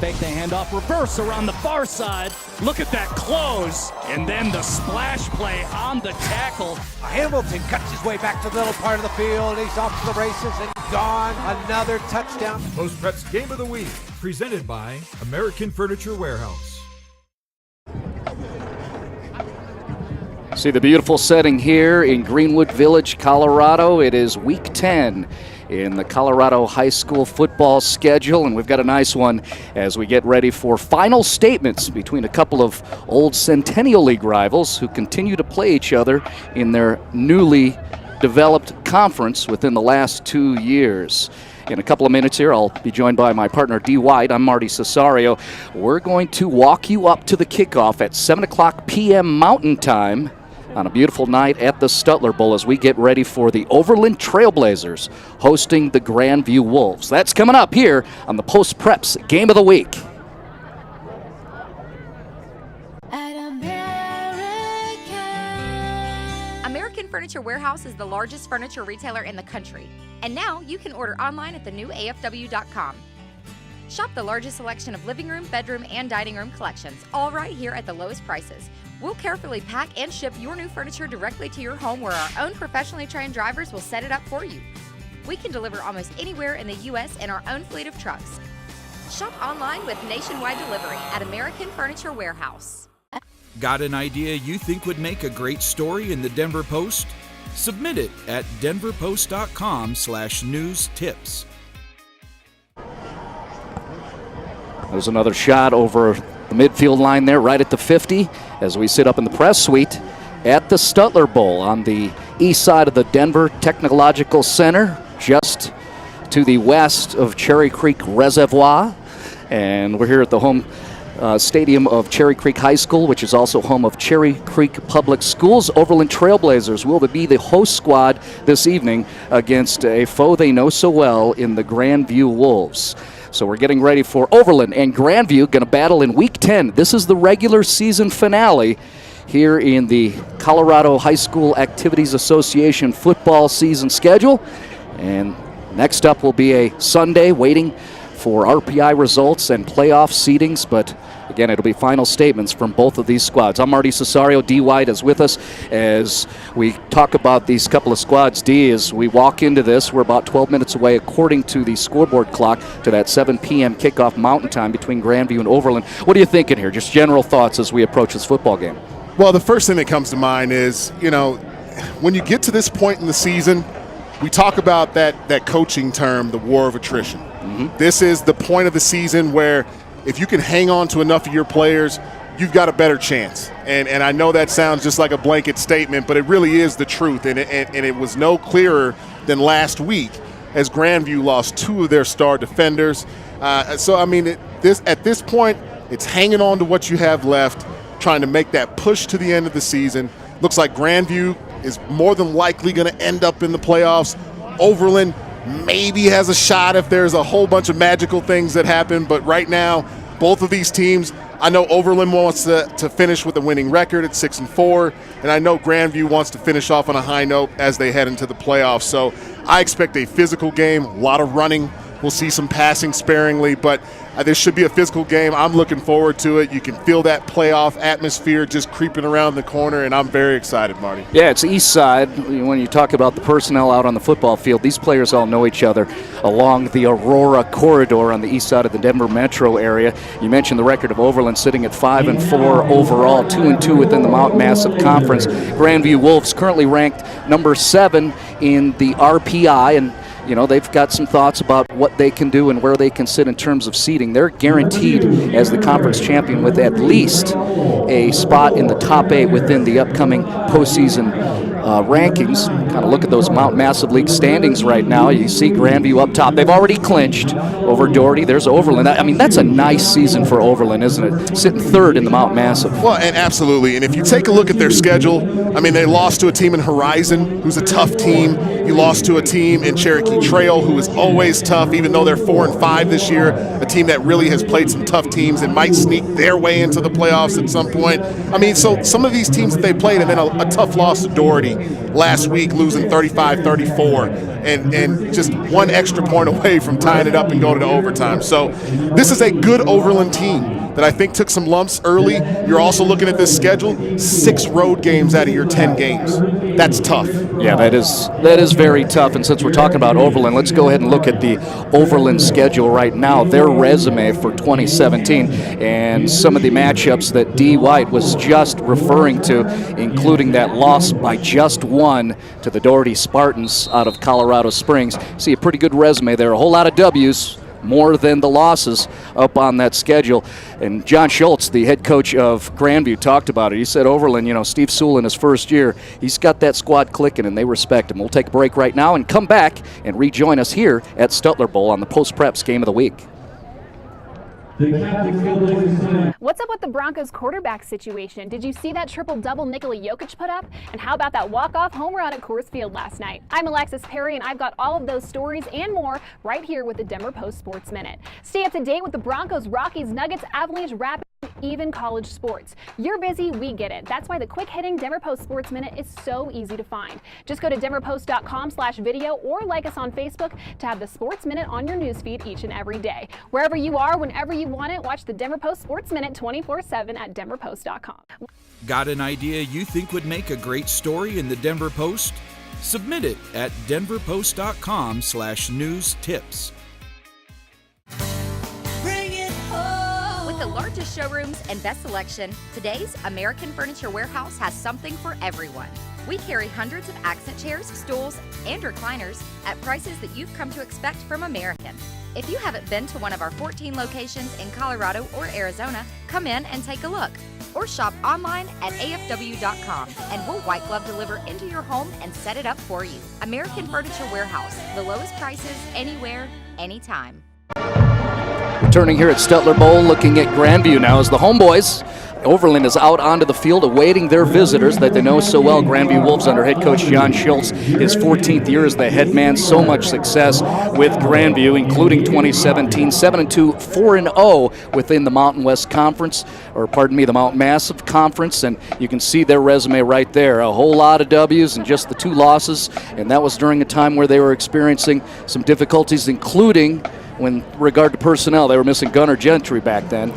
fake the handoff, reverse around the far side. Look at that close. And then the splash play on the tackle. Hamilton cuts his way back to the middle part of the field. He's off to the races and gone. Another touchdown. Post Prep's Game of the Week, presented by American Furniture Warehouse. See the beautiful setting here in Greenwood Village, Colorado. It is week 10 in the Colorado high school football schedule, and we've got a nice one as we get ready for final statements between a couple of old Centennial League rivals who continue to play each other in their newly developed conference within the last 2 years. In a couple of minutes here, I'll be joined by my partner, D. White. I'm Marty Cesario. We're going to walk you up to the kickoff at 7 o'clock p.m. Mountain Time on a beautiful night at the Stutler Bowl as we get ready for the Overland Trailblazers hosting the Grandview Wolves. That's coming up here on the Post Preps Game of the Week. American Furniture Warehouse is the largest furniture retailer in the country. And now you can order online at thenewafw.com. Shop the largest selection of living room, bedroom, and dining room collections, all right here at the lowest prices. We'll carefully pack and ship your new furniture directly to your home where our own professionally trained drivers will set it up for you. We can deliver almost anywhere in the U.S. in our own fleet of trucks. Shop online with nationwide delivery at American Furniture Warehouse. Got an idea you think would make a great story in the Denver Post? Submit it at denverpost.com/news tips. There's another shot over the midfield line there, right at the 50, as we sit up in the press suite at the Stutler Bowl on the east side of the Denver Technological Center, just to the west of Cherry Creek Reservoir. And we're here at the home stadium of Cherry Creek High School, which is also home of Cherry Creek Public Schools. Overland Trailblazers will be the host squad this evening against a foe they know so well in the Grandview Wolves. So we're getting ready for Overland and Grandview, going to battle in Week 10. This is the regular season finale here in the Colorado High School Activities Association football season schedule. And next up will be a Sunday waiting for RPI results and playoff seedings, but again, it'll be final statements from both of these squads. I'm Marty Cesario. D. White is with us as we talk about these couple of squads. D, as we walk into this, we're about 12 minutes away, according to the scoreboard clock, to that 7 p.m. kickoff Mountain Time between Grandview and Overland. What are you thinking here? Just general thoughts as we approach this football game. Well, the first thing that comes to mind is, when you get to this point in the season, we talk about that coaching term, the war of attrition. Mm-hmm. This is the point of the season where if you can hang on to enough of your players, you've got a better chance. And I know that sounds just like a blanket statement, but it really is the truth. And it was no clearer than last week as Grandview lost 2 of their star defenders. At this point, it's hanging on to what you have left, trying to make that push to the end of the season. Looks like Grandview is more than likely going to end up in the playoffs. Overland maybe has a shot if there's a whole bunch of magical things that happen, but right now, both of these teams, I know Overland wants to finish with a winning record at 6-4, and I know Grandview wants to finish off on a high note as they head into the playoffs. So I expect a physical game, a lot of running. We'll see some passing sparingly, but this should be a physical game. I'm looking forward to it. You can feel that playoff atmosphere just creeping around the corner, and I'm very excited, Marty. Yeah, it's east side. When you talk about the personnel out on the football field, these players all know each other along the Aurora corridor on the east side of the Denver metro area. You mentioned the record of Overland sitting at 5-4 overall, 2-2 within the Mount Massive Conference. Grandview Wolves currently ranked number 7 in the RPI, and they've got some thoughts about what they can do and where they can sit in terms of seeding. They're guaranteed as the conference champion with at least a spot in the top 8 within the upcoming postseason rankings. Kind of look at those Mount Massive League standings right now. You see Grandview up top. They've already clinched over Doherty. There's Overland. That's a nice season for Overland, isn't it? Sitting 3rd in the Mount Massive. Well, and absolutely. And if you take a look at their schedule, they lost to a team in Horizon, who's a tough team. You lost to a team in Cherokee Trail, who is always tough, even though they're 4-5 this year, a team that really has played some tough teams and might sneak their way into the playoffs at some point. So some of these teams that they played, and then a tough loss to Doherty last week, losing 35-34. and just one extra point away from tying it up and going to overtime. So this is a good Overland team that I think took some lumps early. You're also looking at this schedule, 6 road games out of your 10 games. That's tough. Yeah, that is very tough. And since we're talking about Overland, let's go ahead and look at the Overland schedule right now, their resume for 2017, and some of the matchups that D. White was just referring to, including that loss by just 1 to the Doherty Spartans out of Colorado Springs. See a pretty good resume there, a whole lot of W's, more than the losses up on that schedule. And John Schultz, the head coach of Grandview, talked about it. He said Overland, Steve Sewell in his first year, he's got that squad clicking and they respect him. We'll take a break right now and come back and rejoin us here at Stutler Bowl on the Post Preps Game of the Week. What's up with the Broncos quarterback situation? Did you see that triple-double Nikola Jokic put up? And how about that walk-off home run at Coors Field last night? I'm Alexis Perry, and I've got all of those stories and more right here with the Denver Post Sports Minute. Stay up to date with the Broncos, Rockies, Nuggets, Avalanche, Rapids, even college sports. You're busy, we get it. That's why the quick-hitting Denver Post Sports Minute is so easy to find. Just go to denverpost.com/video or like us on Facebook to have the Sports Minute on your newsfeed each and every day. Wherever you are, whenever you want it, watch the Denver Post Sports Minute 24/7 at denverpost.com. Got an idea you think would make a great story in the Denver Post? Submit it at denverpost.com/news tips. With the largest showrooms and best selection, today's American Furniture Warehouse has something for everyone. We carry hundreds of accent chairs, stools, and recliners at prices that you've come to expect from American. If you haven't been to one of our 14 locations in Colorado or Arizona, come in and take a look. Or shop online at afw.com and we'll white glove deliver into your home and set it up for you. American Furniture Warehouse, the lowest prices anywhere, anytime. Returning here at Stutler Bowl, looking at Grandview now as the homeboys. Overland is out onto the field awaiting their visitors that they know so well. Grandview Wolves under head coach John Schultz, his 14th year as the head man. So much success with Grandview, including 2017, 7-2, 4-0 within the Mountain West Conference, or pardon me, the Mountain Massive Conference, and you can see their resume right there. A whole lot of W's and just the 2 losses, and that was during a time where they were experiencing some difficulties, including when regard to personnel. They were missing Gunnar Gentry back then.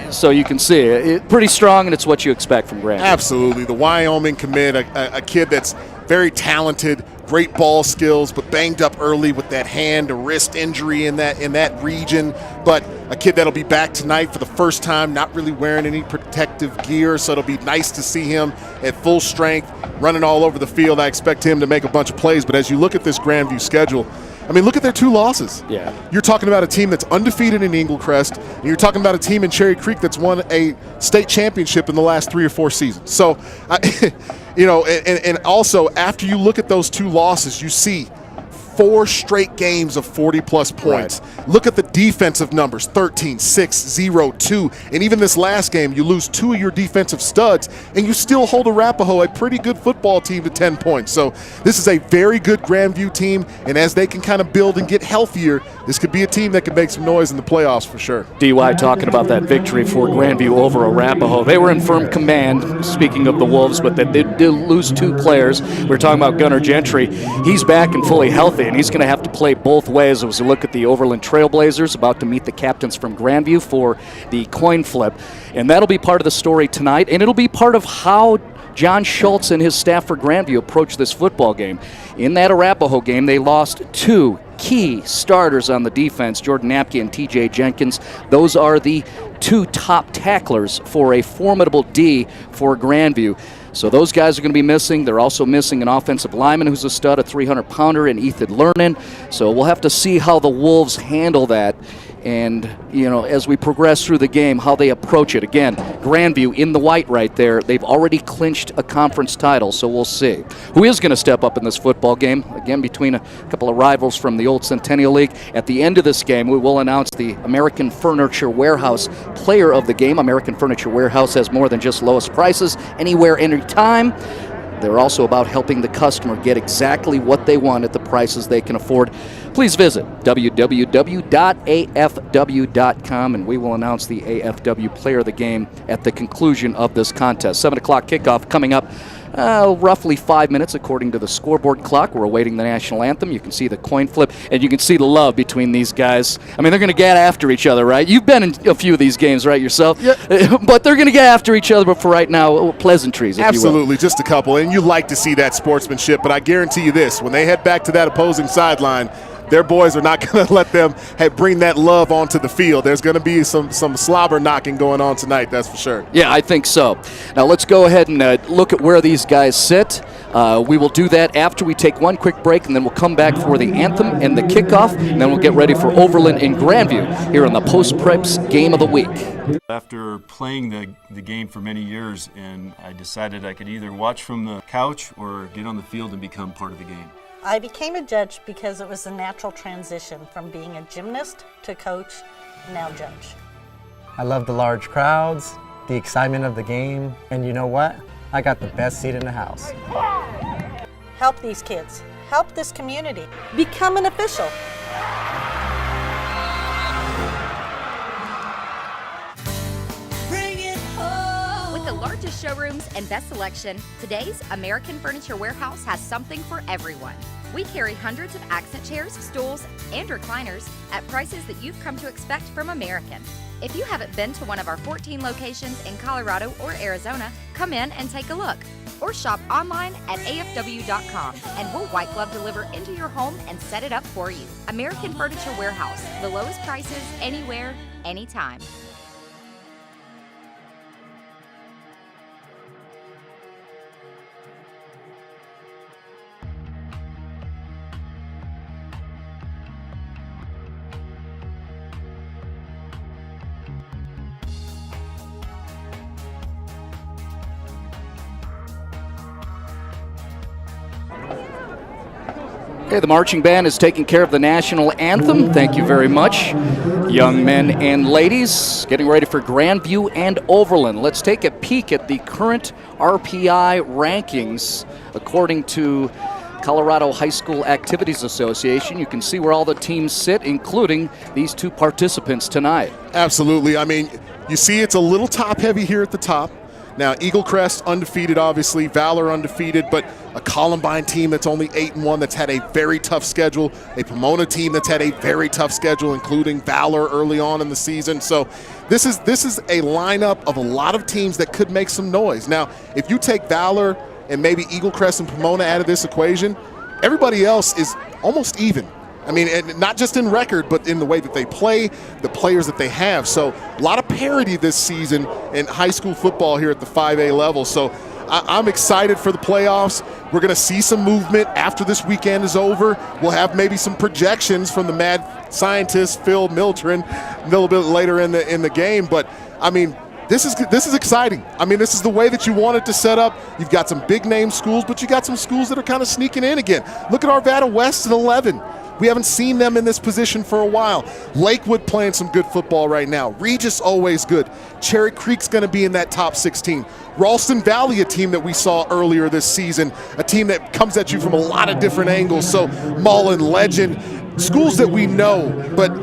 So you can see it pretty strong, and it's what you expect from Grandview. Absolutely. The Wyoming commit, a kid that's very talented, great ball skills, but banged up early with that hand or wrist injury in that region. But a kid that'll be back tonight for the first time, not really wearing any protective gear, so it'll be nice to see him at full strength, running all over the field. I expect him to make a bunch of plays. But as you look at this Grandview schedule, I mean, look at their 2 losses. Yeah. You're talking about a team that's undefeated in Eaglecrest, and you're talking about a team in Cherry Creek that's won a state championship in the last 3 or 4 seasons. So, and also after you look at those 2 losses, you see 4 straight games of 40-plus points. Right. Look at the defensive numbers, 13, 6, 0, 2. And even this last game, you lose 2 of your defensive studs, and you still hold Arapahoe, a pretty good football team, to 10 points. So this is a very good Grandview team, and as they can kind of build and get healthier, this could be a team that could make some noise in the playoffs for sure. DY talking about that victory for Grandview over Arapahoe. They were in firm command, speaking of the Wolves, but they did lose 2 players. We're talking about Gunnar Gentry. He's back and fully healthy, and he's going to have to play both ways as we look at the Overland Trailblazers about to meet the captains from Grandview for the coin flip. And that'll be part of the story tonight, and it'll be part of how John Schultz and his staff for Grandview approach this football game. In that Arapahoe game, they lost 2 key starters on the defense, Jordan Napke and TJ Jenkins. Those are the 2 top tacklers for a formidable D for Grandview. So those guys are going to be missing. They're also missing an offensive lineman who's a stud, a 300-pounder, and Ethan Lernan. So we'll have to see how the Wolves handle that. And, as we progress through the game, how they approach it. Again, Grandview in the white right there. They've already clinched a conference title, so we'll see. Who is going to step up in this football game? Again, between a couple of rivals from the old Centennial League. At the end of this game, we will announce the American Furniture Warehouse player of the game. American Furniture Warehouse has more than just lowest prices, anywhere, anytime. They're also about helping the customer get exactly what they want at the prices they can afford. Please visit www.afw.com, and we will announce the AFW Player of the Game at the conclusion of this contest. 7 o'clock kickoff coming up roughly 5 minutes according to the scoreboard clock. We're awaiting the national anthem. You can see the coin flip, and you can see the love between these guys. I mean, they're going to get after each other, right? You've been in a few of these games, right, yourself? Yeah. But they're going to get after each other, but for right now, pleasantries, if Absolutely, you will. just a couple. And you like to see that sportsmanship, but I guarantee you this, when they head back to that opposing sideline, their boys are not going to let them bring that love onto the field. There's going to be some slobber knocking going on tonight, that's for sure. Yeah, I think so. Now let's go ahead and look at where these guys sit. We will do that after we take one quick break, and then we'll come back for the anthem and the kickoff, and then we'll get ready for Overland and Grandview here on the Post-Preps Game of the Week. After playing the game for many years, and I decided I could either watch from the couch or get on the field and become part of the game. I became a judge because it was a natural transition from being a gymnast to coach, now judge. I love the large crowds, the excitement of the game, and you know what? I got the best seat in the house. Help these kids. Help this community. Become an official. With the largest showrooms and best selection, today's American Furniture Warehouse has something for everyone. We carry hundreds of accent chairs, stools, and recliners at prices that you've come to expect from American. If you haven't been to one of our 14 locations in Colorado or Arizona, come in and take a look. Or shop online at afw.com, and we'll white glove deliver into your home and set it up for you. American Furniture Warehouse, the lowest prices anywhere, anytime. Okay, the marching band is taking care of the national anthem. Thank you very much, young men and ladies. Getting ready for Grandview and Overland. Let's take a peek at the current RPI rankings. According to Colorado High School Activities Association, you can see where all the teams sit, including these two participants tonight. Absolutely. I mean, you see it's a little top-heavy here at the top. Now, Eagle Crest undefeated, obviously. Valor undefeated, but a Columbine team that's only 8-1 that's had a very tough schedule. A Pomona team that's had a very tough schedule, including Valor early on in the season. So this is a lineup of a lot of teams that could make some noise. Now, if you take Valor and maybe Eagle Crest and Pomona out of this equation, everybody else is almost even. I mean, and not just in record, but in the way that they play, the players that they have. So a lot of parity this season in high school football here at the 5A level. So I'm excited for the playoffs. We're going to see some movement after this weekend is over. We'll have maybe some projections from the mad scientist, Phil Mildren, a little bit later in the game. But, I mean, this is exciting. I mean, this is the way that you want it to set up. You've got some big-name schools, but you got some schools that are kind of sneaking in again. Look at Arvada West at 11. We haven't seen them in this position for a while. Lakewood playing some good football right now. Regis always good. Cherry Creek's going to be in that top 16. Ralston Valley, a team that we saw earlier this season, a team that comes at you from a lot of different angles. So Mullen, Legend, schools that we know. But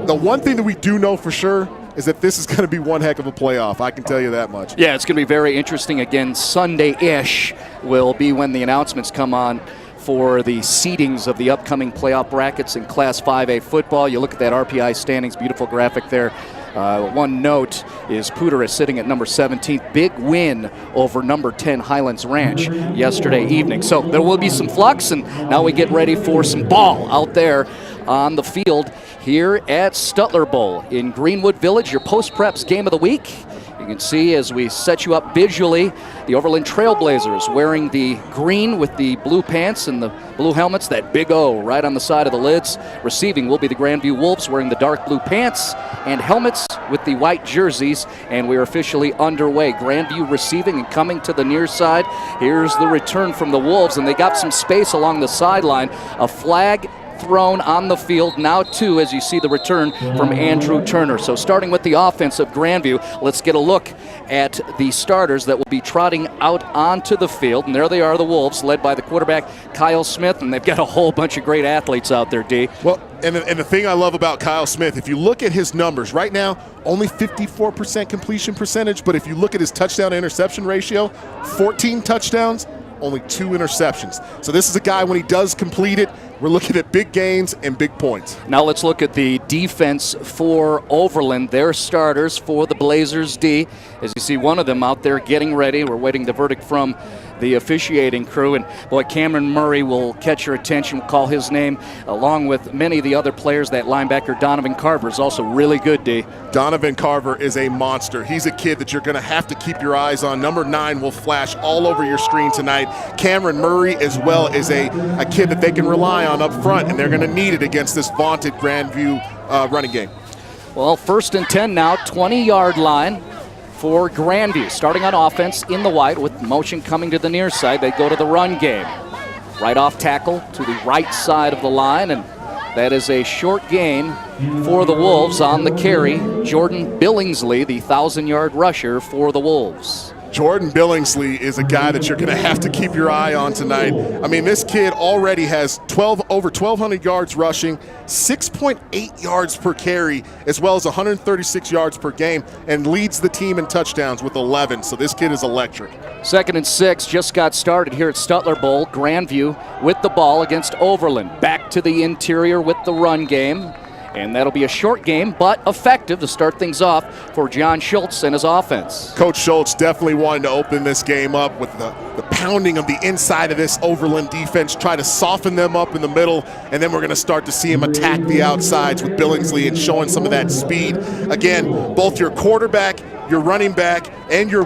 the one thing that we do know for sure is that this is going to be one heck of a playoff. I can tell you that much. Yeah, it's going to be very interesting. Again, Sunday-ish will be when the announcements come on for the seedings of the upcoming playoff brackets in Class 5A football. You look at that RPI standings, beautiful graphic there. One note is Pooter is sitting at number 17. Big win over number 10 Highlands Ranch yesterday evening. So there will be some flux, and now we get ready for some ball out there on the field here at Stutler Bowl in Greenwood Village, your post-preps game of the week. You can see as we set you up visually, the Overland Trailblazers wearing the green with the blue pants and the blue helmets, that big O right on the side of the lids. Receiving will be the Grandview Wolves wearing the dark blue pants and helmets with the white jerseys, and we're officially underway. Grandview receiving and coming to the near side. Here's the return from the Wolves, and they got some space along the sideline. A flag thrown on the field now too, as you see the return from Andrew Turner. So starting with the offense of Grandview, let's get a look at the starters that will be trotting out onto the field. And there they are, the Wolves, led by the quarterback Kyle Smith, and they've got a whole bunch of great athletes out there, D. Well, and the thing I love about Kyle Smith, if you look at his numbers right now, only 54% completion percentage, but if you look at his touchdown to interception ratio, 14 touchdowns, only 2 interceptions. So this is a guy, when he does complete it, we're looking at big gains and big points. Now let's look at the defense for Overland. Their starters for the Blazers D. As you see one of them out there getting ready. We're waiting the verdict from the officiating crew. And boy, Cameron Murray will catch your attention. We'll call his name along with many of the other players. That linebacker Donovan Carver is also really good, D. Donovan Carver is a monster. He's a kid that you're going to have to keep your eyes on. Number 9 will flash all over your screen tonight. Cameron Murray as well is a kid that they can rely on up front, and they're going to need it against this vaunted Grandview running game. Well, 1st and 10 now, 20-yard line for Grandview. Starting on offense in the white with motion coming to the near side. They go to the run game. Right off tackle to the right side of the line, and that is a short gain for the Wolves on the carry. Jordan Billingsley, the 1,000-yard rusher for the Wolves. Jordan Billingsley is a guy that you're going to have to keep your eye on tonight. I mean, this kid already has over 1,200 yards rushing, 6.8 yards per carry, as well as 136 yards per game, and leads the team in touchdowns with 11. So this kid is electric. 2nd and 6 just got started here at Stutler Bowl. Grandview with the ball against Overland. Back to the interior with the run game. And that'll be a short game, but effective to start things off for John Schultz and his offense. Coach Schultz definitely wanted to open this game up with the pounding of the inside of this Overland defense, try to soften them up in the middle, and then we're going to start to see him attack the outsides with Billingsley and showing some of that speed. Again, both your quarterback, your running back, and your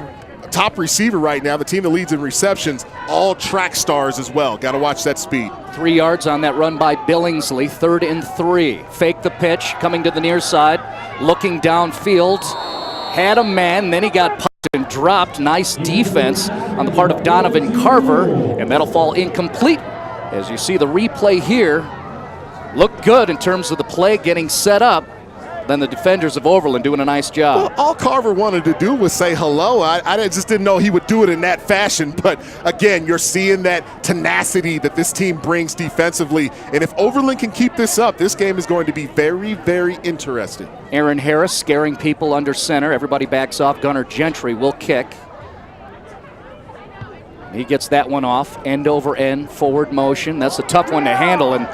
top receiver right now, the team that leads in receptions, all track stars as well. Got to watch that speed. 3 yards on that run by Billingsley. 3rd and 3. Fake the pitch, coming to the near side, looking downfield. Had a man, then he got pumped and dropped. Nice defense on the part of Donovan Carver, and that'll fall incomplete. As you see the replay here, looked good in terms of the play getting set up. Then the defenders of Overland doing a nice job. Well, all Carver wanted to do was say hello. I just didn't know he would do it in that fashion. But again, you're seeing that tenacity that this team brings defensively. And if Overland can keep this up, this game is going to be very, very interesting. Aaron Harris scaring people under center. Everybody backs off. Gunnar Gentry will kick. He gets that one off. End over end, forward motion. That's a tough one to handle. And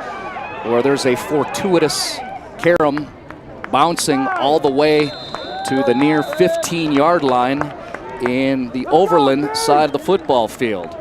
where there's a fortuitous carom bouncing all the way to the near 15-yard line in the Overland side of the football field.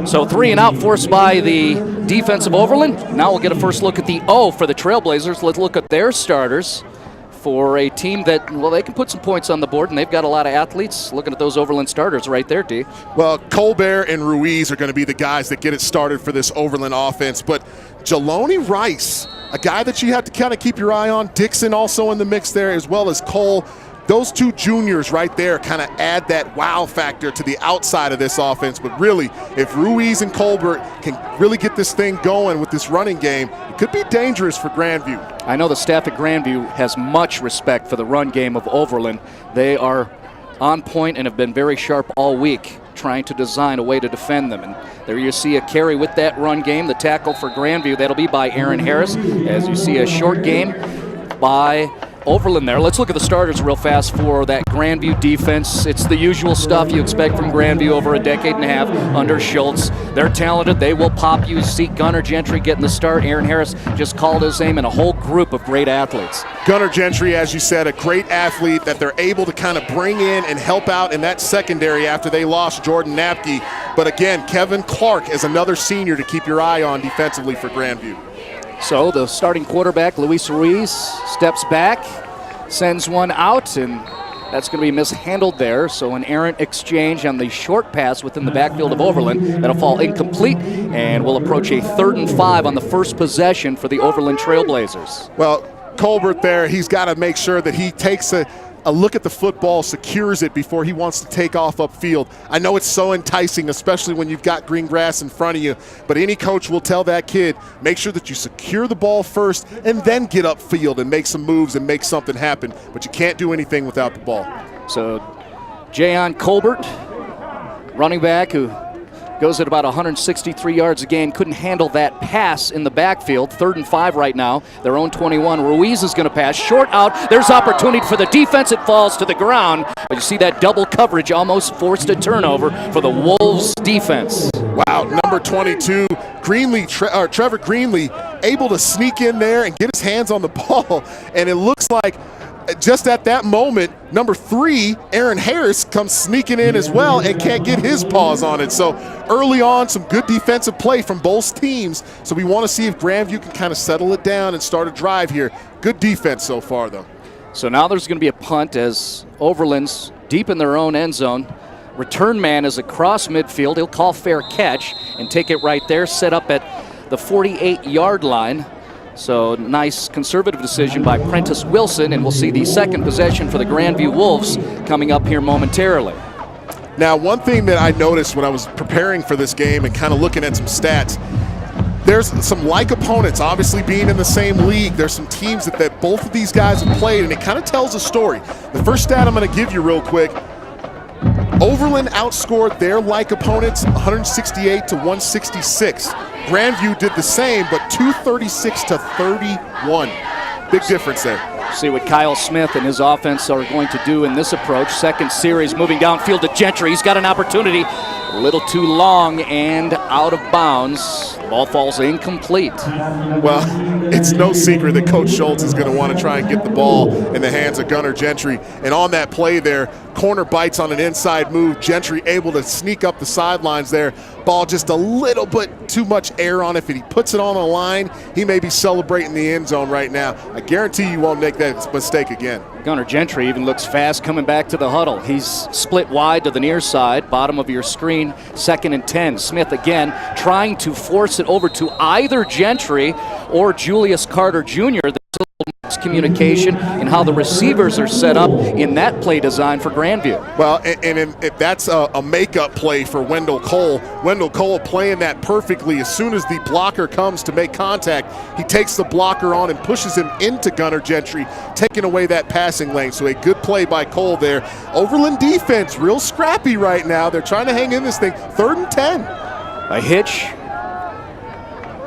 So 3 and out forced by the defense of Overland. Now we'll get a first look at the O for the Trailblazers. Let's look at their starters for a team that, well, they can put some points on the board, and they've got a lot of athletes. Looking at those Overland starters right there, D. Well, Colbert and Ruiz are going to be the guys that get it started for this Overland offense, but Jeloni Rice, a guy that you have to kind of keep your eye on. Dixon also in the mix there, as well as Cole. Those 2 juniors right there kind of add that wow factor to the outside of this offense. But really, if Ruiz and Colbert can really get this thing going with this running game, it could be dangerous for Grandview. I know the staff at Grandview has much respect for the run game of Overland. They are on point and have been very sharp all week, trying to design a way to defend them. And there you see a carry with that run game. The tackle for Grandview, that'll be by Aaron Harris. As you see a short game by Overland there. Let's look at the starters real fast for that Grandview defense. It's the usual stuff you expect from Grandview over a decade and a half under Schultz. They're talented. They will pop you. See Gunnar Gentry getting the start. Aaron Harris just called his name, and a whole group of great athletes. Gunnar Gentry, as you said, a great athlete that they're able to kind of bring in and help out in that secondary after they lost Jordan Napke. But again, Kevin Clark is another senior to keep your eye on defensively for Grandview. So the starting quarterback, Luis Ruiz, steps back, sends one out, and that's going to be mishandled there. So an errant exchange on the short pass within the backfield of Overland. That'll fall incomplete, and we'll approach a 3rd and 5 on the first possession for the Overland Trailblazers. Well, Colbert there, he's got to make sure that he takes a look at the football, secures it before he wants to take off upfield. I know it's so enticing, especially when you've got green grass in front of you, but any coach will tell that kid, make sure that you secure the ball first and then get upfield and make some moves and make something happen. But you can't do anything without the ball. So Jayon Colbert, running back who goes at about 163 yards a game. Couldn't handle that pass in the backfield. 3rd and 5 right now. Their own 21. Ruiz is going to pass. Short out. There's opportunity for the defense. It falls to the ground. But you see that double coverage almost forced a turnover for the Wolves defense. Wow, number 22, Trevor Greenlee, able to sneak in there and get his hands on the ball. And it looks like just at that moment, number 3, Aaron Harris, comes sneaking in as well and can't get his paws on it. So early on, some good defensive play from both teams. So we want to see if Grandview can kind of settle it down and start a drive here. Good defense so far, though. So now there's going to be a punt as Overland's deep in their own end zone. Return man is across midfield. He'll call fair catch and take it right there, set up at the 48-yard line. So nice conservative decision by Prentice Wilson, and we'll see the second possession for the Grandview Wolves coming up here momentarily. Now, one thing that I noticed when I was preparing for this game and kind of looking at some stats, there's some like opponents, obviously being in the same league. There's some teams that both of these guys have played, and it kind of tells a story. The first stat I'm going to give you real quick, Overland outscored their like opponents 168 to 166. Grandview did the same, but 236 to 31. Big difference there. See what Kyle Smith and his offense are going to do in this approach. Second series, moving downfield to Gentry. He's got an opportunity. A little too long and out of bounds. The ball falls incomplete. Well, it's no secret that Coach Schultz is going to want to try and get the ball in the hands of Gunnar Gentry. And on that play there, corner bites on an inside move. Gentry able to sneak up the sidelines there. Ball just a little bit too much air on it. If he puts it on the line, he may be celebrating the end zone right now. I guarantee you won't make that mistake again. Gunnar Gentry even looks fast coming back to the huddle. He's split wide to the near side, bottom of your screen, 2nd and 10. Smith again trying to force it over to either Gentry or Julius Carter Jr. Communication and how the receivers are set up in that play design for Grandview. Well, and if that's a makeup play for Wendell Cole. Wendell Cole playing that perfectly. As soon as the blocker comes to make contact, he takes the blocker on and pushes him into Gunnar Gentry, taking away that passing lane. So a good play by Cole there. Overland defense, real scrappy right now. They're trying to hang in this thing. 3rd and 10. A hitch.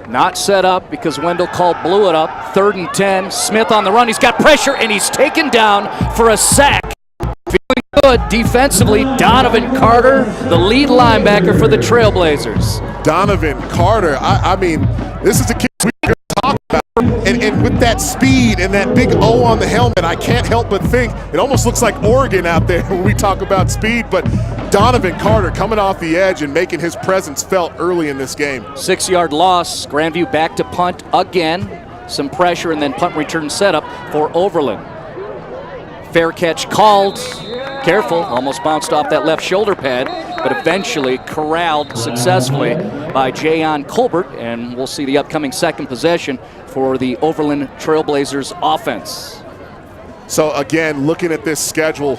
Not set up because Wendell Cole blew it up. 3rd and 10. Smith on the run. He's got pressure and he's taken down for a sack. Feeling good defensively. Donovan Carter, the lead linebacker for the Trailblazers. Donovan Carter. I mean, this is the kid we could talk about. And with that speed and that big O on the helmet, I can't help but think it almost looks like Oregon out there when we talk about speed. But Donovan Carter coming off the edge and making his presence felt early in this game. 6-yard loss. Grandview back to punt again. Some pressure and then punt return setup for Overland. Fair catch called. Careful, almost bounced off that left shoulder pad, but eventually corralled successfully by Jayon Colbert, and we'll see the upcoming second possession for the Overland Trailblazers offense. So again, looking at this schedule,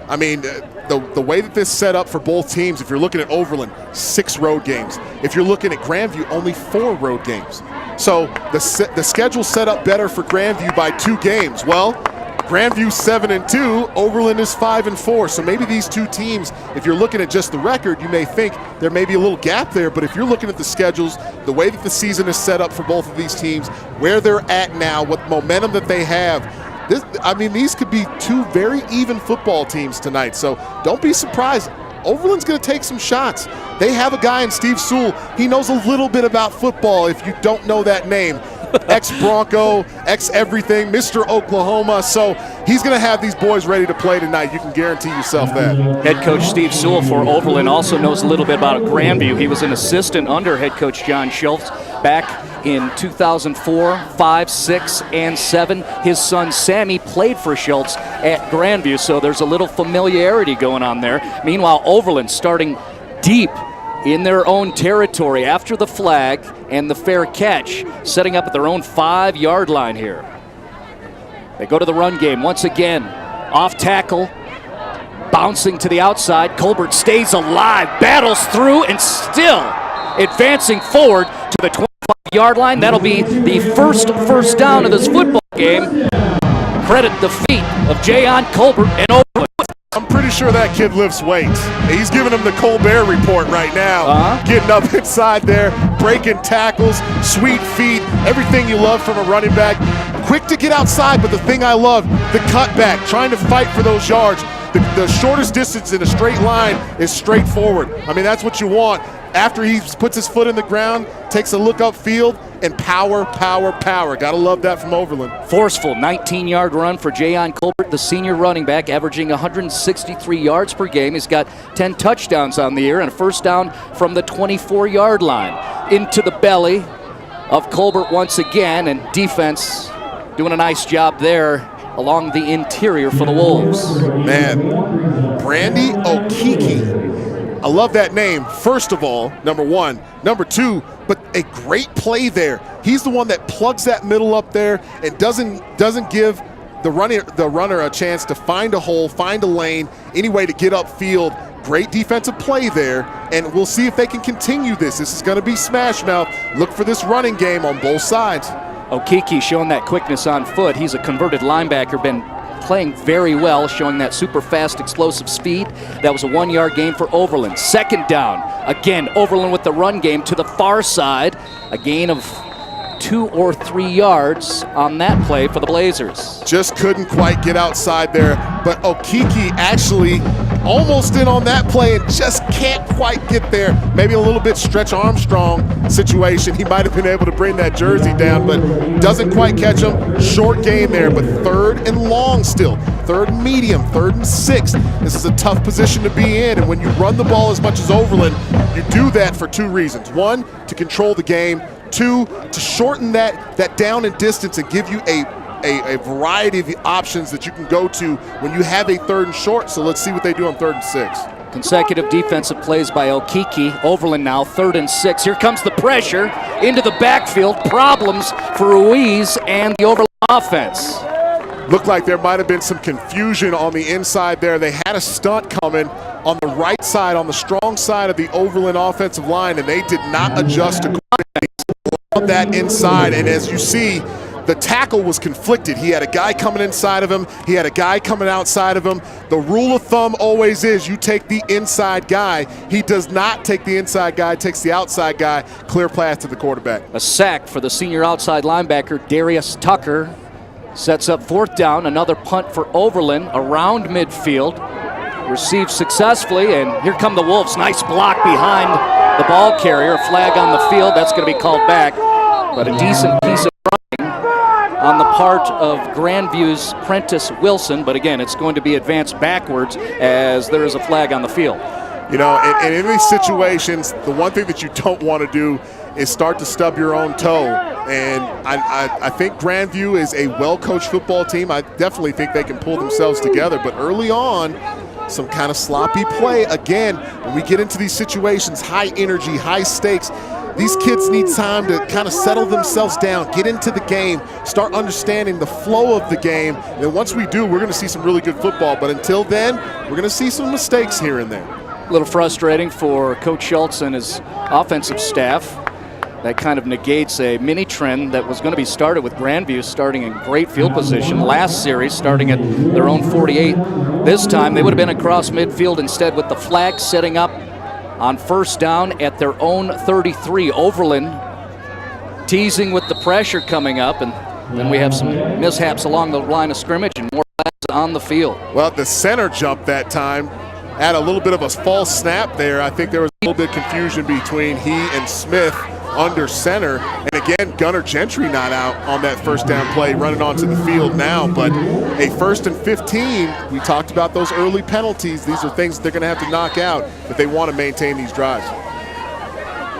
I mean, the way that this set up for both teams, if you're looking at Overland, 6 road games. If you're looking at Grandview, only 4 road games. So the schedule set up better for Grandview by 2 games. Well, Grandview 7-2, Overland is 5-4. So maybe these two teams, if you're looking at just the record, you may think there may be a little gap there. But if you're looking at the schedules, the way that the season is set up for both of these teams, where they're at now, what momentum that they have, these could be 2 very even football teams tonight. So don't be surprised. Overland's going to take some shots. They have a guy in Steve Sewell. He knows a little bit about football if you don't know that name. Ex-Bronco, ex-everything, Mr. Oklahoma. So he's going to have these boys ready to play tonight. You can guarantee yourself that. Head coach Steve Sewell for Overland also knows a little bit about Grandview. He was an assistant under head coach John Schultz back in 2004, 5, 6, and 7. His son Sammy played for Schultz at Grandview, so there's a little familiarity going on there. Meanwhile, Overland starting deep in their own territory after the flag and the fair catch, setting up at their own 5-yard line here. They go to the run game once again. Off tackle, bouncing to the outside. Colbert stays alive, battles through, and still advancing forward to the 25-yard line. That'll be the first down of this football game. Credit the feet of Jayon Colbert and Overland. I'm pretty pretty sure that kid lifts weights. He's giving him the Colbert report right now. Getting up inside there, breaking tackles, sweet feet, everything you love from a running back. Quick to get outside, but the thing I love, the cutback, trying to fight for those yards. The shortest distance in a straight line is straight forward. I mean, that's what you want. After he puts his foot in the ground, takes a look upfield, and power, power, power. Gotta love that from Overland. Forceful 19-yard run for Jayon Colbert, the senior running back, averaging 163 yards per game. He's got 10 touchdowns on the year and a first down from the 24-yard line. Into the belly of Colbert once again, and defense doing a nice job there along the interior for the Wolves. Man, Brandy Okeke. I love that name, first of all, number one. Number two, but a great play there. He's the one that plugs that middle up there and doesn't give the runner a chance to find a hole, find a lane, any way to get upfield. Great defensive play there, and we'll see if they can continue this. This is going to be smash mouth. Look for this running game on both sides. Okeke showing that quickness on foot. He's a converted linebacker, been playing very well, showing that super fast, explosive speed. That was a 1-yard gain for Overland. Second down. Again, Overland with the run game to the far side. A gain of 2 or 3 yards on that play for the Blazers. Just couldn't quite get outside there, but Okeke actually almost in on that play and just can't quite get there. Maybe a little bit Stretch Armstrong situation. He might have been able to bring that jersey down, but doesn't quite catch him. Short gain there, but 3rd and long still. 3rd and medium, 3rd and 6. This is a tough position to be in, and when you run the ball as much as Overland, you do that for 2 reasons. 1, to control the game. 2, to shorten that down and distance and give you a variety of options that you can go to when you have a 3rd and short. So let's see what they do on 3rd and 6. Consecutive defensive plays by Okeke. Overland now 3rd and 6. Here comes the pressure into the backfield. Problems for Ruiz and the Overland offense. Looked like there might have been some confusion on the inside there. They had a stunt coming on the right side, on the strong side of the Overland offensive line, and they did not adjust accordingly on that inside. And as you see, the tackle was conflicted. He had a guy coming inside of him. He had a guy coming outside of him. The rule of thumb always is you take the inside guy. He does not take the inside guy, takes the outside guy. Clear path to the quarterback. A sack for the senior outside linebacker, Darius Tucker. Sets up 4th down. Another punt for Overland around midfield. Received successfully, and here come the Wolves. Nice block behind the ball carrier. A flag on the field. That's going to be called back. But a decent piece of running on the part of Grandview's Prentice Wilson. But again, it's going to be advanced backwards as there is a flag on the field. You know, and in these situations, the one thing that you don't want to do is start to stub your own toe. And I think Grandview is a well-coached football team. I definitely think they can pull themselves together. But early on, some kind of sloppy play. Again, when we get into these situations, high energy, high stakes, these kids need time to kind of settle themselves down, get into the game, start understanding the flow of the game. And then once we do, we're going to see some really good football. But until then, we're going to see some mistakes here and there. A little frustrating for Coach Schultz and his offensive staff. That kind of negates a mini trend that was going to be started with Grandview starting in great field position last series, starting at their own 48. This time they would have been across midfield instead, with the flag setting up on 1st down at their own 33. Overland teasing with the pressure coming up, and then we have some mishaps along the line of scrimmage and more flags on the field. Well, the center jumped that time. Had a little bit of a false snap there. I think there was a little bit of confusion between he and Smith under center. And again, Gunnar Gentry not out on that 1st down play, running onto the field now. But a 1st and 15, we talked about those early penalties. These are things that they're going to have to knock out if they want to maintain these drives.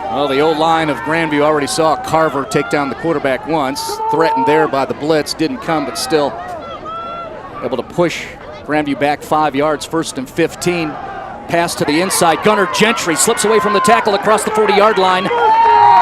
Well, the O-line of Grandview already saw Carver take down the quarterback once. Threatened there by the blitz, didn't come, but still able to push Grandview back 5 yards, 1st and 15. Pass to the inside. Gunnar Gentry slips away from the tackle across the 40-yard line.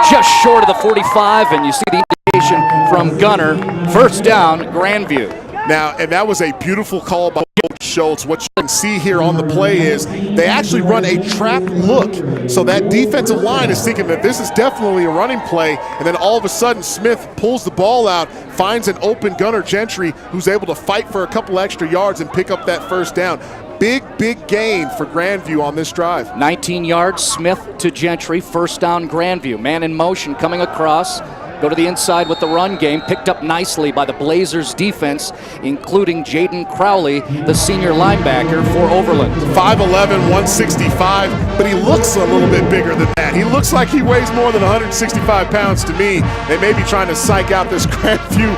Just short of the 45, and you see the indication from Gunnar. 1st down, Grandview. Now, and that was a beautiful call by Coach Schultz, what you can see here on the play is they actually run a trap look. So that defensive line is thinking that this is definitely a running play, and then all of a sudden Smith pulls the ball out, finds an open Gunnar Gentry who's able to fight for a couple extra yards and pick up that first down. Big gain for Grandview on this drive. 19 yards, Smith to Gentry, first down Grandview. Man in motion coming across. Go to the inside with the run game, picked up nicely by the Blazers defense, including Jaden Crowley, the senior linebacker for Overland. 5'11", 165, but he looks a little bit bigger than that. He looks like he weighs more than 165 pounds to me. They may be trying to psych out this Grandview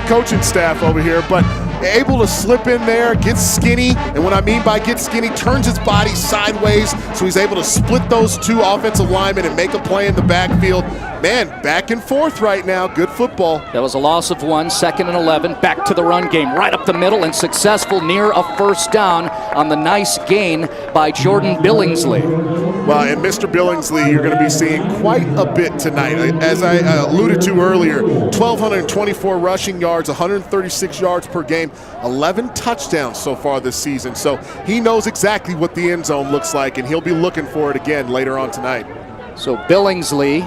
coaching staff over here, but able to slip in there, get skinny, and what I mean by get skinny, turns his body sideways, so he's able to split those two offensive linemen and make a play in the backfield. Man, back and forth right now. Good football. That was a loss of 1, 2nd and 11. Back to the run game, right up the middle, and successful near a first down on the nice gain by Jordan Billingsley. Well, and Mr. Billingsley, you're going to be seeing quite a bit tonight. As I alluded to earlier, 1,224 rushing yards, 136 yards per game, 11 touchdowns so far this season. So he knows exactly what the end zone looks like, and he'll be looking for it again later on tonight. So Billingsley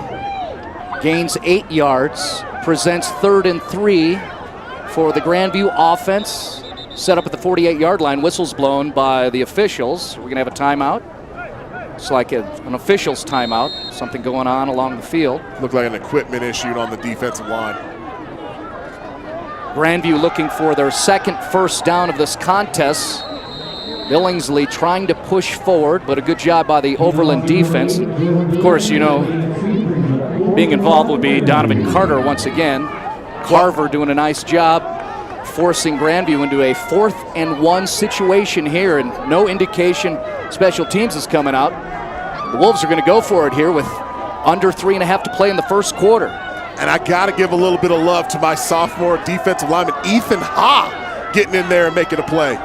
gains 8 yards, presents 3rd and 3 for the Grandview offense. Set up at the 48-yard line, whistles blown by the officials. We're going to have a timeout. It's like an official's timeout, something going on along the field. Looked like an equipment issue on the defensive line. Grandview looking for their second first down of this contest. Billingsley trying to push forward, but a good job by the Overland defense. Of course, you know, being involved would be Donovan Carter once again. Carver doing a nice job forcing Grandview into a 4th and 1 situation here, and no indication special teams is coming out. The Wolves are going to go for it here with under 3.5 to play in the first quarter. And I got to give a little bit of love to my sophomore defensive lineman, Ethan Ha, getting in there and making a play.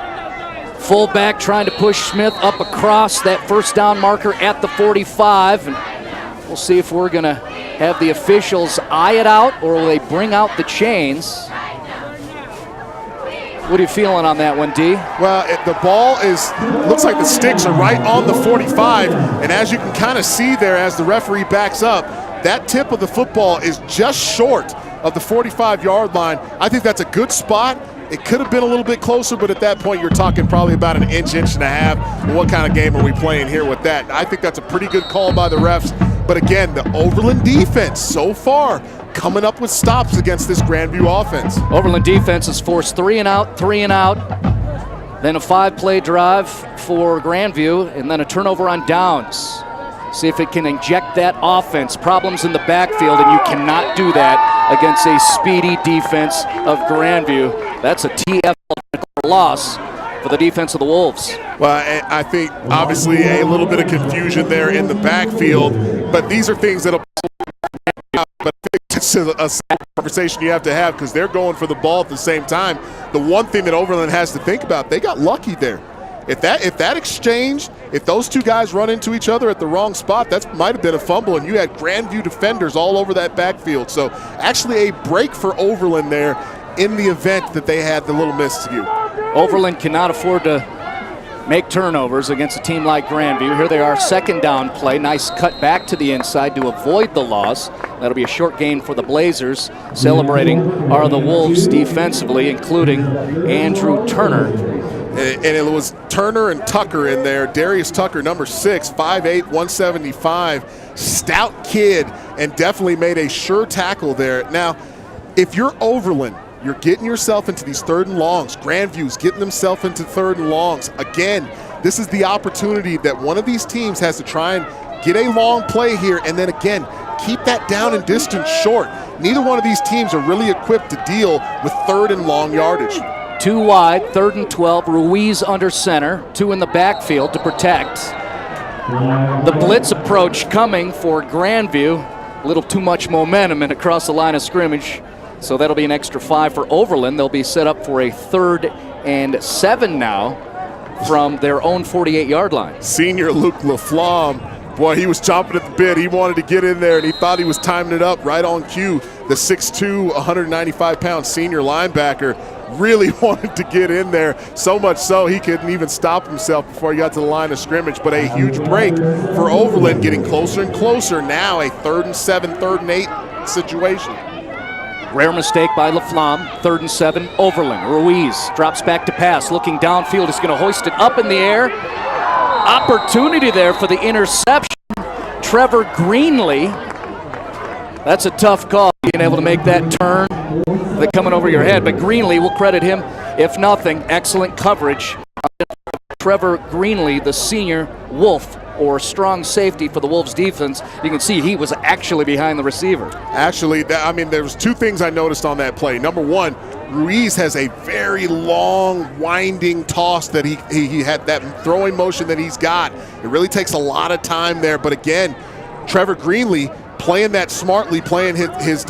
Fullback trying to push Smith up across that first down marker at the 45. And we'll see if we're going to have the officials eye it out, or will they bring out the chains? What are you feeling on that one, D? Well, the ball looks like the sticks are right on the 45, and as you can kind of see there as the referee backs up, that tip of the football is just short of the 45-yard line. I think that's a good spot. It could have been a little bit closer, but at that point you're talking probably about an inch and a half. Well, what kind of game are we playing here with that? I think that's a pretty good call by the refs. But again, the Overland defense so far coming up with stops against this Grandview offense. Overland defense has forced 3 and out, then a 5-play drive for Grandview, and then a turnover on downs. See if it can inject that offense. Problems in the backfield, and you cannot do that against a speedy defense of Grandview. That's a TFL loss for the defense of the Wolves. Well, I think obviously a little bit of confusion there in the backfield, but these are things that'll. But I think it's a conversation you have to have because they're going for the ball at the same time. The one thing that Overland has to think about, they got lucky there. If that exchange, if those two guys run into each other at the wrong spot, that might have been a fumble, and you had Grandview defenders all over that backfield. So actually a break for Overland there in the event that they had the little miscue. Overland cannot afford to make turnovers against a team like Grandview. Here they are, second down play. Nice cut back to the inside to avoid the loss. That'll be a short gain for the Blazers. Celebrating are the Wolves defensively, including Andrew Turner. And it was Turner and Tucker in there. Darius Tucker, number 6, 5'8", 175. Stout kid, and definitely made a sure tackle there. Now, if you're Overland, you're getting yourself into these 3rd and longs. Grandview's getting themselves into 3rd and longs. Again, this is the opportunity that one of these teams has to try and get a long play here, and then again, keep that down and distance short. Neither one of these teams are really equipped to deal with 3rd and long yardage. 2 wide, 3rd and 12. Ruiz under center, 2 in the backfield to protect. The blitz approach coming for Grandview. A little too much momentum and across the line of scrimmage. So that'll be an extra 5 for Overland. They'll be set up for a 3rd and 7 now from their own 48-yard line. Senior Luke LaFlamme, boy, he was chomping at the bit. He wanted to get in there, and he thought he was timing it up right on cue. The 6'2", 195-pound senior linebacker really wanted to get in there, so much so he couldn't even stop himself before he got to the line of scrimmage. But a huge break for Overland, getting closer and closer. Now a 3rd and 7, 3rd and 8 situation. Rare mistake by LaFlamme. 3rd and 7, Overland. Ruiz drops back to pass, looking downfield. He's going to hoist it up in the air. Opportunity there for the interception. Trevor Greenlee. That's a tough call, being able to make that turn, coming over your head. But Greenlee, will credit him, if nothing, excellent coverage. Trevor Greenlee, the senior Wolf, or strong safety for the Wolves defense. You can see he was actually behind the receiver. Actually, there was 2 things I noticed on that play. Number 1, Ruiz has a very long, winding toss that he had, that throwing motion that he's got. It really takes a lot of time there. But again, Trevor Greenlee playing that smartly, playing his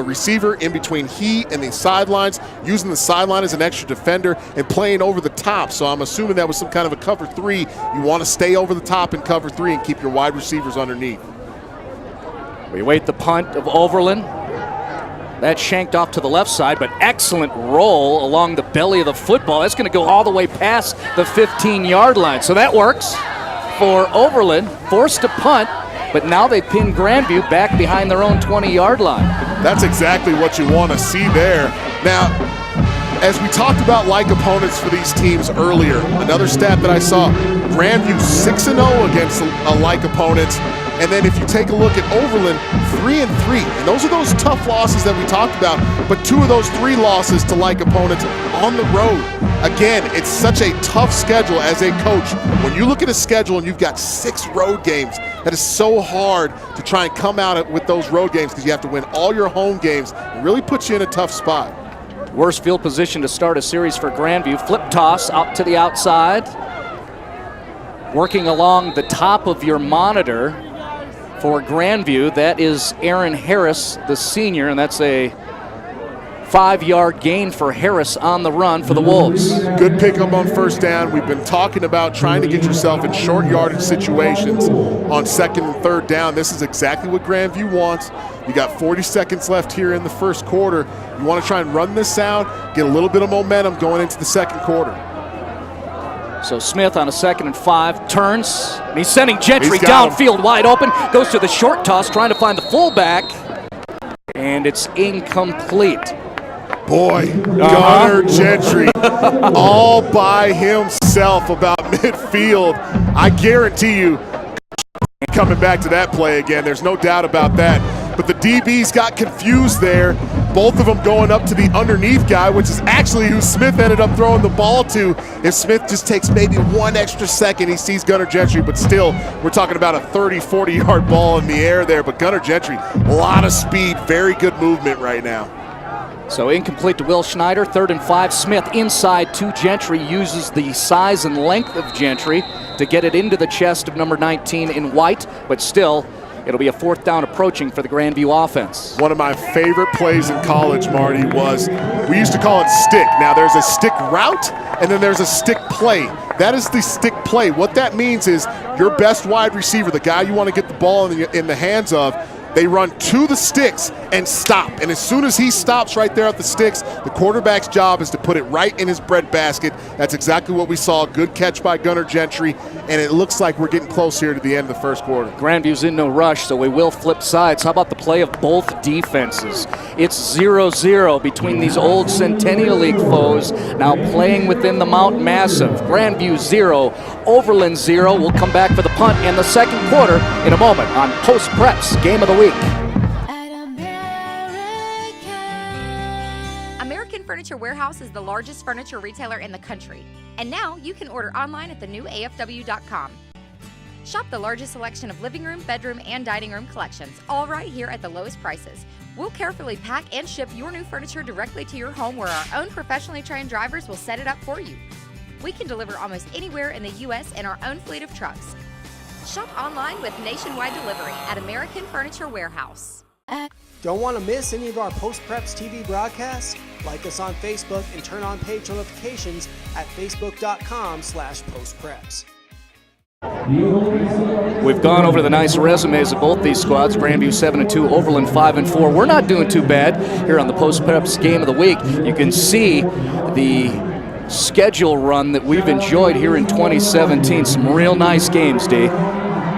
receiver in between he and the sidelines, using the sideline as an extra defender, and playing over the top. So I'm assuming that was some kind of a cover 3. You want to stay over the top in cover 3 and keep your wide receivers underneath. We wait the punt of Overland. That shanked off to the left side, but excellent roll along the belly of the football. That's going to go all the way past the 15-yard line. So that works for Overland, forced to punt. But now they pin Grandview back behind their own 20-yard line. That's exactly what you want to see there. Now, as we talked about like opponents for these teams earlier, another stat that I saw, Grandview 6-0 against like opponents. And then if you take a look at Overland, 3-3. And those are those tough losses that we talked about, but 2 of those 3 losses to like opponents on the road. Again, it's such a tough schedule as a coach. When you look at a schedule and you've got 6 road games, that is so hard to try and come out with those road games because you have to win all your home games. It really puts you in a tough spot. Worst field position to start a series for Grandview. Flip toss out to the outside. Working along the top of your monitor for Grandview, that is Aaron Harris, the senior, and that's a 5-yard gain for Harris on the run for the Wolves. Good pickup on 1st down. We've been talking about trying to get yourself in short yardage situations on 2nd and 3rd down. This is exactly what Grandview wants. You got 40 seconds left here in the 1st quarter. You want to try and run this out, get a little bit of momentum going into the 2nd quarter. So Smith on a 2nd and 5, turns, and he's sending Gentry downfield wide open, goes to the short toss, trying to find the fullback, and it's incomplete. Boy, Gunnar Gentry all by himself about midfield. I guarantee you, coming back to that play again, there's no doubt about that. But the DBs got confused there. Both of them going up to the underneath guy, which is actually who Smith ended up throwing the ball to. If Smith just takes maybe 1 extra second, he sees Gunnar Gentry, but still, we're talking about a 30, 40-yard ball in the air there. But Gunnar Gentry, a lot of speed, very good movement right now. So incomplete to Will Schneider, 3rd and 5. Smith inside to Gentry, uses the size and length of Gentry to get it into the chest of number 19 in white, but still, it'll be a 4th down approaching for the Grandview offense. One of my favorite plays in college, Marty, was we used to call it stick. Now there's a stick route and then there's a stick play. That is the stick play. What that means is your best wide receiver, the guy you want to get the ball in the hands of, they run to the sticks and stop. And as soon as he stops right there at the sticks, the quarterback's job is to put it right in his breadbasket. That's exactly what we saw. Good catch by Gunnar Gentry. And it looks like we're getting close here to the end of the 1st quarter. Grandview's in no rush, so we will flip sides. How about the play of both defenses? It's 0-0 between these old Centennial League foes, now playing within the Mount Massive. Grandview 0, Overland 0. We'll come back for the punt and the 2nd quarter in a moment on Post Preps Game of the Week. American Furniture Warehouse is the largest furniture retailer in the country. And now you can order online at the new AFW.com. Shop the largest selection of living room, bedroom, and dining room collections, all right here at the lowest prices. We'll carefully pack and ship your new furniture directly to your home, where our own professionally trained drivers will set it up for you. We can deliver almost anywhere in the U.S. in our own fleet of trucks. Shop online with nationwide delivery at American Furniture Warehouse. Don't want to miss any of our Post Preps TV broadcasts? Like us on Facebook and turn on page notifications at facebook.com/postpreps. We've gone over the nice resumes of both these squads. Grandview 7-2, Overland 5-4. We're not doing too bad here on the Post Preps Game of the Week. You can see the schedule run that we've enjoyed here in 2017. Some real nice games, D.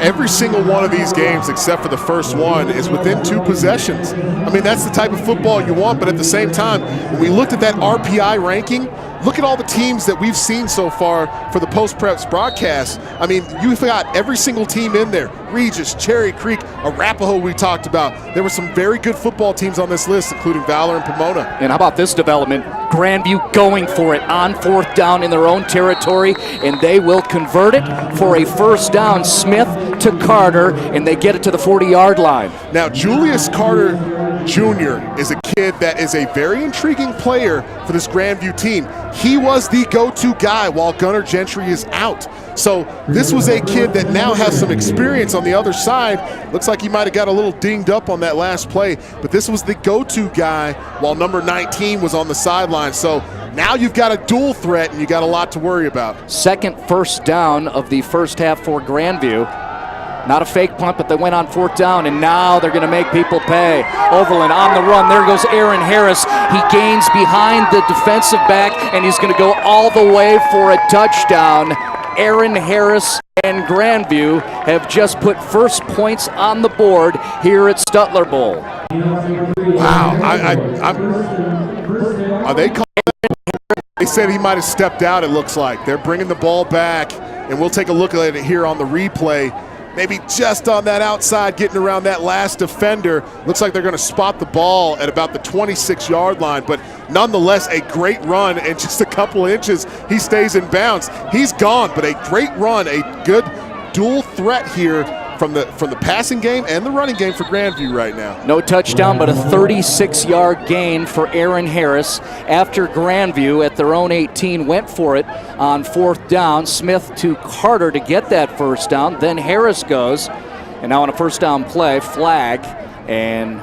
Every single one of these games, except for the first one, is within 2 possessions. I mean, that's the type of football you want, but at the same time, when we looked at that RPI ranking, look at all the teams that we've seen so far for the Post Preps broadcast. I mean, you've got every single team in there. Regis, Cherry Creek, Arapahoe we talked about. There were some very good football teams on this list, including Valor and Pomona. And how about this development? Grandview going for it on 4th down in their own territory, and they will convert it for a first down. Smith to Carter, and they get it to the 40-yard line. Now, Julius Carter Jr. is a kid that is a very intriguing player for this Grandview team. He was the go-to guy while Gunnar Gentry is out. So this was a kid that now has some experience on the other side. Looks like he might have got a little dinged up on that last play, but this was the go-to guy while number 19 was on the sideline. So now you've got a dual threat and you got a lot to worry about. Second first down of the first half for Grandview. Not a fake punt, but they went on 4th down, and now they're going to make people pay. Overland on the run. There goes Aaron Harris. He gains behind the defensive back, and he's going to go all the way for a touchdown. Aaron Harris and Grandview have just put first points on the board here at Stutler Bowl. Wow. Are they calling that? They said he might have stepped out, it looks like. They're bringing the ball back, and we'll take a look at it here on the replay. Maybe just on that outside, getting around that last defender. Looks like they're going to spot the ball at about the 26-yard line, but nonetheless, a great run, and just a couple inches, he stays in bounds. He's gone, but a great run, a good dual threat here from the passing game and the running game for Grandview right now. No touchdown, but a 36-yard gain for Aaron Harris after Grandview at their own 18 went for it on 4th down. Smith to Carter to get that first down. Then Harris goes, and now on a first down play, flag, and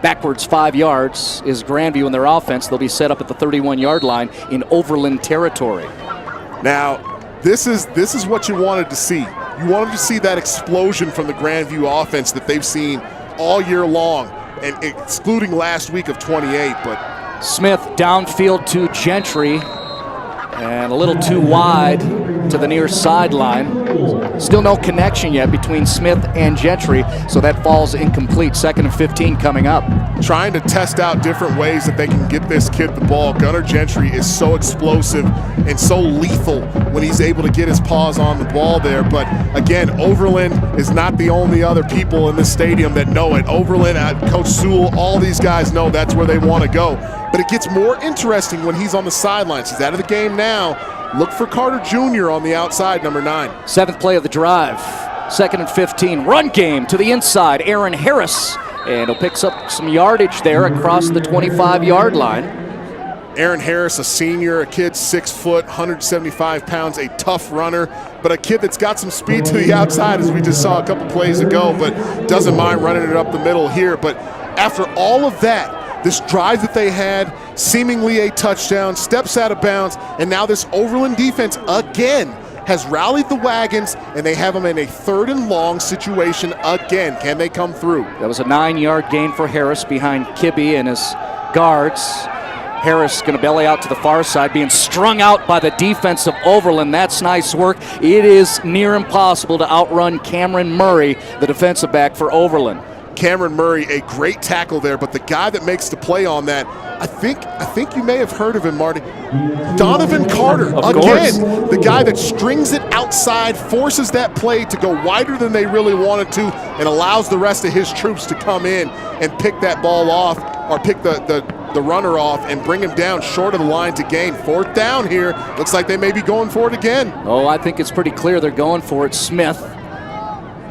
backwards 5 yards is Grandview in their offense. They'll be set up at the 31-yard line in Overland territory. Now, this is what you wanted to see. You wanted to see that explosion from the Grandview offense that they've seen all year long, and excluding last week of 28. But Smith downfield to Gentry, and a little too wide to the near sideline. Still no connection yet between Smith and Gentry, so that falls incomplete. 2nd and 15 coming up. Trying to test out different ways that they can get this kid the ball. Gunnar Gentry is so explosive and so lethal when he's able to get his paws on the ball there. But again, Overland is not the only other people in this stadium that know it. Overland, Coach Sewell, all these guys know that's where they want to go. But it gets more interesting when he's on the sidelines. He's out of the game now. Look for Carter Jr. on the outside, number 9. 7th play of the drive. 2nd and 15. Run game to the inside. Aaron Harris. And he'll pick up some yardage there across the 25-yard line. Aaron Harris, a senior, a kid 6 foot, 175 pounds, a tough runner, but a kid that's got some speed to the outside, as we just saw a couple plays ago, but doesn't mind running it up the middle here. But after all of that, this drive that they had, seemingly a touchdown, steps out of bounds, and now this Overland defense again has rallied the wagons, and they have them in a 3rd and long situation again. Can they come through? That was a 9-yard gain for Harris behind Kibbe and his guards. Harris going to belly out to the far side, being strung out by the defense of Overland. That's nice work. It is near impossible to outrun Cameron Murray, the defensive back for Overland. Cameron Murray, a great tackle there, but the guy that makes the play on that, I think you may have heard of him, Marty. Donovan Carter, again, the guy that strings it outside, forces that play to go wider than they really wanted to, and allows the rest of his troops to come in and pick that ball off, or pick the runner off and bring him down short of the line to gain. 4th down here. Looks like they may be going for it again. Oh, I think it's pretty clear they're going for it. Smith,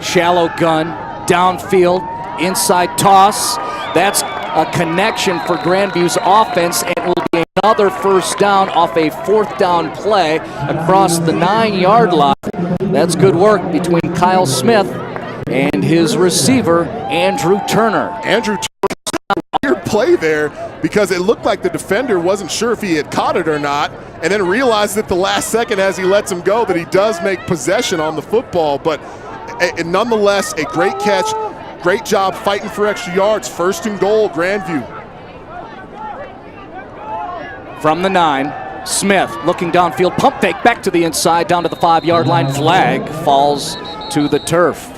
shallow gun, downfield, inside toss. That's a connection for Grandview's offense, and will be another first down off a 4th down play across the 9-yard line. That's good work between Kyle Smith and his receiver, Andrew Turner. Andrew Turner, play there because it looked like the defender wasn't sure if he had caught it or not, and then realized at the last second as he lets him go that he does make possession on the football. But nonetheless, a great catch, great job fighting for extra yards. 1st and goal, Grandview. From the 9, Smith looking downfield, pump fake back to the inside, down to the 5-yard line. Flag falls to the turf.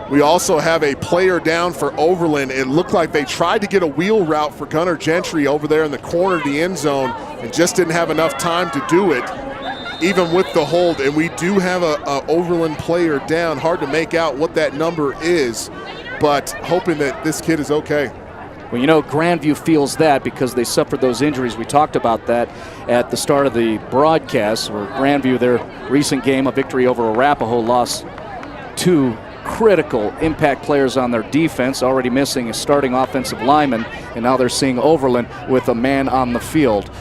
We also have a player down for Overland. It looked like they tried to get a wheel route for Gunnar Gentry over there in the corner of the end zone and just didn't have enough time to do it, even with the hold. And we do have a Overland player down. Hard to make out what that number is, but hoping that this kid is okay. Well, you know, Grandview feels that because they suffered those injuries. We talked about that at the start of the broadcast, where Grandview, their recent game, a victory over Arapahoe, lost 2 critical impact players on their defense, already missing a starting offensive lineman, and now they're seeing Overland with a man on the field.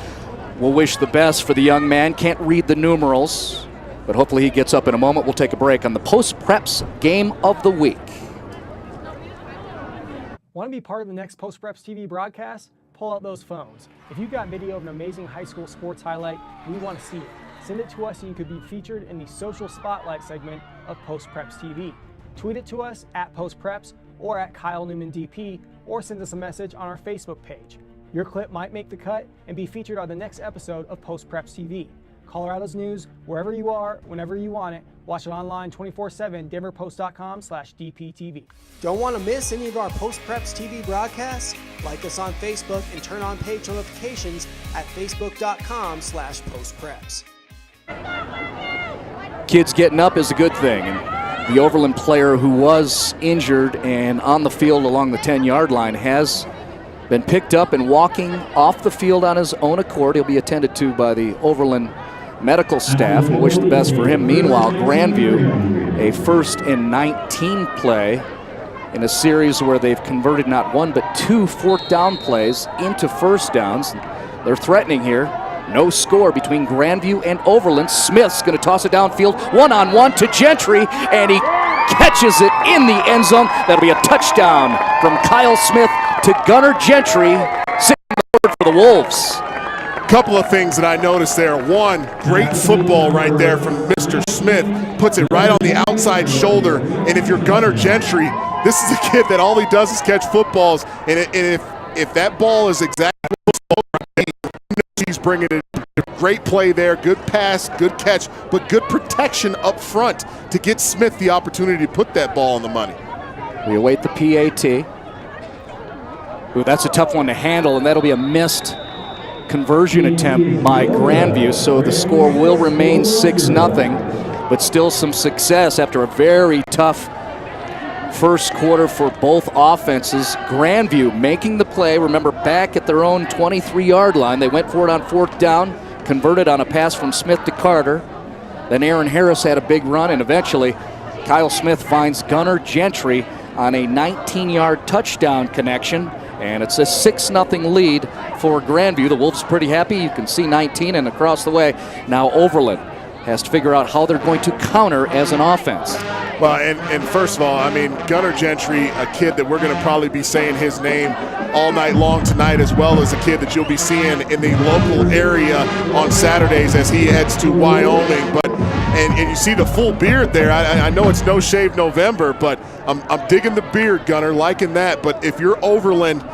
We'll wish the best for the young man. Can't read the numerals, but hopefully he gets up in a moment. We'll take a break on the Post-Preps Game of the Week. Want to be part of the next Post-Preps TV broadcast? Pull out those phones. If you've got video of an amazing high school sports highlight, we want to see it. Send it to us so you could be featured in the Social Spotlight segment of Post-Preps TV. Tweet it to us at PostPreps or at Kyle Newman DP, or send us a message on our Facebook page. Your clip might make the cut and be featured on the next episode of Post-Preps TV. Colorado's news, wherever you are, whenever you want it. Watch it online 24/7, denverpost.com/DPTV. Don't want to miss any of our Post-Preps TV broadcasts? Like us on Facebook and turn on page notifications at facebook.com/postpreps. Kids getting up is a good thing. And the Overland player who was injured and on the field along the 10-yard line has been picked up and walking off the field on his own accord. He'll be attended to by the Overland medical staff. We'll wish the best for him. Meanwhile, Grandview, a 1st and 19 play in a series where they've converted not 1 but 2 4th down plays into 1st downs. They're threatening here. No score between Grandview and Overland. Smith's going to toss it downfield, one-on-one to Gentry, and he catches it in the end zone. That'll be a touchdown from Kyle Smith to Gunnar Gentry, sitting the board for the Wolves. Couple of things that I noticed there. One, great football right there from Mr. Smith. Puts it right on the outside shoulder. And if you're Gunnar Gentry, this is a kid that all he does is catch footballs. And if that ball is exactly he's bringing it. Great play there, good pass, good catch, but good protection up front to get Smith the opportunity to put that ball on the money. We await the PAT. Ooh, that's a tough one to handle, and that'll be a missed conversion attempt by Grandview, so the score will remain 6-0, but still some success after a very tough first quarter for both offenses. Grandview making the play. Remember, back at their own 23-yard line. They went for it on 4th down, converted on a pass from Smith to Carter. Then Aaron Harris had a big run, and eventually Kyle Smith finds Gunnar Gentry on a 19-yard touchdown connection, and it's a 6-0 lead for Grandview. The Wolves pretty happy. You can see 19, and across the way, now Overland has to figure out how they're going to counter as an offense. Well, and first of all, I mean, Gunnar Gentry, a kid that we're going to probably be saying his name all night long tonight, as well as a kid that you'll be seeing in the local area on Saturdays as he heads to Wyoming. But and you see the full beard there. I know it's No Shave November, but I'm digging the beard, Gunnar, liking that. But if you're Overland,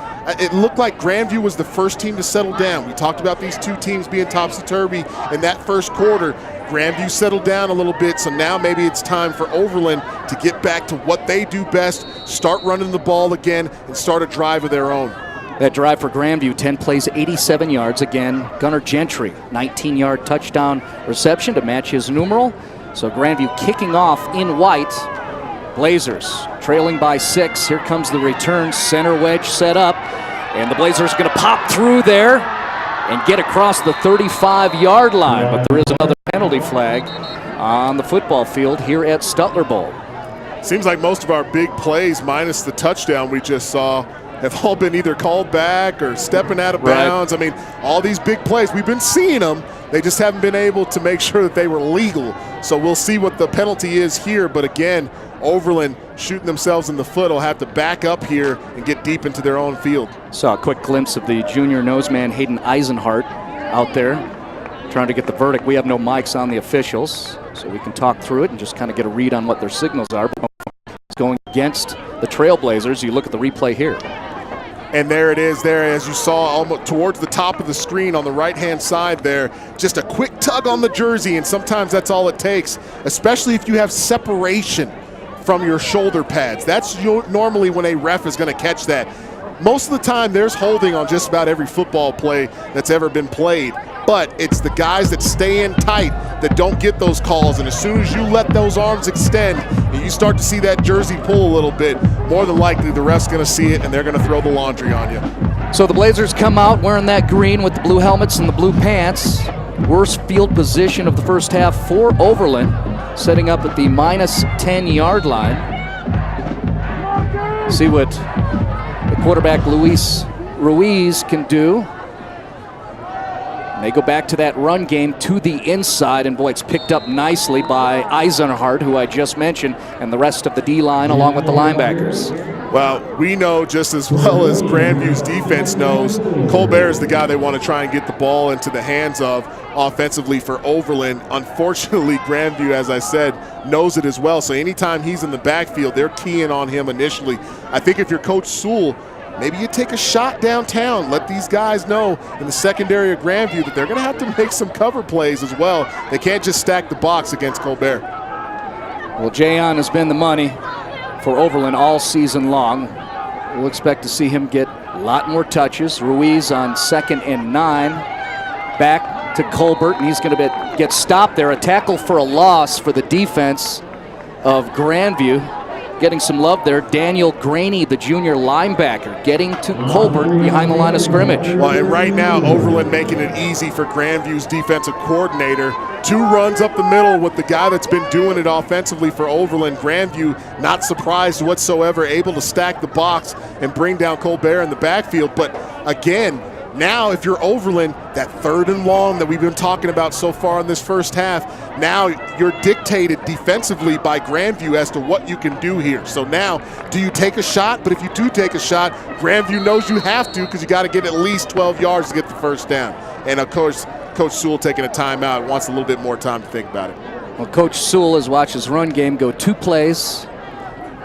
it looked like Grandview was the first team to settle down. We talked about these two teams being topsy-turvy in that first quarter. Grandview settled down a little bit, so now maybe it's time for Overland to get back to what they do best, start running the ball again, and start a drive of their own. That drive for Grandview, 10 plays, 87 yards. Again, Gunnar Gentry, 19-yard touchdown reception to match his numeral. So Grandview kicking off in white. Blazers trailing by 6. Here comes the return. Center wedge set up, and the Blazers going to pop through there and get across the 35-yard line. But there is another penalty flag on the football field here at Stutler Bowl. Seems like most of our big plays, minus the touchdown we just saw, have all been either called back or stepping out of bounds. I mean, all these big plays, we've been seeing them, They just haven't been able to make sure that they were legal. So we'll see what the penalty is here. But again, Overland shooting themselves in the foot will have to back up here and get deep into their own field. Saw a quick glimpse of the junior noseman Hayden Eisenhart out there trying to get the verdict. We have no mics on the officials, so we can talk through it and just kind of get a read on what their signals are. It's going against the Trailblazers. You look at the replay here. And there it is there, as you saw, almost towards the top of the screen on the right-hand side there. Just a quick tug on the jersey, and sometimes that's all it takes, especially if you have separation from your shoulder pads. That's normally when a ref is going to catch that. Most of the time, there's holding on just about every football play that's ever been played. But it's the guys that stay in tight that don't get those calls. And as soon as you let those arms extend and you start to see that jersey pull a little bit, more than likely the ref's going to see it and they're going to throw the laundry on you. So the Blazers come out wearing that green with the blue helmets and the blue pants. Worst field position of the first half for Overland, setting up at the minus 10-yard line. See what the quarterback Luis Ruiz can do. And they go back to that run game to the inside, and boy, it's picked up nicely by Eisenhart, who I just mentioned, and the rest of the D-line along with the linebackers. Well, we know just as well as Grandview's defense knows, Colbert is the guy they want to try and get the ball into the hands of offensively for Overland. Unfortunately, Grandview, as I said, knows it as well. So anytime he's in the backfield, they're keying on him initially. I think if you're Coach Sewell, maybe you take a shot downtown. Let these guys know in the secondary of Grandview that they're going to have to make some cover plays as well. They can't just stack the box against Colbert. Well, Jayon has been the money for Overland all season long. We'll expect to see him get a lot more touches. Ruiz on 2nd and 9. Back to Colbert, and he's going to get stopped there. A tackle for a loss for the defense of Grandview. Getting some love there. Daniel Graney, the junior linebacker, getting to Colbert behind the line of scrimmage. Well, and right now, Overland making it easy for Grandview's defensive coordinator. 2 runs up the middle with the guy that's been doing it offensively for Overland. Grandview, not surprised whatsoever, able to stack the box and bring down Colbert in the backfield. But again, now if you're Overland, that 3rd and long that we've been talking about so far in this first half, now you're dictated defensively by Grandview as to what you can do here. So now, do you take a shot? But if you do take a shot, Grandview knows you have to, because you got to get at least 12 yards to get the first down. And of course, Coach Sewell taking a timeout, wants a little bit more time to think about it. Well, Coach Sewell has watched his run game go 2 plays.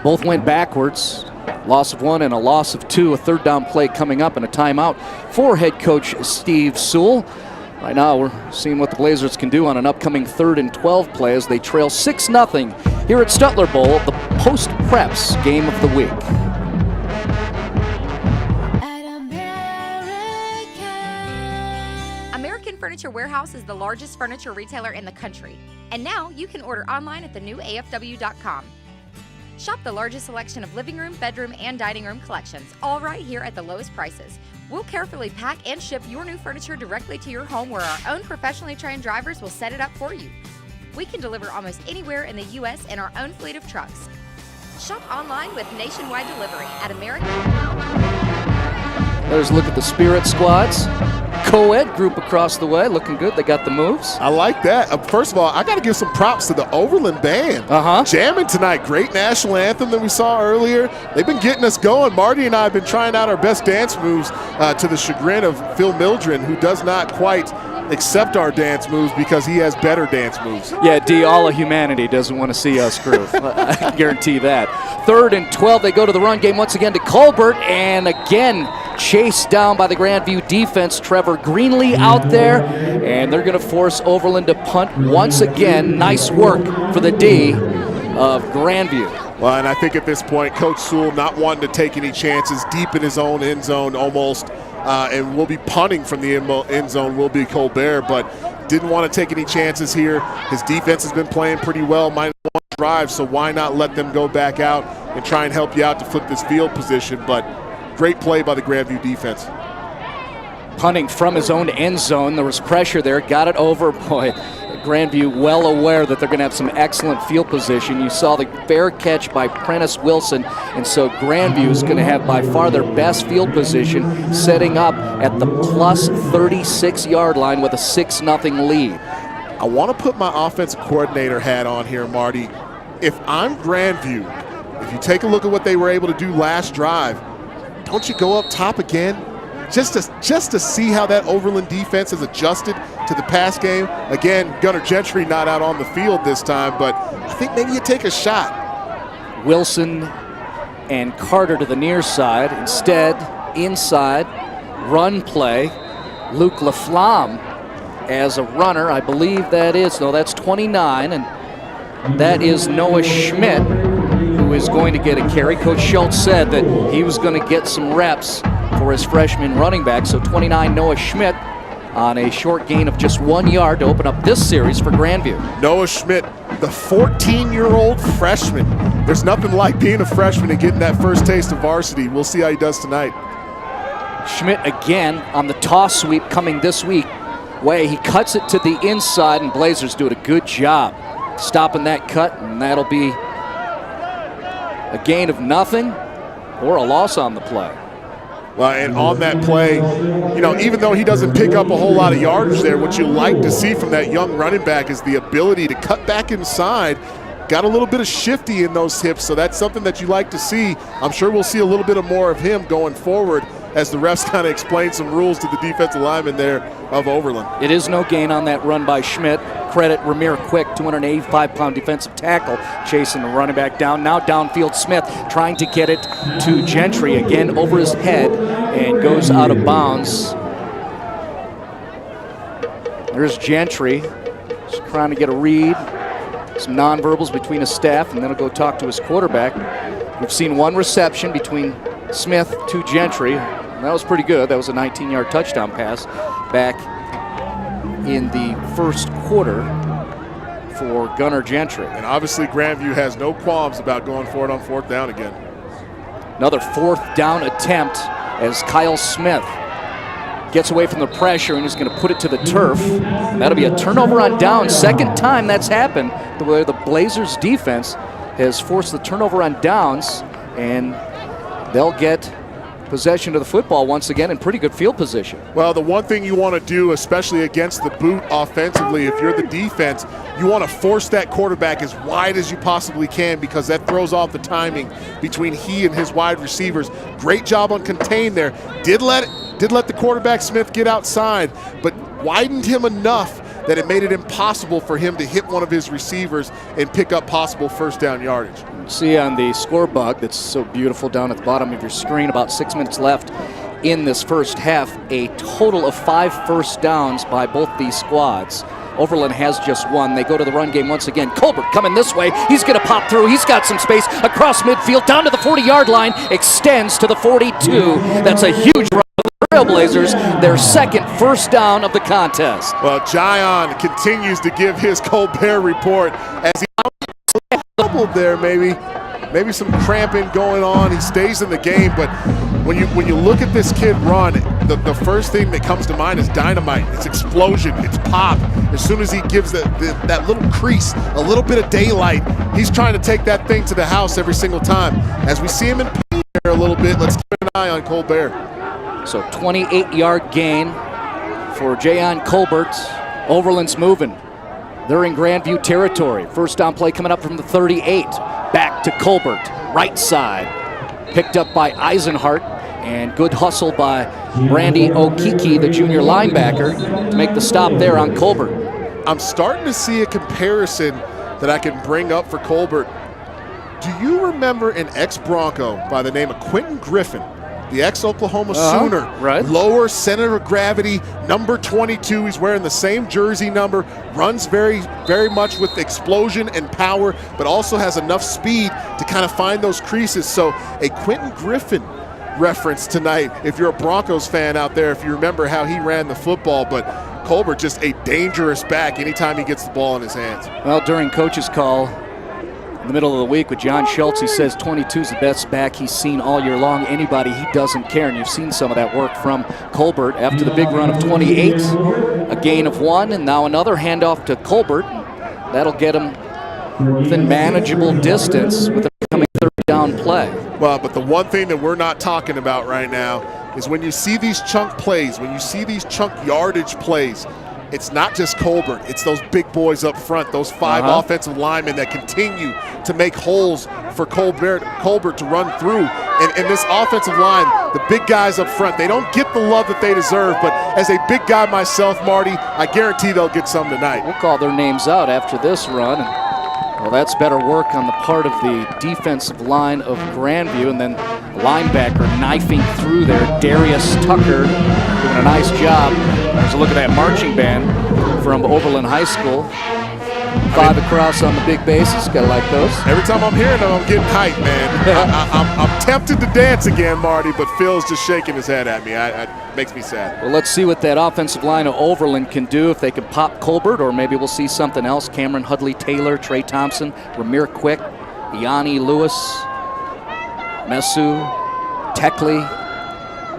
Both went backwards. Loss of 1 and a loss of 2. A 3rd down play coming up and a timeout for head coach Steve Sewell. Right now we're seeing what the Blazers can do on an upcoming 3rd and 12 play as they trail 6-0 here at Stutler Bowl, the post-preps game of the week. American Furniture Warehouse is the largest furniture retailer in the country. And now you can order online at the new AFW.com. Shop the largest selection of living room, bedroom, and dining room collections, all right here at the lowest prices. We'll carefully pack and ship your new furniture directly to your home, where our own professionally trained drivers will set it up for you. We can deliver almost anywhere in the U.S. in our own fleet of trucks. Shop online with nationwide delivery at American. There's a look at the Spirit squads. Co-ed group across the way, looking good. They got the moves. I like that. First of all, I got to give some props to the Overland band. Jamming tonight. Great national anthem that we saw earlier. They've been getting us going. Marty and I have been trying out our best dance moves to the chagrin of Phil Mildren, who does not quite accept our dance moves because he has better dance moves. Yeah, D, all of humanity doesn't want to see us groove. I can guarantee that. 3rd and 12, they go to the run game once again to Colbert, and again chased down by the Grandview defense. Trevor Greenlee out there, and they're going to force Overland to punt once again. Nice work for the D of Grandview. Well, and I think at this point, Coach Sewell not wanting to take any chances, deep in his own end zone almost, and will be punting from the end zone will be Colbert, but didn't want to take any chances here. His defense has been playing pretty well, -1 drive, so why not let them go back out and try and help you out to flip this field position. But great play by the Grandview defense. Punting from his own end zone. There was pressure there. Got it over. Boy, Grandview well aware that they're going to have some excellent field position. You saw the fair catch by Prentice Wilson, and so Grandview is going to have by far their best field position, setting up at the plus 36-yard line with a 6-0 lead. I want to put my offensive coordinator hat on here, Marty. If I'm Grandview, if you take a look at what they were able to do last drive, don't you go up top again? Just to see how that Overland defense has adjusted to the pass game. Again, Gunnar Gentry not out on the field this time, but I think maybe you take a shot. Wilson and Carter to the near side. Instead, inside, run play. Luke Laflamme as a runner. I believe that's 29, and that is Noah Schmidt, who is going to get a carry. Coach Schultz said that he was going to get some reps for his freshman running back. So 29, Noah Schmidt on a short gain of just 1 yard to open up this series for Grandview. Noah Schmidt, the 14-year-old freshman. There's nothing like being a freshman and getting that first taste of varsity. We'll see how he does tonight. Schmidt again on the toss sweep coming this week. He cuts it to the inside, and Blazers doing a good job stopping that cut, and that'll be a gain of nothing or a loss on the play. Well, and on that play, even though he doesn't pick up a whole lot of yardage there, what you like to see from that young running back is the ability to cut back inside. Got a little bit of shifty in those hips, so that's something that you like to see. I'm sure we'll see a little bit more of him going forward as the refs kind of explain some rules to the defensive lineman there of Overland. It is no gain on that run by Schmidt. Credit Ramir Quick, 285-pound defensive tackle, chasing the running back down. Now downfield, Smith trying to get it to Gentry, again over his head, and goes out of bounds. There's Gentry, just trying to get a read. Some nonverbals between his staff, and then he'll go talk to his quarterback. We've seen one reception between Smith to Gentry. That was pretty good. That was a 19-yard touchdown pass back in the first quarter for Gunnar Gentry. And obviously Grandview has no qualms about going for it on 4th down again. Another 4th down attempt as Kyle Smith gets away from the pressure and is going to put it to the turf. That'll be a turnover on down. Second time that's happened the way the Blazers defense has forced the turnover on downs, and they'll get possession of the football once again in pretty good field position. Well, the one thing you want to do, especially against the boot offensively, if you're the defense, you want to force that quarterback as wide as you possibly can, because that throws off the timing between he and his wide receivers. Great job on contain there. Did let the quarterback Smith get outside, but widened him enough that it made it impossible for him to hit one of his receivers and pick up possible 1st down yardage. See on the score bug that's so beautiful down at the bottom of your screen, about 6 minutes left in this first half, a total of 5 first downs by both these squads. Overland has just one. They go to the run game once again. Colbert coming this way. He's going to pop through. He's got some space across midfield, down to the 40-yard line, extends to the 42. That's a huge run for the Trailblazers, their second first down of the contest. Well, Jayon continues to give his Colbert report as he doubled there, maybe some cramping going on. He stays in the game, but when you look at this kid run, the first thing that comes to mind is dynamite. It's explosion. It's pop. As soon as he gives that little crease, a little bit of daylight, he's trying to take that thing to the house every single time. As we see him in pain there a little bit, let's keep an eye on Colbert. So 28-yard gain for Jayon Colbert. Overland's moving. They're in Grandview territory. First down play coming up from the 38. Back to Colbert, right side. Picked up by Eisenhart, and good hustle by Brandy Okiki, the junior linebacker, to make the stop there on Colbert. I'm starting to see a comparison that I can bring up for Colbert. Do you remember an ex-Bronco by the name of Quentin Griffin? The ex-Oklahoma Sooner, right. Lower center of gravity, number 22. He's wearing the same jersey number, runs very, very much with explosion and power, but also has enough speed to kind of find those creases. So a Quentin Griffin reference tonight, if you're a Broncos fan out there, if you remember how he ran the football. But Colbert, just a dangerous back anytime he gets the ball in his hands. Well, during coach's call, In the middle of the week with John Schultz, he says 22 is the best back he's seen all year long. Anybody, he doesn't care. And you've seen some of that work from Colbert after the big run of 28. A gain of 1, and now another handoff to Colbert. That'll get him within manageable distance with a coming third down play. Well, but the one thing that we're not talking about right now is when you see these chunk plays, when you see these chunk yardage plays, it's not just Colbert, it's those big boys up front, those 5 offensive linemen that continue to make holes for Colbert to run through. And this offensive line, the big guys up front, they don't get the love that they deserve, but as a big guy myself, Marty, I guarantee they'll get some tonight. We'll call their names out after this run. Well, that's better work on the part of the defensive line of Grandview, and then linebacker knifing through there. Darius Tucker doing a nice job. There's a look at that marching band from Overland High School. 5 across on the big bases. Gotta like those. Every time I'm hearing them, I'm getting hyped, man. I'm tempted to dance again, Marty, but Phil's just shaking his head at me. It makes me sad. Well, let's see what that offensive line of Overland can do, if they can pop Colbert, or maybe we'll see something else. Cameron Hudley-Taylor, Trey Thompson, Ramir Quick, Yanni Lewis, Mesu, Techley,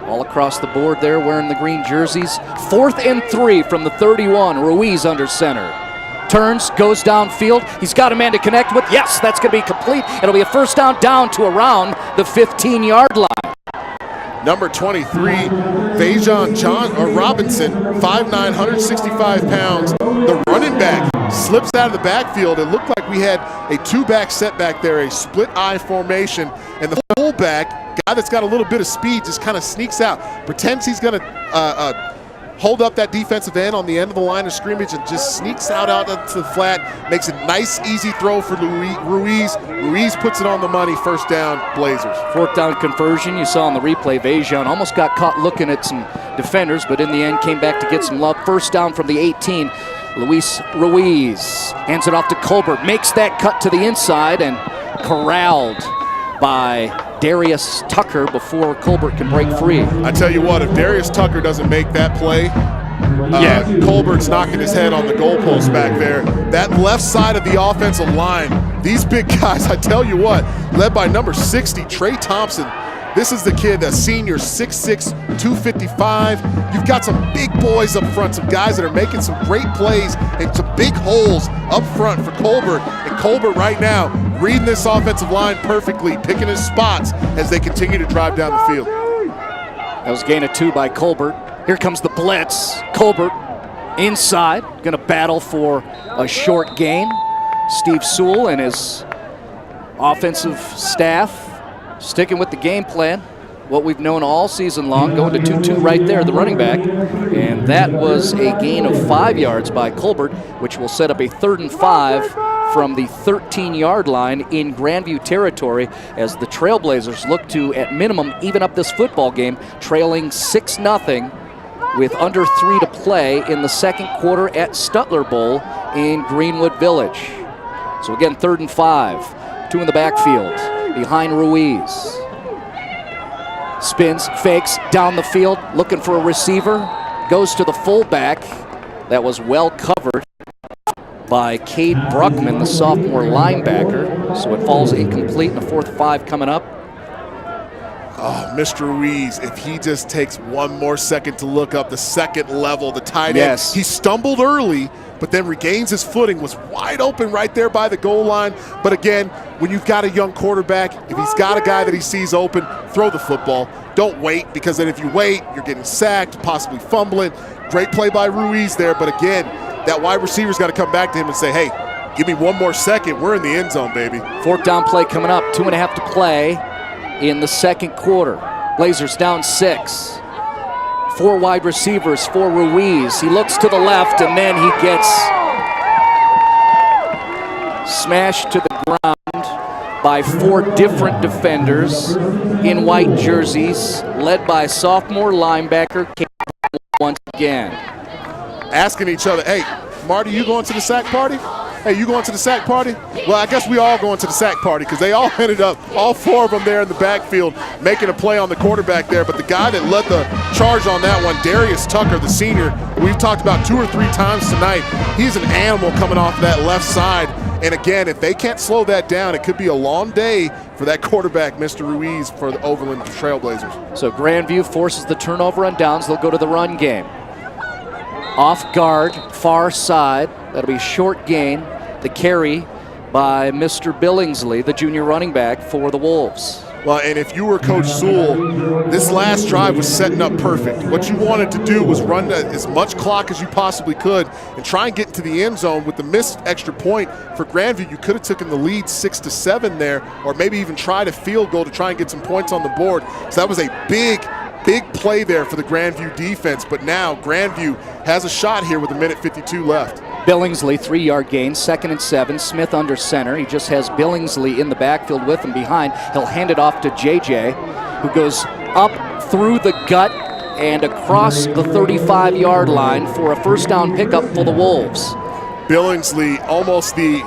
all across the board there wearing the green jerseys. 4th and 3 from the 31. Ruiz under center. Turns, goes downfield. He's got a man to connect with. Yes, that's going to be complete. It'll be a first down to around the 15-yard line. Number 23, Vajon Robinson, 5'9", 165 pounds. The running back slips out of the backfield. It looked like we had a 2-back setback there, a split eye formation, and the fullback, guy that's got a little bit of speed, just kind of sneaks out, pretends he's going to hold up that defensive end on the end of the line of scrimmage and just sneaks out onto the flat, makes a nice, easy throw for Ruiz. Ruiz puts it on the money, first down, Blazers. 4th down conversion, you saw on the replay, Vajon almost got caught looking at some defenders, but in the end came back to get some love. First down from the 18. Luis Ruiz hands it off to Colbert, makes that cut to the inside and corralled by Darius Tucker before Colbert can break free. I tell you what, if Darius Tucker doesn't make that play, Colbert's knocking his head on the goalpost back there. That left side of the offensive line, these big guys, I tell you what, led by number 60, Trey Thompson. This is the kid, a senior, 6'6", 255. You've got some big boys up front, some guys that are making some great plays and some big holes up front for Colbert. And Colbert right now reading this offensive line perfectly, picking his spots as they continue to drive down the field. That was gain of 2 by Colbert. Here comes the blitz. Colbert inside, going to battle for a short gain. Steve Sewell and his offensive staff sticking with the game plan, what we've known all season long, going to 2-2 right there, the running back. And that was a gain of 5 yards by Colbert, which will set up a 3rd and 5 from the 13-yard line in Grandview territory as the Trailblazers look to, at minimum, even up this football game, trailing 6-0 with under 3 to play in the second quarter at Stutler Bowl in Greenwood Village. So again, 3rd and 5, 2 in the backfield behind Ruiz. Spins, fakes, down the field, looking for a receiver. Goes to the fullback. That was well covered by Cade Bruckman, the sophomore linebacker. So it falls incomplete in the 4th 5 coming up. Oh, Mr. Ruiz, if he just takes one more second to look up the second level, the tight end. He stumbled early, but then regains his footing, was wide open right there by the goal line. But again, when you've got a young quarterback, if he's got a guy that he sees open, throw the football. Don't wait, because then if you wait, you're getting sacked, possibly fumbling. Great play by Ruiz there, but again, that wide receiver's got to come back to him and say, hey, give me one more second. We're in the end zone, baby. 4th down play coming up, 2.5 to play in the second quarter. Blazers down 6. 4 wide receivers for Ruiz. He looks to the left, and then he gets smashed to the ground by 4 different defenders in white jerseys, led by sophomore linebacker once again. Asking each other, hey, Marty, you going to the sack party? Hey, you going to the sack party? Well, I guess we all going to the sack party, because they all ended up, all 4 of them there in the backfield, making a play on the quarterback there. But the guy that led the charge on that one, Darius Tucker, the senior, we've talked about 2 or 3 times tonight. He's an animal coming off that left side. And again, if they can't slow that down, it could be a long day for that quarterback, Mr. Ruiz, for the Overland Trailblazers. So Grandview forces the turnover on downs. They'll go to the run game. Off guard, far side. That'll be short gain. The carry by Mr. Billingsley, the junior running back for the Wolves. Well, and if you were Coach Sewell, this last drive was setting up perfect. What you wanted to do was run as much clock as you possibly could and try and get into the end zone. With the missed extra point for Grandview, you could have taken the lead 6-7 there, or maybe even tried a field goal to try and get some points on the board. So that was a big play there for the Grandview defense. But now Grandview has a shot here with 1:52 left. Billingsley, 3-yard gain, 2nd and 7. Smith under center. He just has Billingsley in the backfield with him behind. He'll hand it off to JJ, who goes up through the gut and across the 35-yard line for a first down pickup for the Wolves. Billingsley, almost the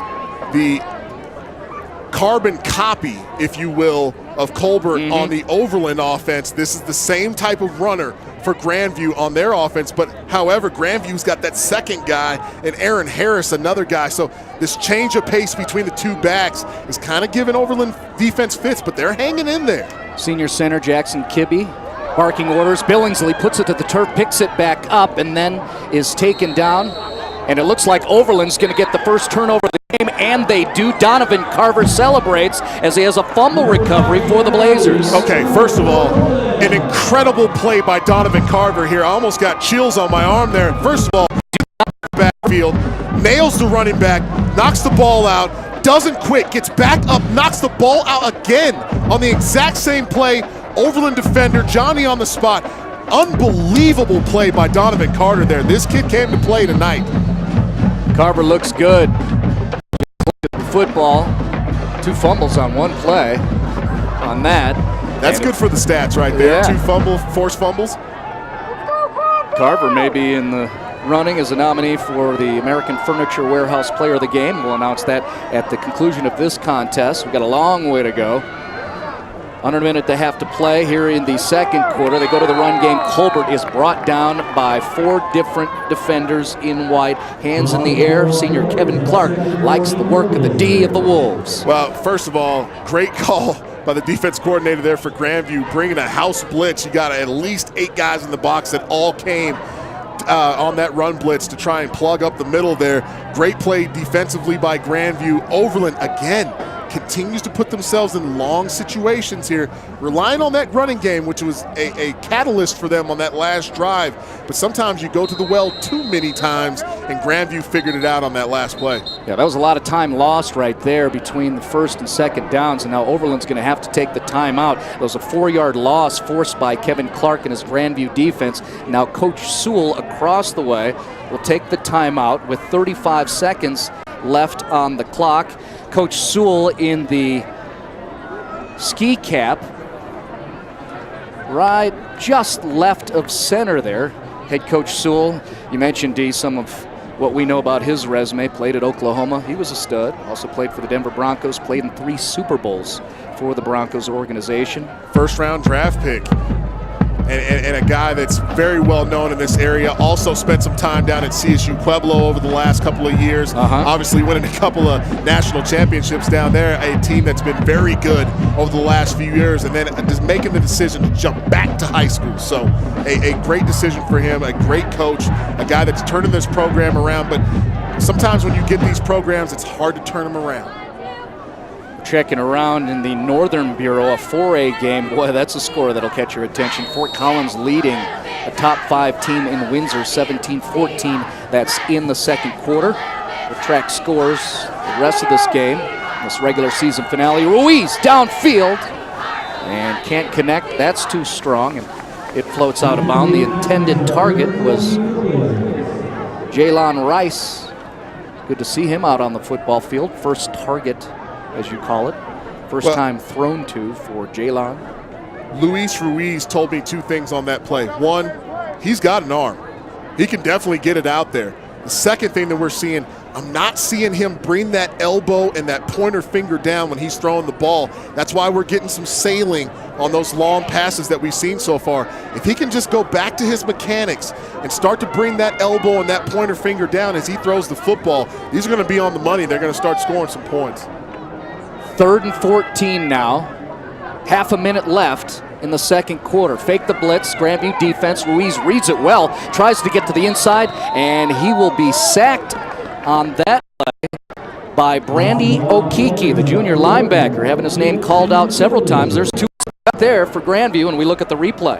carbon copy, if you will, of Colbert on the Overland offense. This is the same type of runner for Grandview on their offense, but however, Grandview's got that second guy, and Aaron Harris, another guy. So this change of pace between the two backs is kind of giving Overland defense fits, but they're hanging in there. Senior center Jackson Kibbe barking orders. Billingsley puts it to the turf, picks it back up, and then is taken down. And it looks like Overland's going to get the first turnover of the game, and they do. Donovan Carver celebrates as he has a fumble recovery for the Blazers. Okay, first of all, an incredible play by Donovan Carver here. I almost got chills on my arm there. First of all, backfield, nails the running back, knocks the ball out, doesn't quit, gets back up, knocks the ball out again on the exact same play. Overland defender, Johnny on the spot. Unbelievable play by Donovan Carter there. This kid came to play tonight. Carver looks good. Football, 2 fumbles on 1 play on that. That's good for the stats right there. Yeah. 2 forced fumbles. Carver may be in the running as a nominee for the American Furniture Warehouse Player of the Game. We'll announce that at the conclusion of this contest. We've got a long way to go. Under a minute they have to play here in the second quarter. They go to the run game. Colbert is brought down by 4 different defenders in white. Hands in the air. Senior Kevin Clark likes the work of the D of the Wolves. Well, first of all, great call by the defense coordinator there for Grandview, bringing a house blitz. You got at least 8 guys in the box that all came on that run blitz to try and plug up the middle there. Great play defensively by Grandview. Overland, again, continues to put themselves in long situations here, relying on that running game, which was a catalyst for them on that last drive. But sometimes you go to the well too many times, and Grandview figured it out on that last play. Yeah, that was a lot of time lost right there between the first and second downs, and now Overland's going to have to take the timeout. There was a 4-yard loss forced by Kevin Clark and his Grandview defense. Now Coach Sewell across the way will take the timeout with 35 seconds left on the clock. Coach Sewell in the ski cap, right just left of center there. Head Coach Sewell, you mentioned, D, some of what we know about his resume. Played at Oklahoma. He was a stud. Also played for the Denver Broncos. Played in 3 Super Bowls for the Broncos organization. First-round draft pick. And a guy that's very well known in this area. Also spent some time down at CSU Pueblo over the last couple of years. Obviously winning a couple of national championships down there. A team that's been very good over the last few years, and then just making the decision to jump back to high school. So a great decision for him, a great coach, a guy that's turning this program around. But sometimes when you get these programs, it's hard to turn them around. Checking around in the Northern Bureau, a 4A game. Boy, that's a score that'll catch your attention. Fort Collins leading a top 5 team in Windsor, 17-14. That's in the second quarter. We'll track scores the rest of this game, this regular season finale. Ruiz downfield and can't connect. That's too strong, and it floats out of bounds. The intended target was Jaylon Rice. Good to see him out on the football field. First target, as you call it. First time thrown to for Jaylon. Luis Ruiz told me 2 things on that play. One, he's got an arm. He can definitely get it out there. The second thing that we're seeing, I'm not seeing him bring that elbow and that pointer finger down when he's throwing the ball. That's why we're getting some sailing on those long passes that we've seen so far. If he can just go back to his mechanics and start to bring that elbow and that pointer finger down as he throws the football, these are going to be on the money. They're going to start scoring some points. 3rd and 14 now. Half a minute left in the second quarter. Fake the blitz, Grandview defense. Ruiz reads it well, tries to get to the inside, and he will be sacked on that play by Brandy Okiki, the junior linebacker, having his name called out several times. There's 2 there for Grandview, and we look at the replay.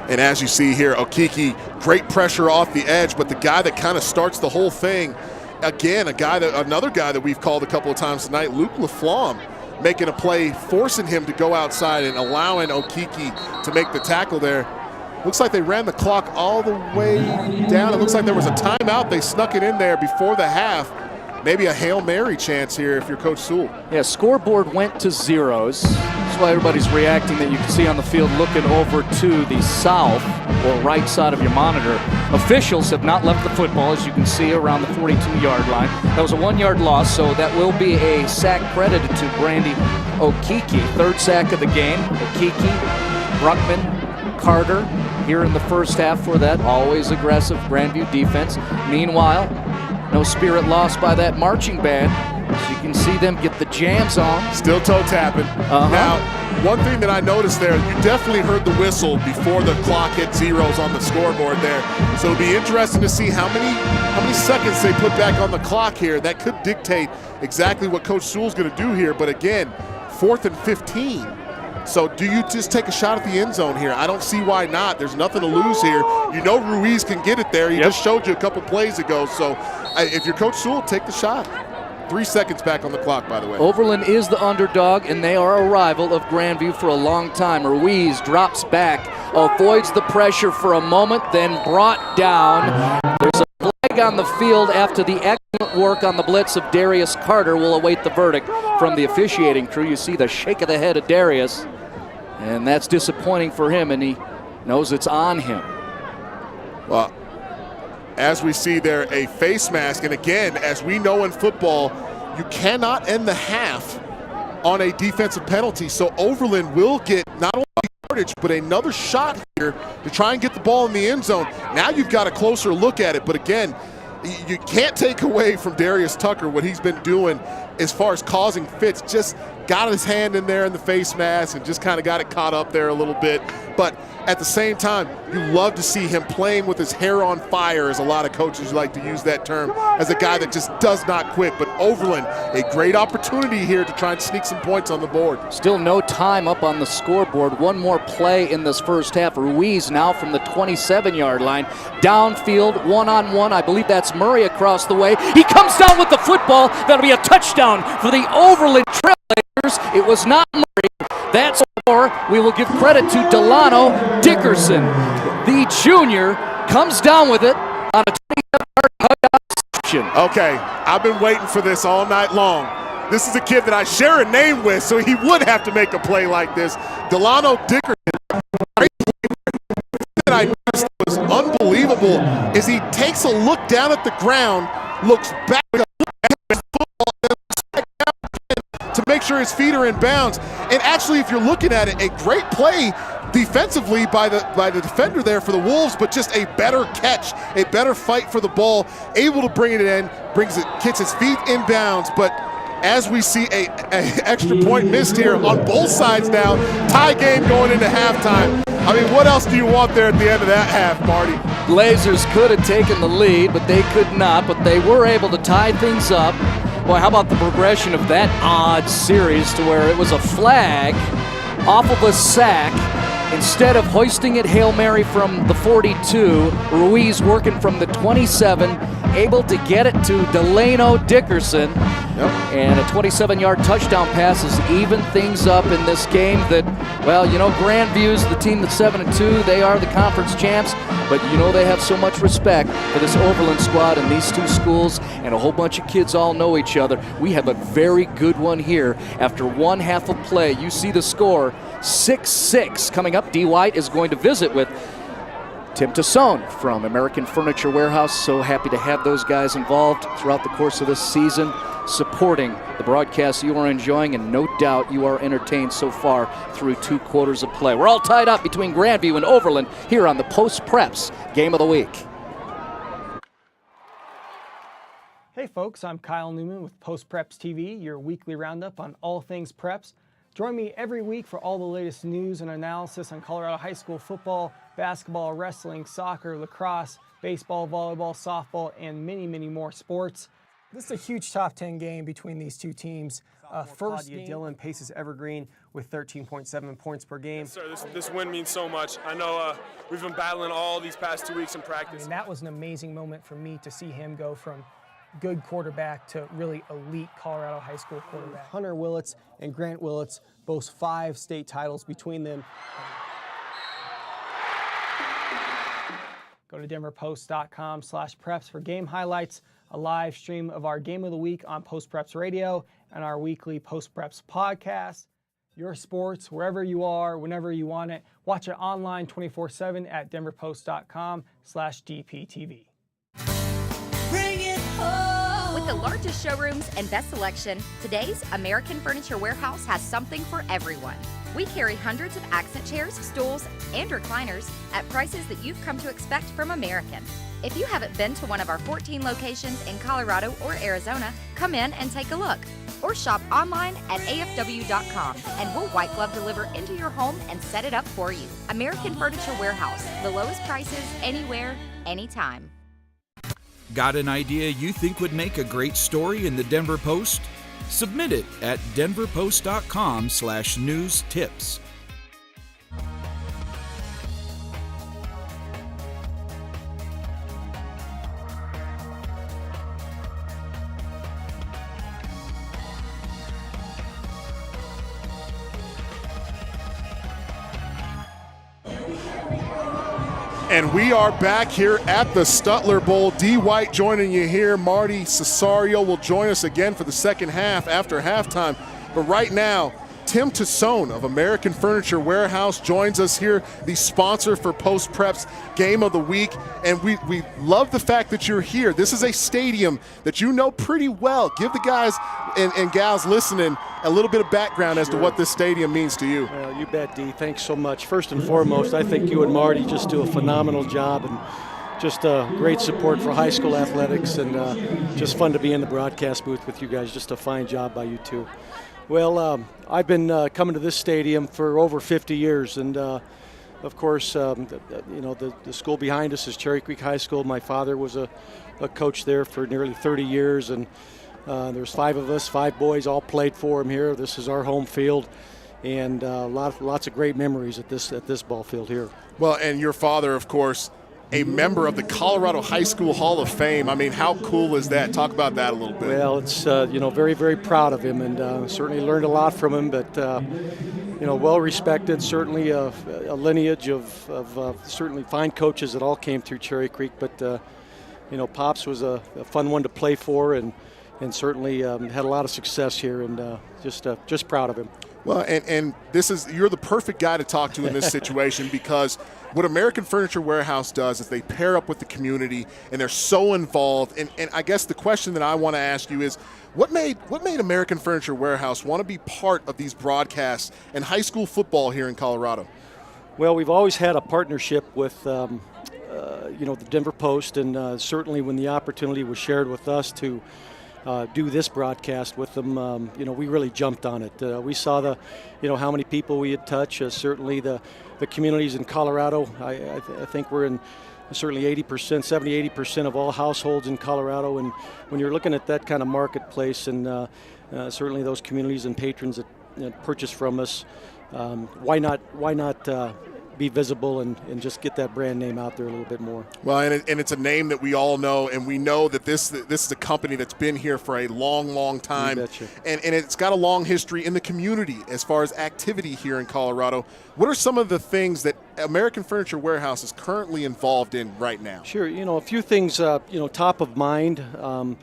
And as you see here, Okiki, great pressure off the edge, but the guy that kind of starts the whole thing, again, another guy that we've called a couple of times tonight, Luke Laflamme, making a play, forcing him to go outside and allowing Okiki to make the tackle there. Looks like they ran the clock all the way down. It looks like there was a timeout. They snuck it in there before the half. Maybe a Hail Mary chance here if you're Coach Sewell. Yeah, scoreboard went to zeros. That's why everybody's reacting that you can see on the field looking over to the south or right side of your monitor. Officials have not left the football, as you can see, around the 42-yard line. That was a 1-yard loss, so that will be a sack credited to Brandy Okiki. 3rd sack of the game. Okiki, Bruckman, Carter here in the first half for that always aggressive Grandview defense. Meanwhile, no spirit lost by that marching band. As you can see them get the jams on. Still toe tapping. Now, one thing that I noticed there, you definitely heard the whistle before the clock hit zeros on the scoreboard there. So it'll be interesting to see how many seconds they put back on the clock here. That could dictate exactly what Coach Sewell's going to do here. But again, 4th and 15. So do you just take a shot at the end zone here? I don't see why not. There's nothing to lose here. You know Ruiz can get it there. He just showed you a couple plays ago. So if you're Coach Sewell, take the shot. 3 seconds back on the clock, by the way. Overland is the underdog, and they are a rival of Grandview for a long time. Ruiz drops back, avoids the pressure for a moment, then brought down. There's a flag on the field after the excellent work on the blitz of Darius Carter. We'll await the verdict from the officiating crew. You see the shake of the head of Darius, and that's disappointing for him, and he knows it's on him. Well, as we see there, a face mask, and again, as we know in football, you cannot end the half on a defensive penalty, so Overland will get not only yardage, but another shot here to try and get the ball in the end zone. Now you've got a closer look at it, but again, you can't take away from Darius Tucker what he's been doing as far as causing fits. Just got his hand in there in the face mask and just kind of got it caught up there a little bit. But at the same time, you love to see him playing with his hair on fire, as a lot of coaches like to use that term, as a guy that just does not quit. But Overland, a great opportunity here to try and sneak some points on the board. Still no time up on the scoreboard. One more play in this first half. Ruiz now from the 27-yard line. Downfield, one-on-one. I believe that's Murray across the way. He comes down with the football. That'll be a touchdown for the Overland Trailblazers. It was not Murray. That's more. We will give credit to Delano Dickerson. The junior comes down with it on a 27-yard touchdown reception. Okay, I've been waiting for this all night long. This is a kid that I share a name with, so he would have to make a play like this. Delano Dickerson. Great play. That I noticed was unbelievable is he takes a look down at the ground, looks back at the football, to make sure his feet are in bounds. And actually, if you're looking at it, a great play defensively by the defender there for the Wolves, but just a better catch, a better fight for the ball, able to bring it in, gets his feet in bounds. But as we see a extra point missed here on both sides now, tie game going into halftime. I mean, what else do you want there at the end of that half, Marty? Blazers could have taken the lead, but they could not, but they were able to tie things up. Boy, how about the progression of that odd series to where it was a flag off of a sack. Instead of hoisting it Hail Mary from the 42, Ruiz working from the 27, able to get it to Delano Dickerson. And a 27-yard touchdown pass has evened things up in this game that, well, you know, Grandview's the team that's 7-2. They are the conference champs, but you know they have so much respect for this Overland squad and these two schools, and a whole bunch of kids all know each other. We have a very good one here. After one half of play, you see the score, 6-6 coming up. D. White is going to visit with Tim Tassone from American Furniture Warehouse. So happy to have those guys involved throughout the course of this season, supporting the broadcast you are enjoying, and no doubt you are entertained so far through 2 quarters of play. We're all tied up between Grandview and Overland here on the Post Preps Game of the Week. Hey folks, I'm Kyle Newman with Post Preps TV, your weekly roundup on all things preps. Join me every week for all the latest news and analysis on Colorado high school football, basketball, wrestling, soccer, lacrosse, baseball, volleyball, softball, and many, many more sports. This is a huge top 10 game between these two teams. First, Dillon paces Evergreen with 13.7 points per game. Yes, sir. This win means so much. I know we've been battling all these past 2 weeks in practice. I mean, that was an amazing moment for me to see him go from good quarterback to really elite Colorado high school quarterback. Hunter Willits and Grant Willits boast 5 state titles between them. Go to denverpost.com/preps for game highlights, a live stream of our game of the week on Post Preps Radio, and our weekly Post Preps podcast. Your sports, wherever you are, whenever you want it. Watch it online 24/7 at denverpost.com/DPTV. With the largest showrooms and best selection, today's American Furniture Warehouse has something for everyone. We carry hundreds of accent chairs, stools, and recliners at prices that you've come to expect from American. If you haven't been to one of our 14 locations in Colorado or Arizona, come in and take a look. Or shop online at afw.com, and we'll white glove deliver into your home and set it up for you. American Furniture Warehouse, the lowest prices anywhere, anytime. Got an idea you think would make a great story in the Denver Post? Submit it at denverpost.com/news tips. And we are back here at the Stutler Bowl. D. White joining you here. Marty Cesario will join us again for the second half after halftime. But right now, Tim Tassone of American Furniture Warehouse joins us here, the sponsor for Post Preps Game of the Week. And we love the fact that you're here. This is a stadium that you know pretty well. Give the guys and gals listening a little bit of background as to what this stadium means to you. Well, you bet, Dee. Thanks so much. First and foremost, I think you and Marty just do a phenomenal job, and just great support for high school athletics, and just fun to be in the broadcast booth with you guys. Just a fine job by you two. Well, I've been coming to this stadium for over 50 years, and of course, the school behind us is Cherry Creek High School. My father was a coach there for nearly 30 years, and there's 5 of us, 5 boys, all played for him here. This is our home field, and lots of great memories at this ball field here. Well, and your father, of course, a member of the Colorado High School Hall of Fame. I mean, how cool is that? Talk about that a little bit. Well, it's very, very proud of him, and certainly learned a lot from him, but well respected, certainly a lineage of certainly fine coaches that all came through Cherry Creek, but Pops was a fun one to play for, and certainly had a lot of success here, and just proud of him. Well, and you're the perfect guy to talk to in this situation, because what American Furniture Warehouse does is they pair up with the community, and they're so involved. And I guess the question that I want to ask you is, what made American Furniture Warehouse want to be part of these broadcasts and high school football here in Colorado? Well, we've always had a partnership with the Denver Post, and certainly when the opportunity was shared with us to do this broadcast with them, we really jumped on it. We saw how many people we had touched. Certainly the communities in Colorado. I think we're in certainly 70-80% of all households in Colorado. And when you're looking at that kind of marketplace, and certainly those communities and patrons that purchase from us, why not be visible and just get that brand name out there a little bit more. Well, and it's a name that we all know, and we know that this is a company that's been here for a long time. You betcha. And it's got a long history in the community as far as activity here in Colorado. What are some of the things that American Furniture Warehouse is currently involved in right now? Sure, a few things top of mind. I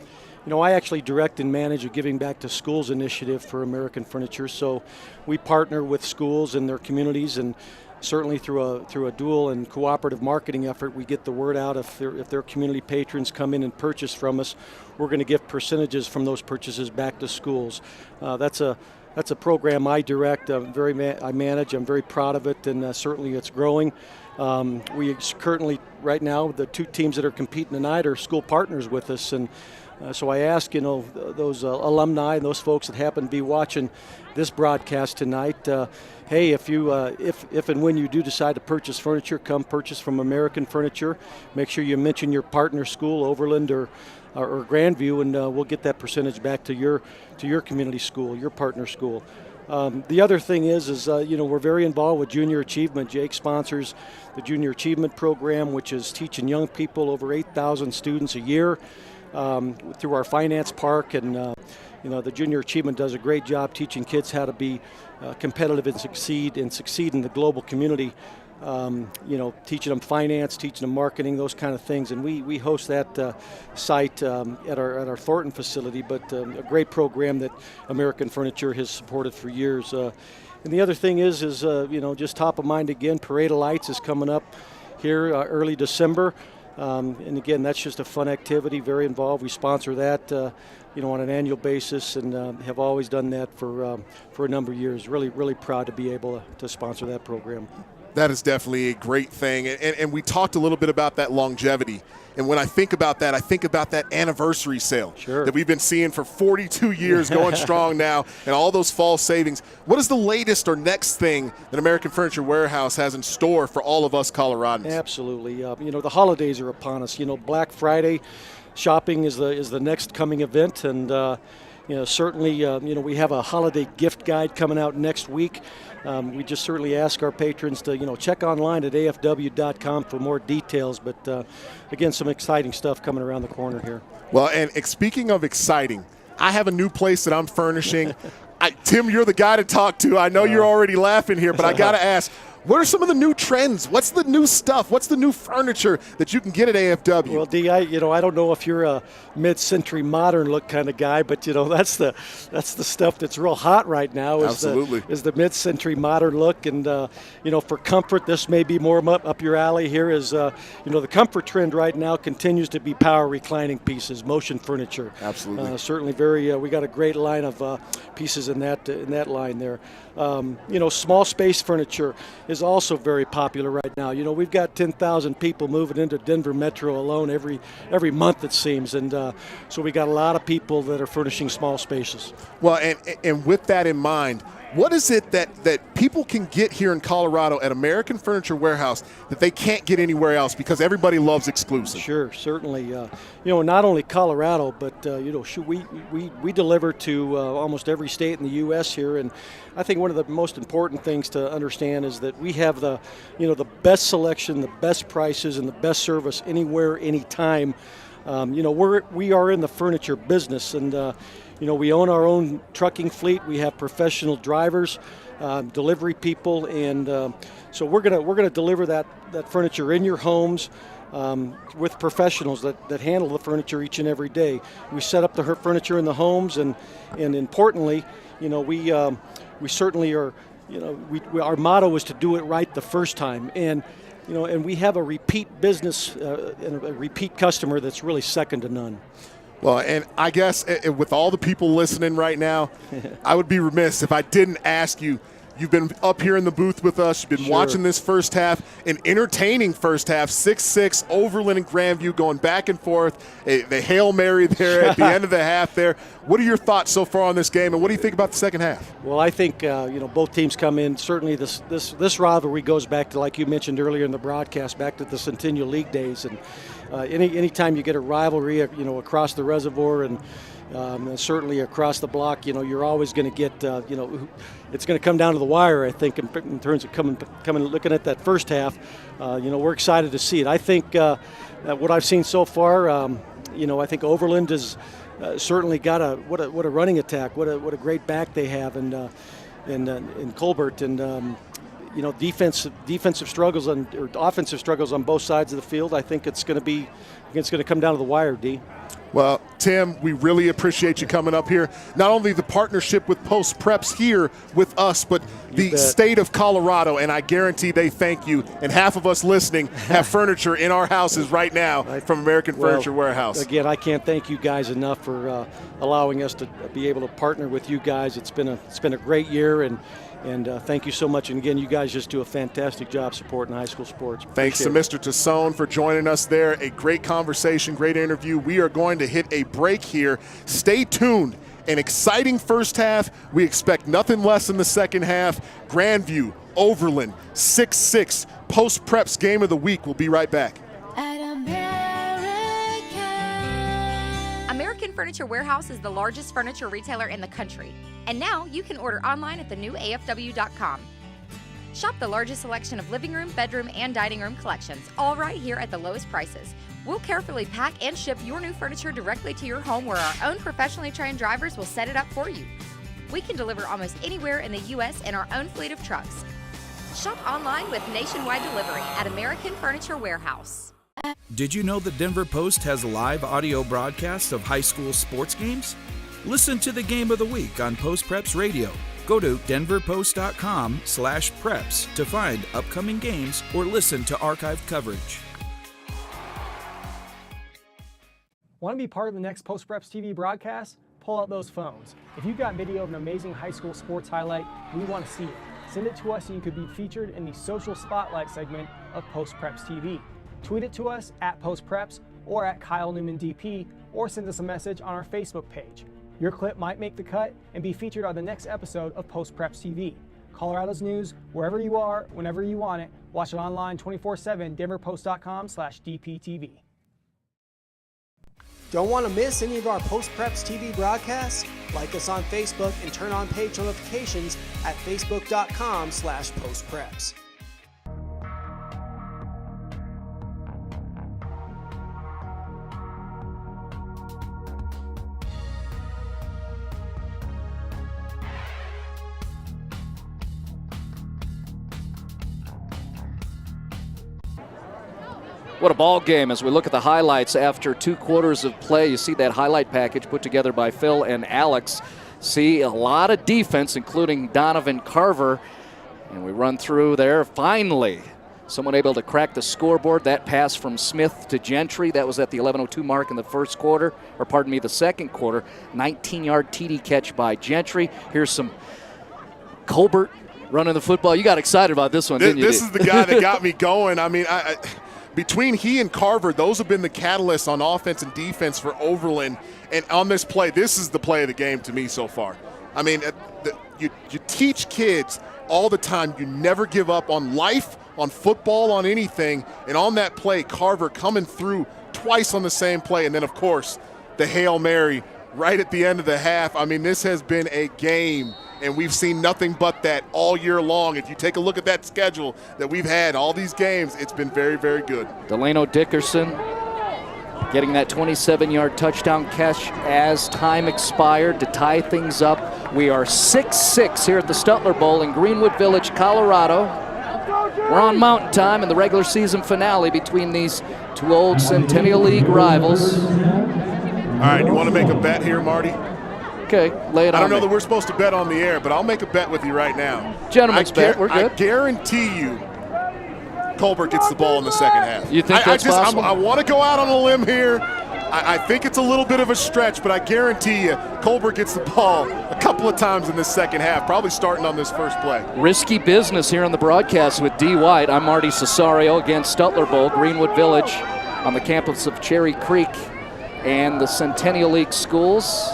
actually direct and manage a Giving Back to Schools initiative for American Furniture, so we partner with schools and their communities, and certainly through a dual and cooperative marketing effort, we get the word out. If their community patrons come in and purchase from us, we're going to give percentages from those purchases back to schools. That's a program I direct. I manage. I'm very proud of it, and certainly it's growing. We currently, right now, the two teams that are competing tonight are school partners with us, and so I ask, those alumni and those folks that happen to be watching this broadcast tonight, hey, if and when you do decide to purchase furniture, come purchase from American Furniture. Make sure you mention your partner school, Overland or Grandview, and we'll get that percentage back to your community school, your partner school. The other thing is we're very involved with Junior Achievement. Jake sponsors the Junior Achievement program, which is teaching young people, over 8,000 students a year, through our finance park, and the Junior Achievement does a great job teaching kids how to be competitive and succeed in the global community. Teaching them finance, teaching them marketing, those kind of things, and we host that site at our Thornton facility. But a great program that American Furniture has supported for years. And the other thing is just top of mind again. Parade of Lights is coming up here early December. And again, that's just a fun activity, very involved. We sponsor that, on an annual basis, and have always done that for a number of years. Really, really proud to be able to sponsor that program. That is definitely a great thing. And we talked a little bit about that longevity. And when I think about that, I think about that anniversary sale that we've been seeing for 42 years, going strong now, and all those fall savings. What is the latest or next thing that American Furniture Warehouse has in store for all of us Coloradans? Absolutely. The holidays are upon us. Black Friday shopping is the next coming event, and certainly, we have a holiday gift guide coming out next week. We just certainly ask our patrons to, check online at afw.com for more details. But, again, some exciting stuff coming around the corner here. Well, and speaking of exciting, I have a new place that I'm furnishing. Tim, you're the guy to talk to. I know you're already laughing here, but I got to ask, what are some of the new trends? What's the new stuff? What's the new furniture that you can get at AFW? Well, D, I don't know if you're a mid-century modern look kind of guy, but that's the stuff that's real hot right now. Absolutely, is the mid-century modern look, and for comfort, this may be more up your alley. Here is the comfort trend right now continues to be power reclining pieces, motion furniture. Absolutely, certainly very. We got a great line of pieces in that line there. Small space furniture is also very popular right now. We've got 10,000 people moving into Denver Metro alone every month, it seems, and so we got a lot of people that are furnishing small spaces. Well, and with that in mind, what is it that people can get here in Colorado at American Furniture Warehouse that they can't get anywhere else because everybody loves exclusive? Sure, certainly. Not only Colorado, but we deliver to almost every state in the U.S. here, and I think one of the most important things to understand is that we have the best selection, the best prices, and the best service anywhere, anytime. We are in the furniture business, and we own our own trucking fleet. We have professional drivers, delivery people, and so we're gonna deliver that furniture in your homes with professionals that handle the furniture each and every day. We set up the furniture in the homes, and importantly, we certainly are. Our motto is to do it right the first time, and we have a repeat business and a repeat customer that's really second to none. Well, and I guess with all the people listening right now, I would be remiss if I didn't ask you. You've been up here in the booth with us. You've been watching this first half, an entertaining first half, 6-6, Overland and Grandview going back and forth. The Hail Mary there at the end of the half there. What are your thoughts so far on this game, and what do you think about the second half? Well, I think, both teams come in. Certainly this rivalry goes back to, like you mentioned earlier in the broadcast, back to the Centennial League days. And anytime you get a rivalry, across the reservoir and certainly across the block, you're always going to get, it's going to come down to the wire, I think, in terms of coming looking at that first half. We're excited to see it. I think what I've seen so far, I think Overland has certainly got what a running attack, what a great back they have in Colbert, and defensive struggles or offensive struggles on both sides of the field. I think it's going to come down to the wire, D. Well, Tim, we really appreciate you coming up here. Not only the partnership with Post Preps here with us, but the state of Colorado, and I guarantee they thank you. And half of us listening have furniture in our houses right now from American Furniture Warehouse. Again, I can't thank you guys enough for allowing us to be able to partner with you guys. It's been a great year, and thank you so much. And again, you guys just do a fantastic job supporting high school sports. Thanks to Mr. Tassone for joining us there. A great conversation, great interview. We are going to hit a break here. Stay tuned. An exciting first half. We expect nothing less in the second half. Grandview, Overland, 6-6. Post Preps Game of the Week. We'll be right back. American Furniture Warehouse is the largest furniture retailer in the country. And now you can order online at thenewafw.com. Shop the largest selection of living room, bedroom, and dining room collections, all right here at the lowest prices. We'll carefully pack and ship your new furniture directly to your home, where our own professionally trained drivers will set it up for you. We can deliver almost anywhere in the U.S. in our own fleet of trucks. Shop online with nationwide delivery at American Furniture Warehouse. Did you know the Denver Post has live audio broadcasts of high school sports games? Listen to the Game of the Week on Post Preps Radio. Go to denverpost.com/preps to find upcoming games or listen to archived coverage. Want to be part of the next Post Preps TV broadcast? Pull out those phones. If you've got video of an amazing high school sports highlight, we want to see it. Send it to us so you could be featured in the social spotlight segment of Post Preps TV. Tweet it to us at Post Preps or at Kyle Newman DP, or send us a message on our Facebook page. Your clip might make the cut and be featured on the next episode of Post Preps TV. Colorado's news, wherever you are, whenever you want it. Watch it online 24/7, denverpost.com/DPTV. Don't want to miss any of our Post Preps TV broadcasts? Like us on Facebook and turn on page notifications at facebook.com/postpreps. What a ball game as we look at the highlights after 2 quarters of play. You see that highlight package put together by Phil and Alex. See a lot of defense, including Donovan Carver. And we run through there. Finally, someone able to crack the scoreboard. That pass from Smith to Gentry. That was at the 11:02 mark in the first quarter, or pardon me, the second quarter. 19-yard TD catch by Gentry. Here's some Colbert running the football. You got excited about this one, didn't you? This is the guy that got me going. I mean, between he and Carver, those have been the catalysts on offense and defense for Overland. And on this play, this is the play of the game to me so far. I mean, you teach kids all the time, you never give up on life, on football, on anything. And on that play, Carver coming through twice on the same play. And then, of course, the Hail Mary right at the end of the half. I mean, this has been a game, and we've seen nothing but that all year long. If you take a look at that schedule that we've had, all these games, it's been very, very good. Delano Dickerson getting that 27-yard touchdown catch as time expired to tie things up. We are 6-6 here at the Stutler Bowl in Greenwood Village, Colorado. We're on Mountain Time in the regular season finale between these two old Centennial League rivals. All right, you want to make a bet here, Marty? Okay, lay it on I don't know me. that we're supposed to bet on the air, but I'll make a bet with you right now. Gentlemen's bet, we're good. I guarantee you Colbert gets the ball in the second half. You think that's possible? I want to go out on a limb here. I think it's a little bit of a stretch, but I guarantee you Colbert gets the ball a couple of times in this second half, probably starting on this first play. Risky business here on the broadcast with D. White. I'm Marty Cesario against Stutler Bowl, Greenwood Village, on the campus of Cherry Creek and the Centennial League schools.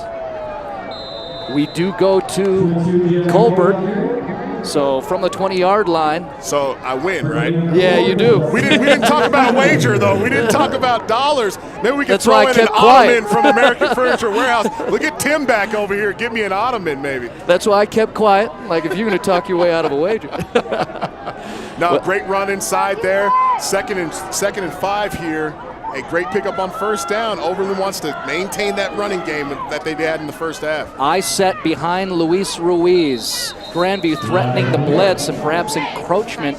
We do go to Colbert, so from the 20-yard line. So I win, right? Yeah, you do. We didn't talk about a wager, though. We didn't talk about dollars. Maybe we could throw in an ottoman from American Furniture Warehouse. Look at Tim back over here. Give me an ottoman, maybe. That's why I kept quiet, like if you're going to talk your way out of a wager. No, great run inside there. Second and 5 here. A great pickup on first down. Overland wants to maintain that running game that they had in the first half. I sat behind Luis Ruiz. Grandview threatening the blitz and perhaps encroachment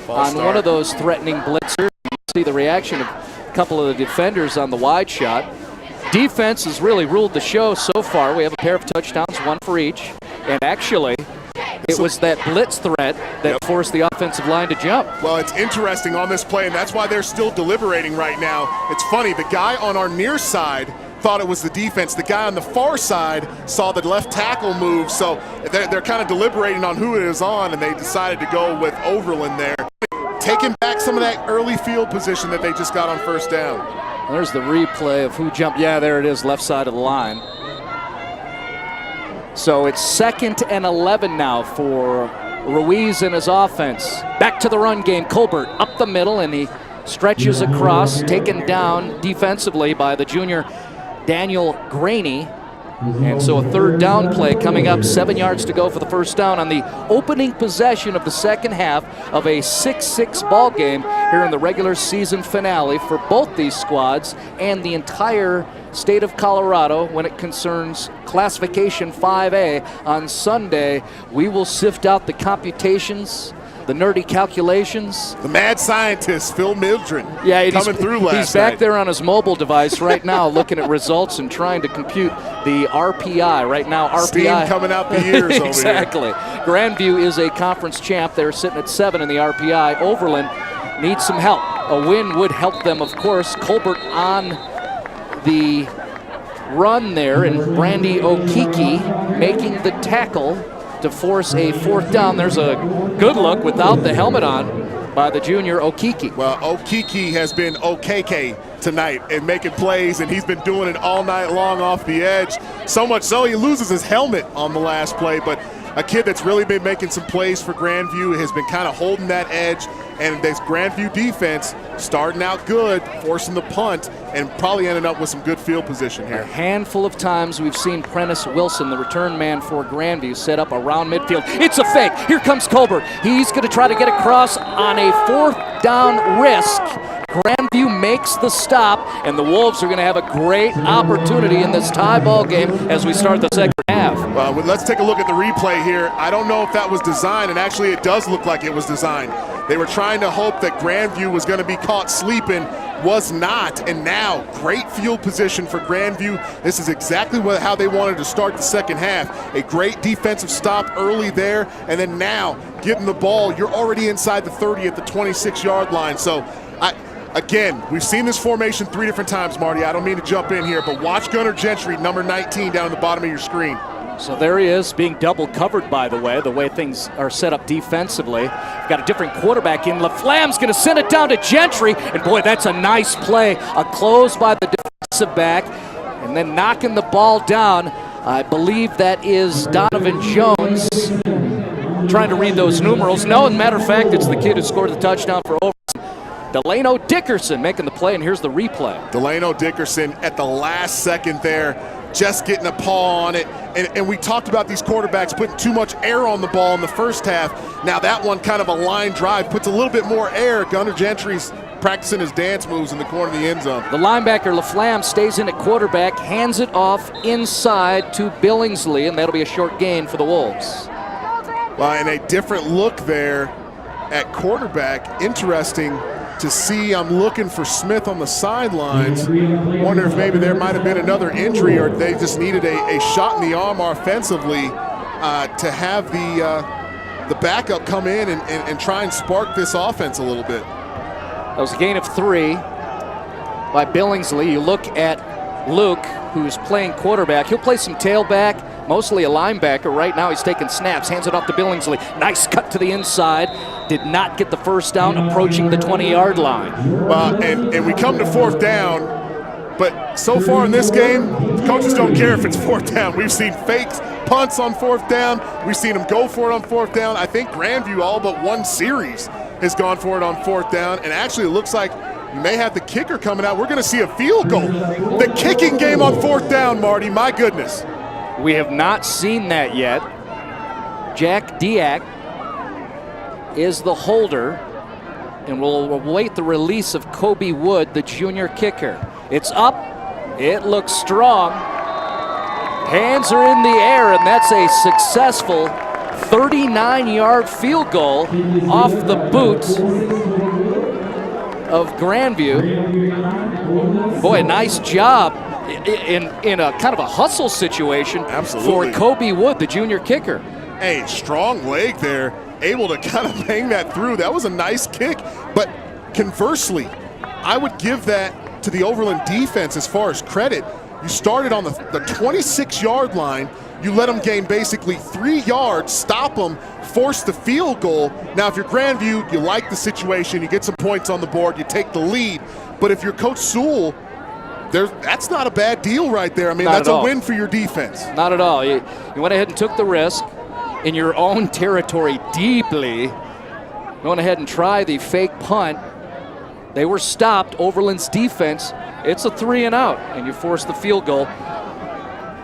on one of those threatening blitzers. You see the reaction of a couple of the defenders on the wide shot. Defense has really ruled the show so far. We have a pair of touchdowns, one for each. And actually, it was that blitz threat that forced the offensive line to jump. Well, it's interesting on this play, and that's why they're still deliberating right now. It's funny, the guy on our near side thought it was the defense. The guy on the far side saw the left tackle move, so they're kind of deliberating on who it is on, and they decided to go with Overland there, taking back some of that early field position that they just got on first down. There's the replay of who jumped. Yeah, there it is, left side of the line. So it's 2nd and 11 now for Ruiz and his offense. Back to the run game. Colbert up the middle, and he stretches across, taken down defensively by the junior Daniel Graney. And so a 3rd down play coming up, 7 yards to go for the first down on the opening possession of the second half of a 6-6 ball game here in the regular season finale for both these squads and the entire state of Colorado when it concerns classification 5A. On Sunday, we will sift out the computations, the nerdy calculations. The mad scientist, Phil Mildren, coming through last night. He's back there on his mobile device right now looking at results and trying to compute the RPI. Right now, RPI. Steam coming out the ears over exactly. here. Grandview is a conference champ. They're sitting at 7 in the RPI. Overland needs some help. A win would help them, of course. Colbert on the run there, and Brandy Okiki making the tackle to force a 4th down. There's a good look without the helmet on by the junior Okiki. Well, Okiki has been OKK tonight and making plays, and he's been doing it all night long off the edge. So much so he loses his helmet on the last play, but a kid that's really been making some plays for Grandview has been kind of holding that edge, and this Grandview defense starting out good, forcing the punt, and probably ending up with some good field position here. A handful of times we've seen Prentice Wilson, the return man for Grandview, set up around midfield. It's a fake. Here comes Colbert. He's going to try to get across on a 4th down risk. Grandview makes the stop, and the Wolves are going to have a great opportunity in this tie ball game as we start the second half. Well, let's take a look at the replay here. I don't know if that was designed, and actually it does look like it was designed. They were trying to hope that Grandview was going to be caught sleeping, was not, and now great field position for Grandview. This is exactly how they wanted to start the second half. A great defensive stop early there, and then now getting the ball, you're already inside the 30 at the 26-yard line. So again, we've seen this formation 3 different times, Marty. I don't mean to jump in here, but watch Gunnar Gentry, number 19, down at the bottom of your screen. So there he is, being double covered, by the way things are set up defensively. We've got a different quarterback in. LaFlamme's going to send it down to Gentry, and boy, that's a nice play. A close by the defensive back, and then knocking the ball down. I believe that is Donovan Jones. Trying to read those numerals. No, as a matter of fact, it's the kid who scored the touchdown for Overland. Delano Dickerson making the play, and here's the replay. Delano Dickerson at the last second there, just getting a paw on it. And we talked about these quarterbacks putting too much air on the ball in the first half. Now that one, kind of a line drive, puts a little bit more air. Gunnar Gentry's practicing his dance moves in the corner of the end zone. The linebacker, LaFlamme, stays in at quarterback, hands it off inside to Billingsley, and that'll be a short gain for the Wolves. Well, and a different look there at quarterback. Interesting to see. I'm looking for Smith on the sidelines. Wonder if maybe there might have been another injury, or they just needed a shot in the arm offensively to have the backup come in and try and spark this offense a little bit. That was a gain of 3 by Billingsley. You look at Luke, who's playing quarterback. He'll play some tailback, mostly a linebacker. Right now he's taking snaps, hands it off to Billingsley. Nice cut to the inside. Did not get the first down, approaching the 20-yard line. Well, and we come to 4th down, but so far in this game, coaches don't care if it's 4th down. We've seen fakes, punts on 4th down. We've seen them go for it on 4th down. I think Grandview, all but one series, has gone for it on 4th down, and actually it looks like you may have the kicker coming out. We're going to see a field goal. The kicking game on 4th down, Marty, my goodness. We have not seen that yet. Jack Diak is the holder, and we'll await the release of Kobe Wood, the junior kicker. It's up. It looks strong. Hands are in the air, and that's a successful 39-yard field goal off the boot of Grandview. Boy, nice job in a kind of a hustle situation Absolutely. for Kobe Wood, the junior kicker. Hey, strong leg there, able to kind of bang that through. That was a nice kick. But conversely, I would give that to the Overland defense as far as credit. You started on the 26-yard line. You let them gain basically 3 yards, stop them, force the field goal. Now, if you're Grandview, you like the situation, you get some points on the board, you take the lead. But if you're Coach Sewell, that's not a bad deal right there. I mean, that's a win for your defense. Not at all. You went ahead and took the risk in your own territory deeply. You went ahead and tried the fake punt. They were stopped. Overland's defense, it's a 3 and out, and you force the field goal.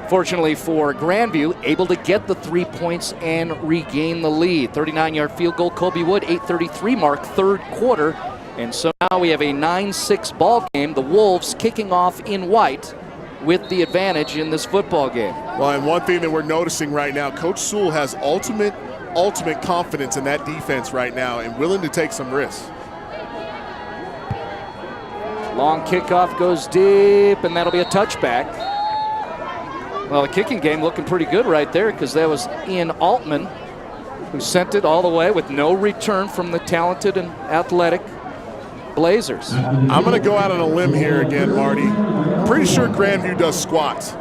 Fortunately for Grandview, able to get the 3 points and regain the lead. 39-yard field goal, Kobe Wood, 8:33 mark, third quarter. And so now we have a 9-6 ball game. The Wolves kicking off in white with the advantage in this football game. Well, and one thing that we're noticing right now, Coach Sewell has ultimate confidence in that defense right now and willing to take some risks. Long kickoff goes deep, and that'll be a touchback. Well, the kicking game looking pretty good right there because that was Ian Altman who sent it all the way with no return from the talented and athletic Blazers. I'm going to go out on a limb here again, Marty. I'm pretty sure Grandview does squats.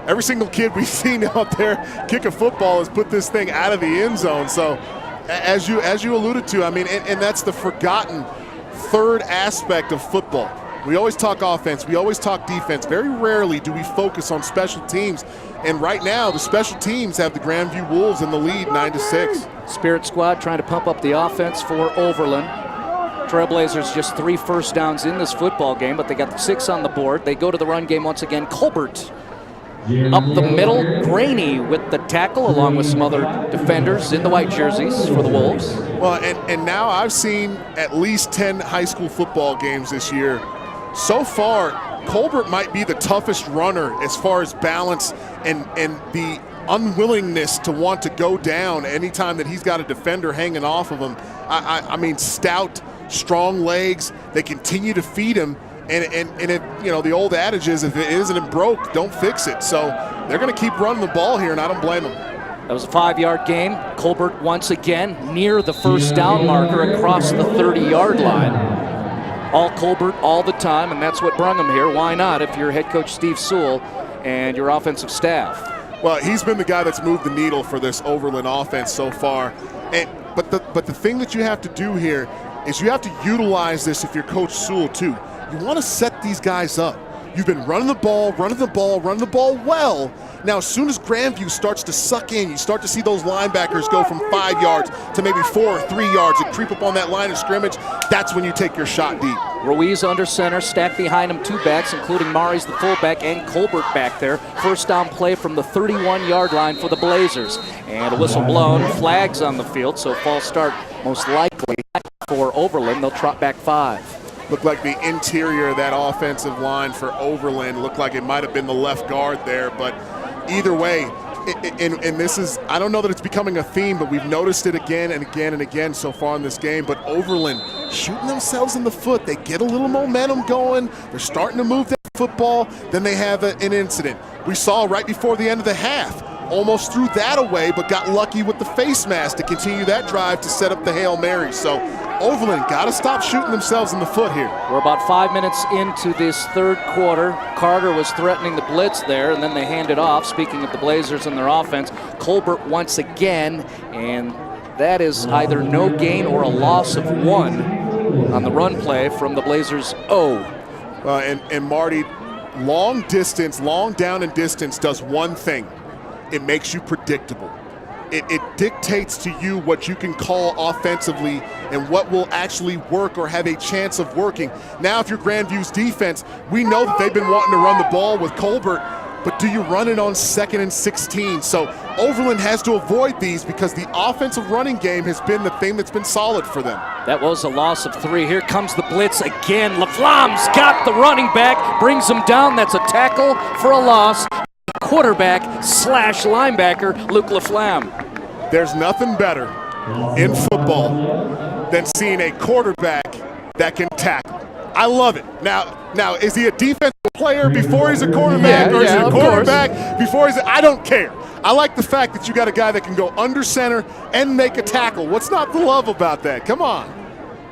Every single kid we've seen out there kick a football has put this thing out of the end zone. So as you alluded to, I mean, and that's the forgotten third aspect of football. We always talk offense, we always talk defense. Very rarely do we focus on special teams. And right now, the special teams have the Grandview Wolves in the lead, 9-6. Spirit squad trying to pump up the offense for Overland. Trailblazers just 3 first downs in this football game, but they got 6 on the board. They go to the run game once again. Colbert up the middle. Graney with the tackle, along with some other defenders in the white jerseys for the Wolves. Well, and now I've seen at least 10 high school football games this year. So far, Colbert might be the toughest runner as far as balance and the unwillingness to want to go down anytime that he's got a defender hanging off of him. I mean, stout, strong legs. They continue to feed him. And if, you know, the old adage is if it isn't broke, don't fix it. So they're going to keep running the ball here, and I don't blame them. That was a 5-yard gain. Colbert once again near the first down marker across the 30-yard line. All Colbert all the time, and that's what brung him here. Why not if you're head coach Steve Sewell and your offensive staff? Well, he's been the guy that's moved the needle for this Overland offense so far. But the thing that you have to do here is you have to utilize this if you're Coach Sewell too. You want to set these guys up. You've been running the ball well. Now, as soon as Grandview starts to suck in, you start to see those linebackers go from 5 yards to maybe 4 or 3 yards and creep up on that line of scrimmage. That's when you take your shot deep. Ruiz under center, stacked behind him 2 backs, including Mari's the fullback and Colbert back there. First down play from the 31-yard line for the Blazers. And a whistle blown, flags on the field, so false start most likely for Overland. They'll trot back 5. Looked like the interior of that offensive line for Overland looked like it might have been the left guard there, but either way, and this is, I don't know that it's becoming a theme, but we've noticed it again and again and again so far in this game, but Overland shooting themselves in the foot. They get a little momentum going. They're starting to move that football. Then they have an incident. We saw right before the end of the half. Almost threw that away, but got lucky with the face mask to continue that drive to set up the Hail Mary. So Overland got to stop shooting themselves in the foot here. We're about 5 minutes into this third quarter. Carter was threatening the blitz there, and then they hand it off. Speaking of the Blazers and their offense, Colbert once again, and that is either no gain or a loss of 1 on the run play from the Blazers' And Marty, long down and distance does one thing. It makes you predictable. It dictates to you what you can call offensively and what will actually work or have a chance of working. Now, if you're Grandview's defense, we know that they've been wanting to run the ball with Colbert, but do you run it on 2nd and 16? So Overland has to avoid these because the offensive running game has been the thing that's been solid for them. That was a loss of 3. Here comes the blitz again. LaFlamme's got the running back, brings him down. That's a tackle for a loss. Quarterback / linebacker Luke LaFlamme. There's nothing better in football than seeing a quarterback that can tackle. I love it. Now, Now, is he a defensive player before he's a quarterback, or is he a quarterback before he's I don't care. I like the fact that you got a guy that can go under center and make a tackle. What's not to love about that? Come on.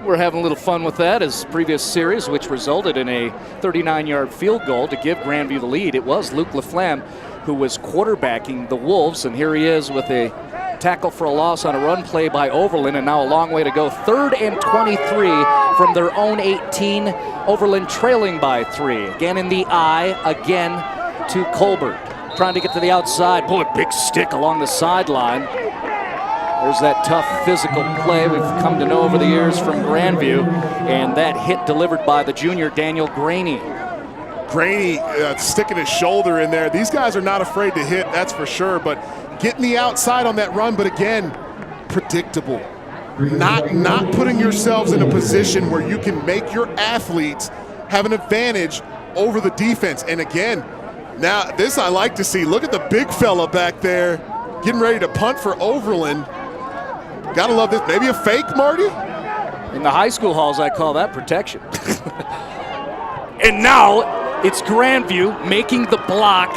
We're having a little fun with that as previous series, which resulted in a 39-yard field goal to give Grandview the lead. It was Luke Laflamme who was quarterbacking the Wolves, and here he is with a tackle for a loss on a run play by Overland, and now a long way to go. 3rd and 23 from their own 18. Overland trailing by 3. Again in the eye, again to Colbert. Trying to get to the outside. Boy, big stick along the sideline. There's that tough physical play we've come to know over the years from Grandview, and that hit delivered by the junior Daniel Graney. Graney sticking his shoulder in there. These guys are not afraid to hit, that's for sure, but getting the outside on that run, but again, predictable. Not putting yourselves in a position where you can make your athletes have an advantage over the defense. And again, now this I like to see. Look at the big fella back there getting ready to punt for Overland. Gotta love this. Maybe a fake, Marty? In the high school halls, I call that protection. And now it's Grandview making the block.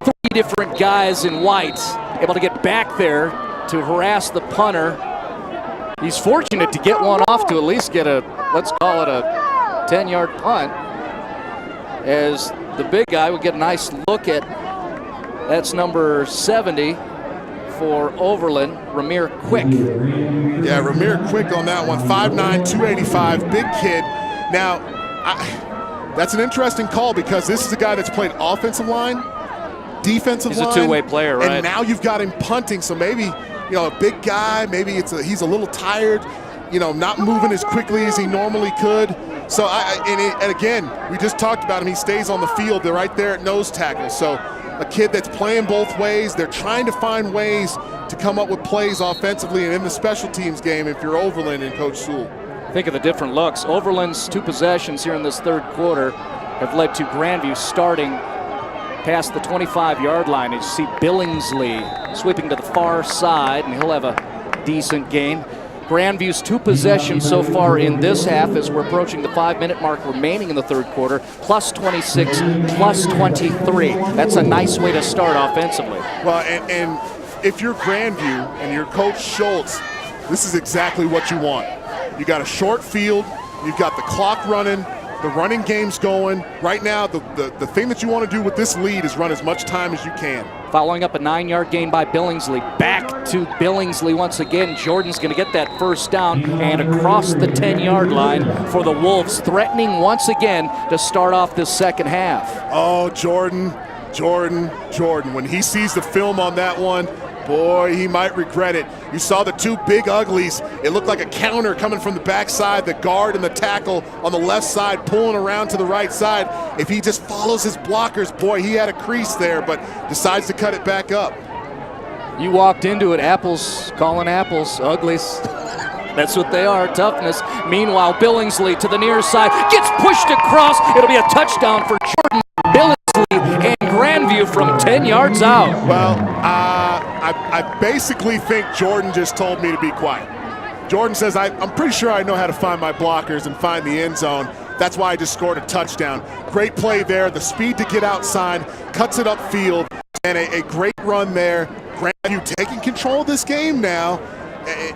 3 different guys in white able to get back there to harass the punter. He's fortunate to get one off to at least get a, let's call it a 10-yard punt, as the big guy would get a nice look at, that's number 70 for Overland, Ramir Quick. Yeah, Ramir Quick on that one, 5'9", 285, big kid. Now, that's an interesting call because this is a guy that's played offensive line, defensive line. He's a two-way player, right? And now you've got him punting, so maybe, you know, a big guy, maybe he's a little tired, you know, not moving as quickly as he normally could. So, and again, we just talked about him. He stays on the field. They're right there at nose tackle. So a kid that's playing both ways. They're trying to find ways to come up with plays offensively and in the special teams game if you're Overland and Coach Sewell. Think of the different looks. Overland's 2 possessions here in this 3rd quarter have led to Grandview starting past the 25-yard line. As you see Billingsley sweeping to the far side, and he'll have a decent gain. Grandview's 2 possessions so far in this half as we're approaching the 5-minute mark remaining in the 3rd quarter, plus 26, plus 23. That's a nice way to start offensively. Well, and if you're Grandview and you're Coach Schultz, this is exactly what you want. You got a short field, you've got the clock running, the running game's going. Right now, the thing that you want to do with this lead is run as much time as you can. Following up a 9-yard gain by Billingsley. Back to Billingsley once again. Jordan's going to get that 1st down and across the 10-yard line for the Wolves, threatening once again to start off this 2nd half. Oh, Jordan. When he sees the film on that one, boy, he might regret it. You saw the 2 big uglies. It looked like a counter coming from the backside, the guard and the tackle on the left side pulling around to the right side. If he just follows his blockers, boy, he had a crease there, but decides to cut it back up. You walked into it, apples calling apples, uglies. That's what they are, toughness. Meanwhile, Billingsley to the near side, gets pushed across. It'll be a touchdown for Jordan Billingsley and Grandview from 10 yards out. Well, I basically think Jordan just told me to be quiet. Jordan says, I'm pretty sure I know how to find my blockers and find the end zone. That's why I just scored a touchdown. Great play there, the speed to get outside, cuts it upfield, and a great run there. Grandview taking control of this game now.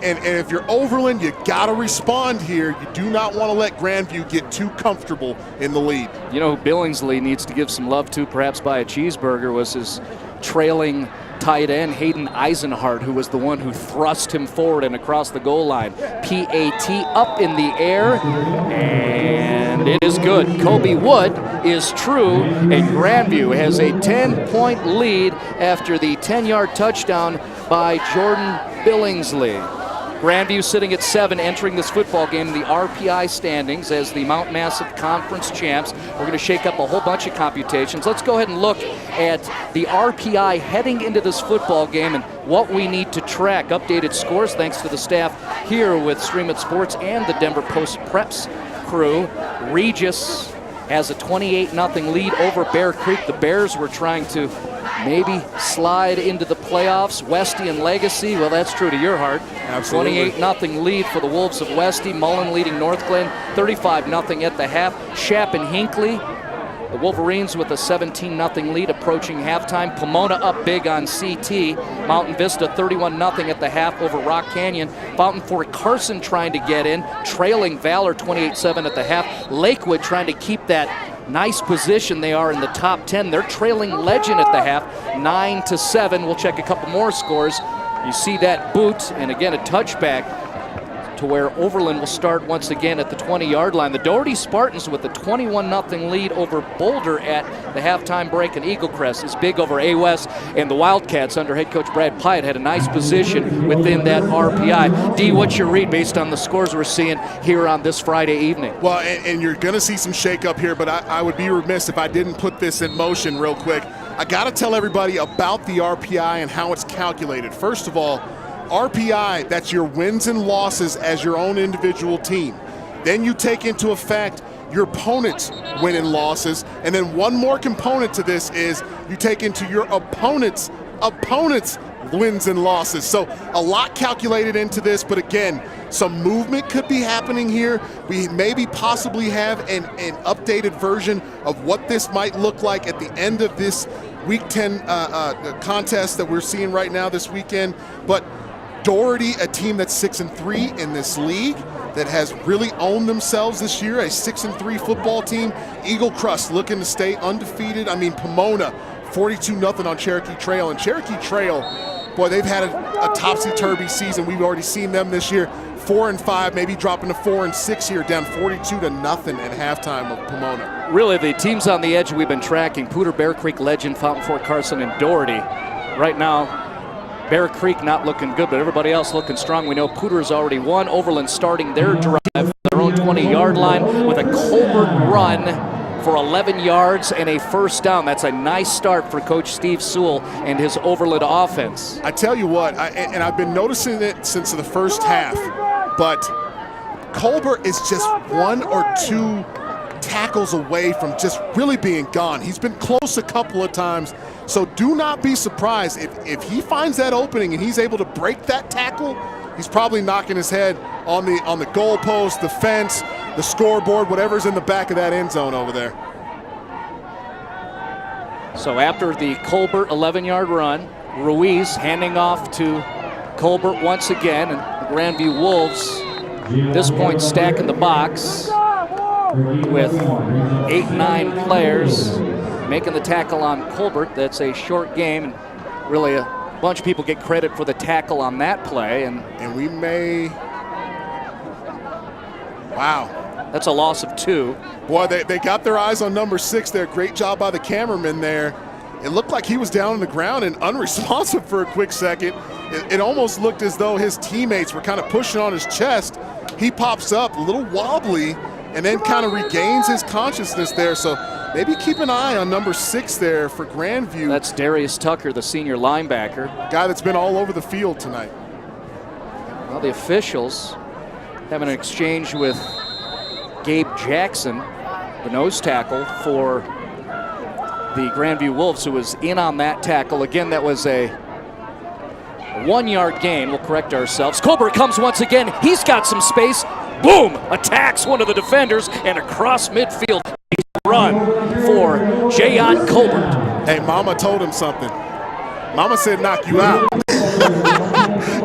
And if you're Overland, you got to respond here. You do not want to let Grandview get too comfortable in the lead. You know who Billingsley needs to give some love to, perhaps by a cheeseburger, was his trailing tight end, Hayden Eisenhart, who was the one who thrust him forward and across the goal line. PAT up in the air, and it is good. Kobe Wood is true, and Grandview has a 10-point lead after the 10-yard touchdown by Jordan Billingsley. Grandview sitting at 7, entering this football game in the RPI standings as the Mount Massive Conference champs. We're going to shake up a whole bunch of computations. Let's go ahead and look at the RPI heading into this football game and what we need to track. Updated scores thanks to the staff here with Stream It Sports and the Denver Post Preps crew. Regis has a 28-0 lead over Bear Creek. The Bears were trying to maybe slide into the playoffs. Westy and Legacy, well, that's true to your heart. Absolutely. 28-0 lead for the Wolves of Westy. Mullen leading North Glen 35-0 at the half. Shap and Hinckley, the Wolverines with a 17-0 lead approaching halftime. Pomona up big on CT. Mountain Vista 31-0 at the half over Rock Canyon. Fountain Fort Carson trying to get in, trailing Valor 28-7 at the half. Lakewood trying to keep that nice position they are in the top 10. They're trailing Legend at the half 9-7. We'll check a couple more scores. You see that boot, and again a touchback to where Overland will start once again at the 20-yard line. The Doherty Spartans with a 21-0 lead over Boulder at the halftime break, and Eagle Crest is big over A-West, and the Wildcats under head coach Brad Pyatt had a nice position within that RPI. D, what's your read based on the scores we're seeing here on this Friday evening? Well, and you're going to see some shake-up here, but I would be remiss if I didn't put this in motion real quick. I got to tell everybody about the RPI and how it's calculated. First of all, RPI, that's your wins and losses as your own individual team. Then you take into effect your opponent's win and losses. And then one more component to this is you take into your opponent's wins and losses. So a lot calculated into this, but again, some movement could be happening here. We maybe possibly have an updated version of what this might look like at the end of this Week 10 contest that we're seeing right now this weekend. But Doherty, a team that's 6-3 in this league, that has really owned themselves this year, a 6-3 football team. Eagle Crest looking to stay undefeated. I mean, Pomona, 42-0 on Cherokee Trail. And Cherokee Trail, boy, they've had a topsy-turvy season. We've already seen them this year, 4-5, maybe dropping to 4-6 here, down 42-0 at halftime of Pomona. Really, the teams on the edge we've been tracking, Poudre, Bear Creek, Legend, Fountain Fort Carson, and Doherty. Right now, Bear Creek not looking good, but everybody else looking strong. We know Poudre's already won. Overland starting their drive from their own 20-yard line with a Colbert run for 11 yards and a first down. That's a nice start for Coach Steve Sewell and his Overland offense. I tell you what, and I've been noticing it since the first half, but Colbert is just one or two tackles away from just really being gone. He's been close a couple of times, so do not be surprised if he finds that opening and he's able to break that tackle. He's probably knocking his head on the goal post, the fence, the scoreboard, whatever's in the back of that end zone over there. So after the Colbert 11-yard run, Ruiz handing off to Colbert once again, and the Grandview Wolves at this point stacking the box with 8-9 players making the tackle on Colbert. That's a short game, and really a bunch of people get credit for the tackle on that play. And we may, wow. That's a loss of 2. Boy, they got their eyes on number 6 there. Great job by the cameraman there. It looked like he was down on the ground and unresponsive for a quick second. It almost looked as though his teammates were kind of pushing on his chest. He pops up a little wobbly and then kind of regains his consciousness there. So maybe keep an eye on number 6 there for Grandview. That's Darius Tucker, the senior linebacker. Guy that's been all over the field tonight. Well, the officials having an exchange with Gabe Jackson, the nose tackle for the Grandview Wolves, who was in on that tackle. Again, that was a 1-yard gain. We'll correct ourselves. Colbert comes once again. He's got some space. Boom! Attacks one of the defenders and across midfield. Run for Jayon Colbert. Hey, Mama told him something. Mama said knock you out.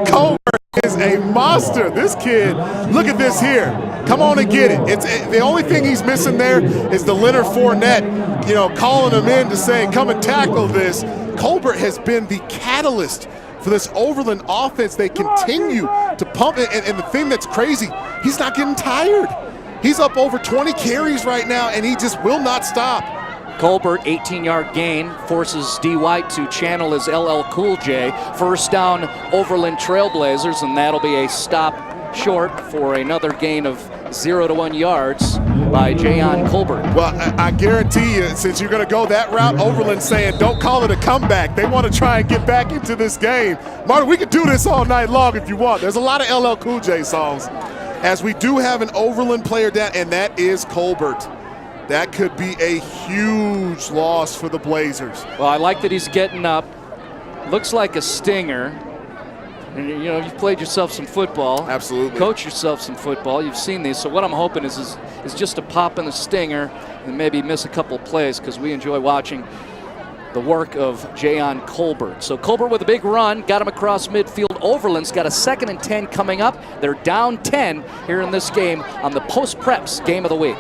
Colbert is a monster. This kid, look at this here. Come on and get it. The only thing he's missing there is the Leonard Fournette, calling him in to say, come and tackle this. Colbert has been the catalyst for this Overland offense. They continue to pump it, and the thing that's crazy, he's not getting tired. He's up over 20 carries right now, and he just will not stop. Colbert, 18-yard gain, forces D. White to channel his LL Cool J. First down, Overland Trailblazers, and that'll be a stop short for another gain of 0 to 1 yards by Jayon Colbert. Well, I guarantee you, since you're going to go that route, Overland's saying don't call it a comeback. They want to try and get back into this game. Marty, we could do this all night long if you want. There's a lot of LL Cool J songs. As we do have an Overland player down, and that is Colbert. that could be a huge loss for the Blazers. Well, I like that he's getting up. Looks like a stinger. And, you know, you've played yourself some football. Absolutely. Coach yourself some football. You've seen these. So what I'm hoping is just to pop in the stinger and maybe miss a couple plays, because we enjoy watching the work of Jayon Colbert. So Colbert with a big run, got him across midfield. Overland's got a 2nd and 10 coming up. They're down 10 here in this game on the Post Preps Game of the Week.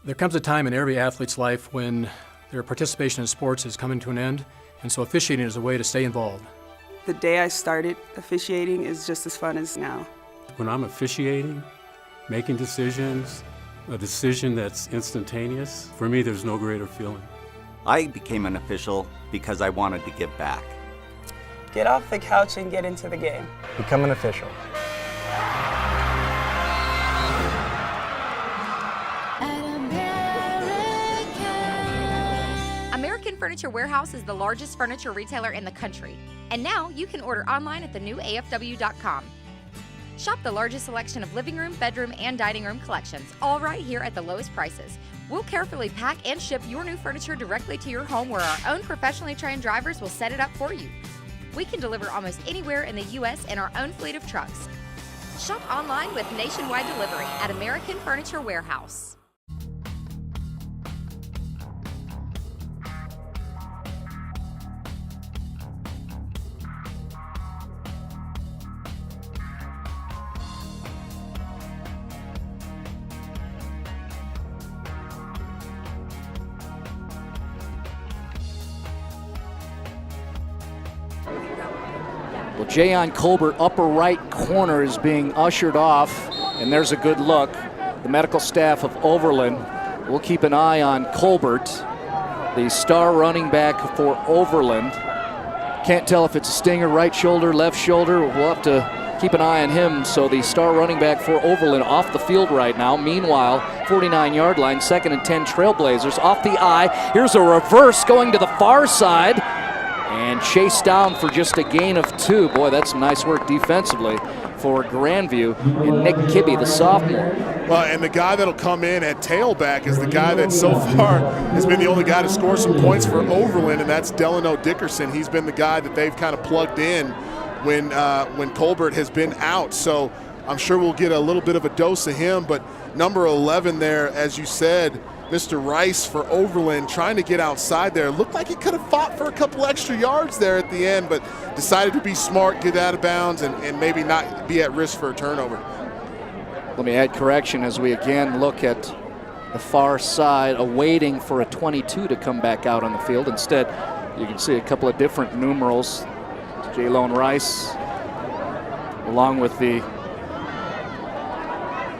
There comes a time in every athlete's life when their participation in sports is coming to an end, and so officiating is a way to stay involved. The day I started officiating is just as fun as now. When I'm officiating, making decisions, a decision that's instantaneous, for me there's no greater feeling. I became an official because I wanted to give back. Get off the couch and get into the game. Become an official. American Furniture Warehouse is the largest furniture retailer in the country. And now you can order online at the new AFW.com. Shop the largest selection of living room, bedroom, and dining room collections, all right here at the lowest prices. We'll carefully pack and ship your new furniture directly to your home, where our own professionally trained drivers will set it up for you. We can deliver almost anywhere in the U.S. in our own fleet of trucks. Shop online with nationwide delivery at American Furniture Warehouse. Well, Jayon Colbert, upper right corner, is being ushered off, and there's a good look. The medical staff of Overland will keep an eye on Colbert, the star running back for Overland. Can't tell if it's a stinger, right shoulder, left shoulder. We'll have to keep an eye on him. So the star running back for Overland off the field right now. Meanwhile, 49-yard line, 2nd and 10 Trailblazers off the eye. Here's a reverse going to the far side. And chased down for just a gain of 2. Boy, that's some nice work defensively for Grandview and Nick Kibbe, the sophomore. Well, and the guy that'll come in at tailback is the guy that so far has been the only guy to score some points for Overland, and that's Delano Dickerson. He's been the guy that they've kind of plugged in when Colbert has been out. So I'm sure we'll get a little bit of a dose of him. But number 11 there, as you said, Mr. Rice for Overland, trying to get outside there. Looked like he could have fought for a couple extra yards there at the end, but decided to be smart, get out of bounds, and maybe not be at risk for a turnover. Let me add correction as we again look at the far side, awaiting for a 22 to come back out on the field. Instead, you can see a couple of different numerals. Jalone Rice, along with the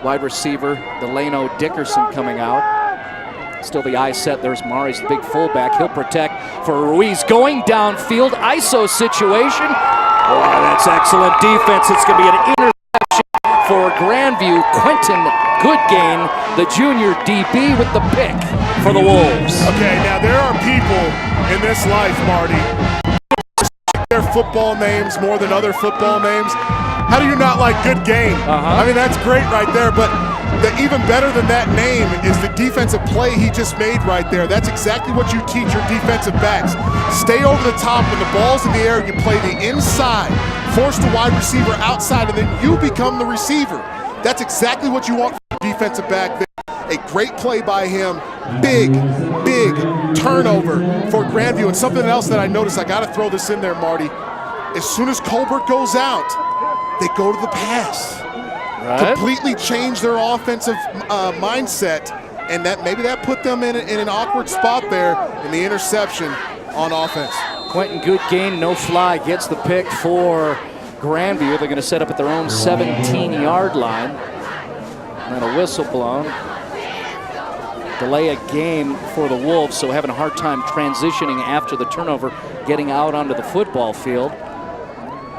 wide receiver, Delano Dickerson, coming out. Still the eye set. There's Mari's the big fullback. He'll protect for Ruiz. Going downfield, ISO situation. Wow, that's excellent defense. It's going to be an interception for Grandview. Quentin Goodgain, the junior DB, with the pick for the Wolves. Okay, now there are people in this life, Marty, their football names more than other football names. How do you not like Goodgain? I mean, that's great right there, but even better than that name is the defensive play he just made right there. That's exactly what you teach your defensive backs. Stay over the top when the ball's in the air, you play the inside, force the wide receiver outside, and then you become the receiver. That's exactly what you want from the defensive back there. A great play by him. Big turnover for Grandview. And something else that I noticed, I got to throw this in there, Marty. As soon as Colbert goes out, they go to the pass. Right. Completely change their offensive mindset, and maybe that put them in an awkward spot there in the interception on offense. Quentin Goodgain, no fly, gets the pick for Grandview. They're going to set up at their own 17-yard line. And then a whistle blown. Delay a game for the Wolves, so having a hard time transitioning after the turnover, getting out onto the football field.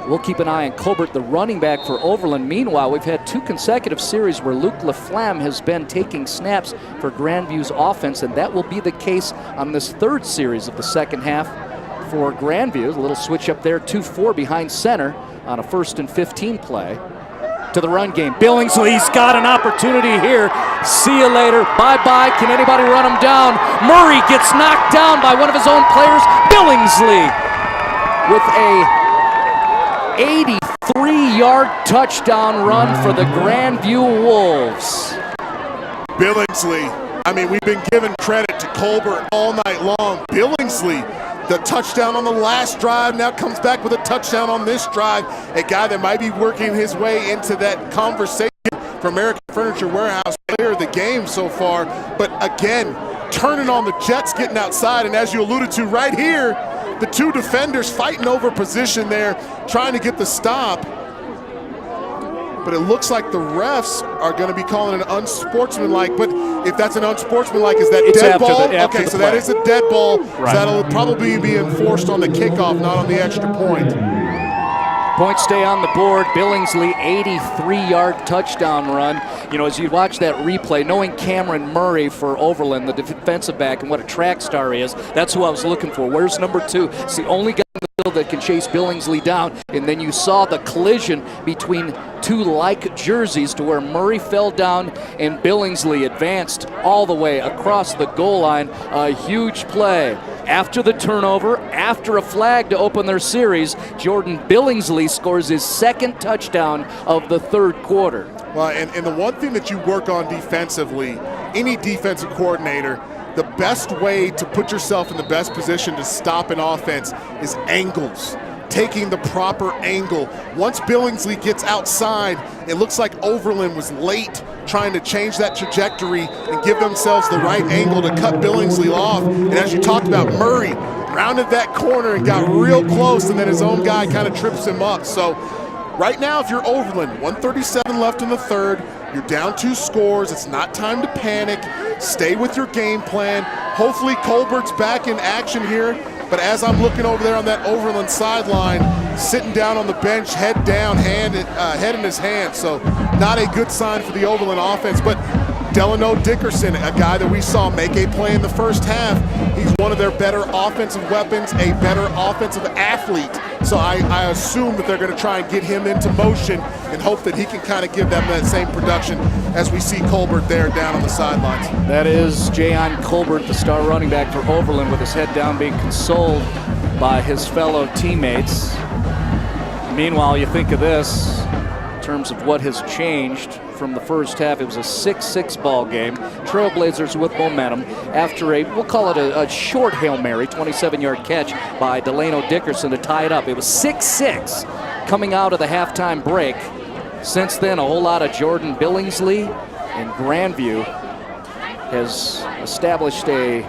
We'll keep an eye on Colbert, the running back for Overland. Meanwhile, we've had 2 consecutive series where Luke Laflamme has been taking snaps for Grandview's offense, and that will be the case on this 3rd series of the second half for Grandview. A little switch up there, 2-4 behind center on a 1st and 15 play. to the run game. Billingsley's got an opportunity here. See you later. Bye-bye. Can anybody run him down? Murray gets knocked down by one of his own players. Billingsley with a 83-yard touchdown run for the Grandview Wolves. Billingsley, I mean, we've been giving credit to Colbert all night long. Billingsley, the touchdown on the last drive, now comes back with a touchdown on this drive. A guy that might be working his way into that conversation for American Furniture Warehouse player of the game so far. But again, turning on the Jets, getting outside, and as you alluded to right here, the two defenders fighting over position there, trying to get the stop. But it looks like the refs are going to be calling it an unsportsmanlike. But if that's an unsportsmanlike, is that dead ball? Okay, so that is a dead ball. Right. So that'll probably be enforced on the kickoff, not on the extra point. Points stay on the board. Billingsley, 83-yard touchdown run. You know, as you watch that replay, knowing Cameron Murray for Overland, the defensive back, and what a track star he is, that's who I was looking for. Where's number 2? It's the only guy in the field that can chase Billingsley down. And then you saw the collision between two like jerseys to where Murray fell down and Billingsley advanced all the way across the goal line. A huge play. After the turnover, after a flag to open their series, Jordan Billingsley scores his second touchdown of the third quarter. Well, and the one thing that you work on defensively, any defensive coordinator, the best way to put yourself in the best position to stop an offense is angles. Taking the proper angle. Once Billingsley gets outside, it looks like Overland was late trying to change that trajectory and give themselves the right angle to cut Billingsley off. And as you talked about, Murray rounded that corner and got real close, and then his own guy kind of trips him up. So right now, if you're Overland, 1:37 left in the third, you're down 2 scores. It's not time to panic. Stay with your game plan. Hopefully Colbert's back in action here. But as I'm looking over there on that Overland sideline, sitting down on the bench, head down, head in his hand. So not a good sign for the Overland offense. But Delano Dickerson, a guy that we saw make a play in the first half, he's one of their better offensive weapons, a better offensive athlete. So I assume that they're going to try and get him into motion and hope that he can kind of give them that same production as we see Colbert there down on the sidelines. That is Jayon Colbert, the star running back for Overland, with his head down being consoled by his fellow teammates. Meanwhile, you think of this in terms of what has changed from the first half. It was a 6-6 ball game. Trailblazers with momentum after a, we'll call it a short Hail Mary, 27-yard catch by Delano Dickerson to tie it up. It was 6-6 coming out of the halftime break. Since then, a whole lot of Jordan Billingsley, and Grandview has established a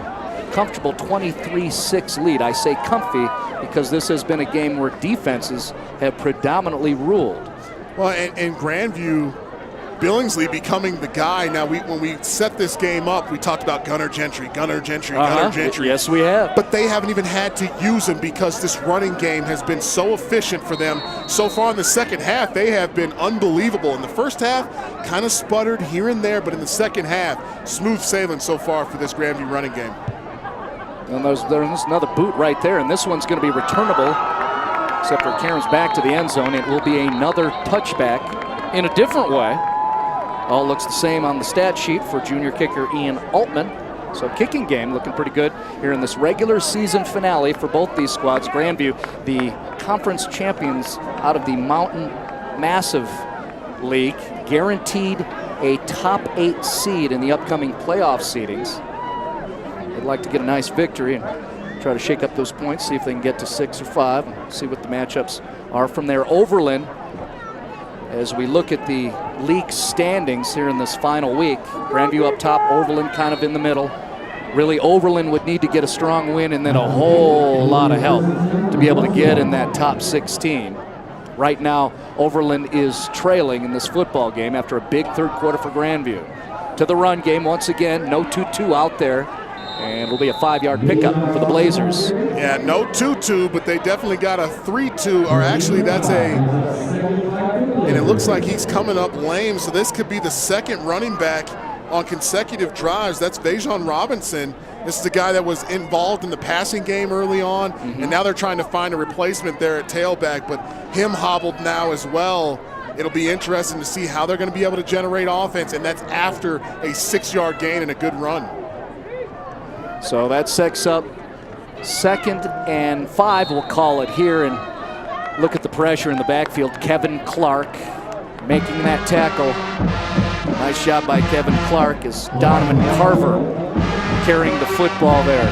comfortable 23-6 lead. I say comfy because this has been a game where defenses have predominantly ruled. Well, and Grandview, Billingsley becoming the guy. Now, when we set this game up, we talked about Gunnar Gentry. Yes, we have. But they haven't even had to use him because this running game has been so efficient for them. So far in the second half, they have been unbelievable. In the first half, kind of sputtered here and there, but in the second half, smooth sailing so far for this Grandview running game. And there's another boot right there, and this one's going to be returnable, except for Karen's back to the end zone. It will be another touchback in a different way. All looks the same on the stat sheet for junior kicker Ian Altman. So kicking game looking pretty good here in this regular season finale for both these squads. Grandview, the conference champions out of the Mountain Massive League, guaranteed a top 8 seed in the upcoming playoff seedings. They'd like to get a nice victory and try to shake up those points, see if they can get to 6 or 5, and see what the matchups are from there. Overland, as we look at the league standings here in this final week, Grandview up top, Overland kind of in the middle. Really, Overland would need to get a strong win and then a whole lot of help to be able to get in that top 16. Right now, Overland is trailing in this football game after a big third quarter for Grandview. To the run game once again, no 2-2 out there. And will be a 5-yard pickup for the Blazers. Yeah, no 2-2, but they definitely got a 3-2, or actually that's and it looks like he's coming up lame, so this could be the second running back on consecutive drives. That's Vajon Robinson. This is the guy that was involved in the passing game early on, and now they're trying to find a replacement there at tailback, but him hobbled now as well It'll be interesting to see how they're going to be able to generate offense, and that's after a 6-yard gain and a good run. So that sets up 2nd and 5, we'll call it here, and look at the pressure in the backfield. Kevin Clark making that tackle. Nice job by Kevin Clark as Donovan Carver carrying the football there.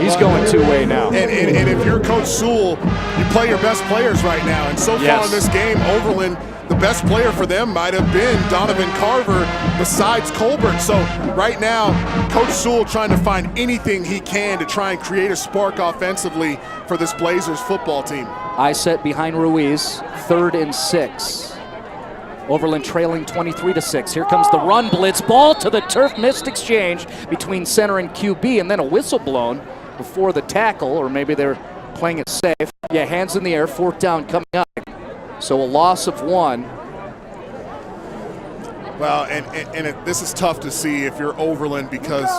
He's going two-way now. And if you're Coach Sewell, you play your best players right now. And so far in this game, Overland, the best player for them might have been Donovan Carver besides Colbert. So right now, Coach Sewell trying to find anything he can to try and create a spark offensively for this Blazers football team. I set behind Ruiz, 3rd and 6. Overland trailing 23-6. Here comes the run blitz. Ball to the turf. Missed exchange between center and QB, and then a whistle blown before the tackle, or maybe they're playing it safe. Yeah, hands in the air. 4th down coming up. So a loss of 1. Well, and this is tough to see if you're Overland because,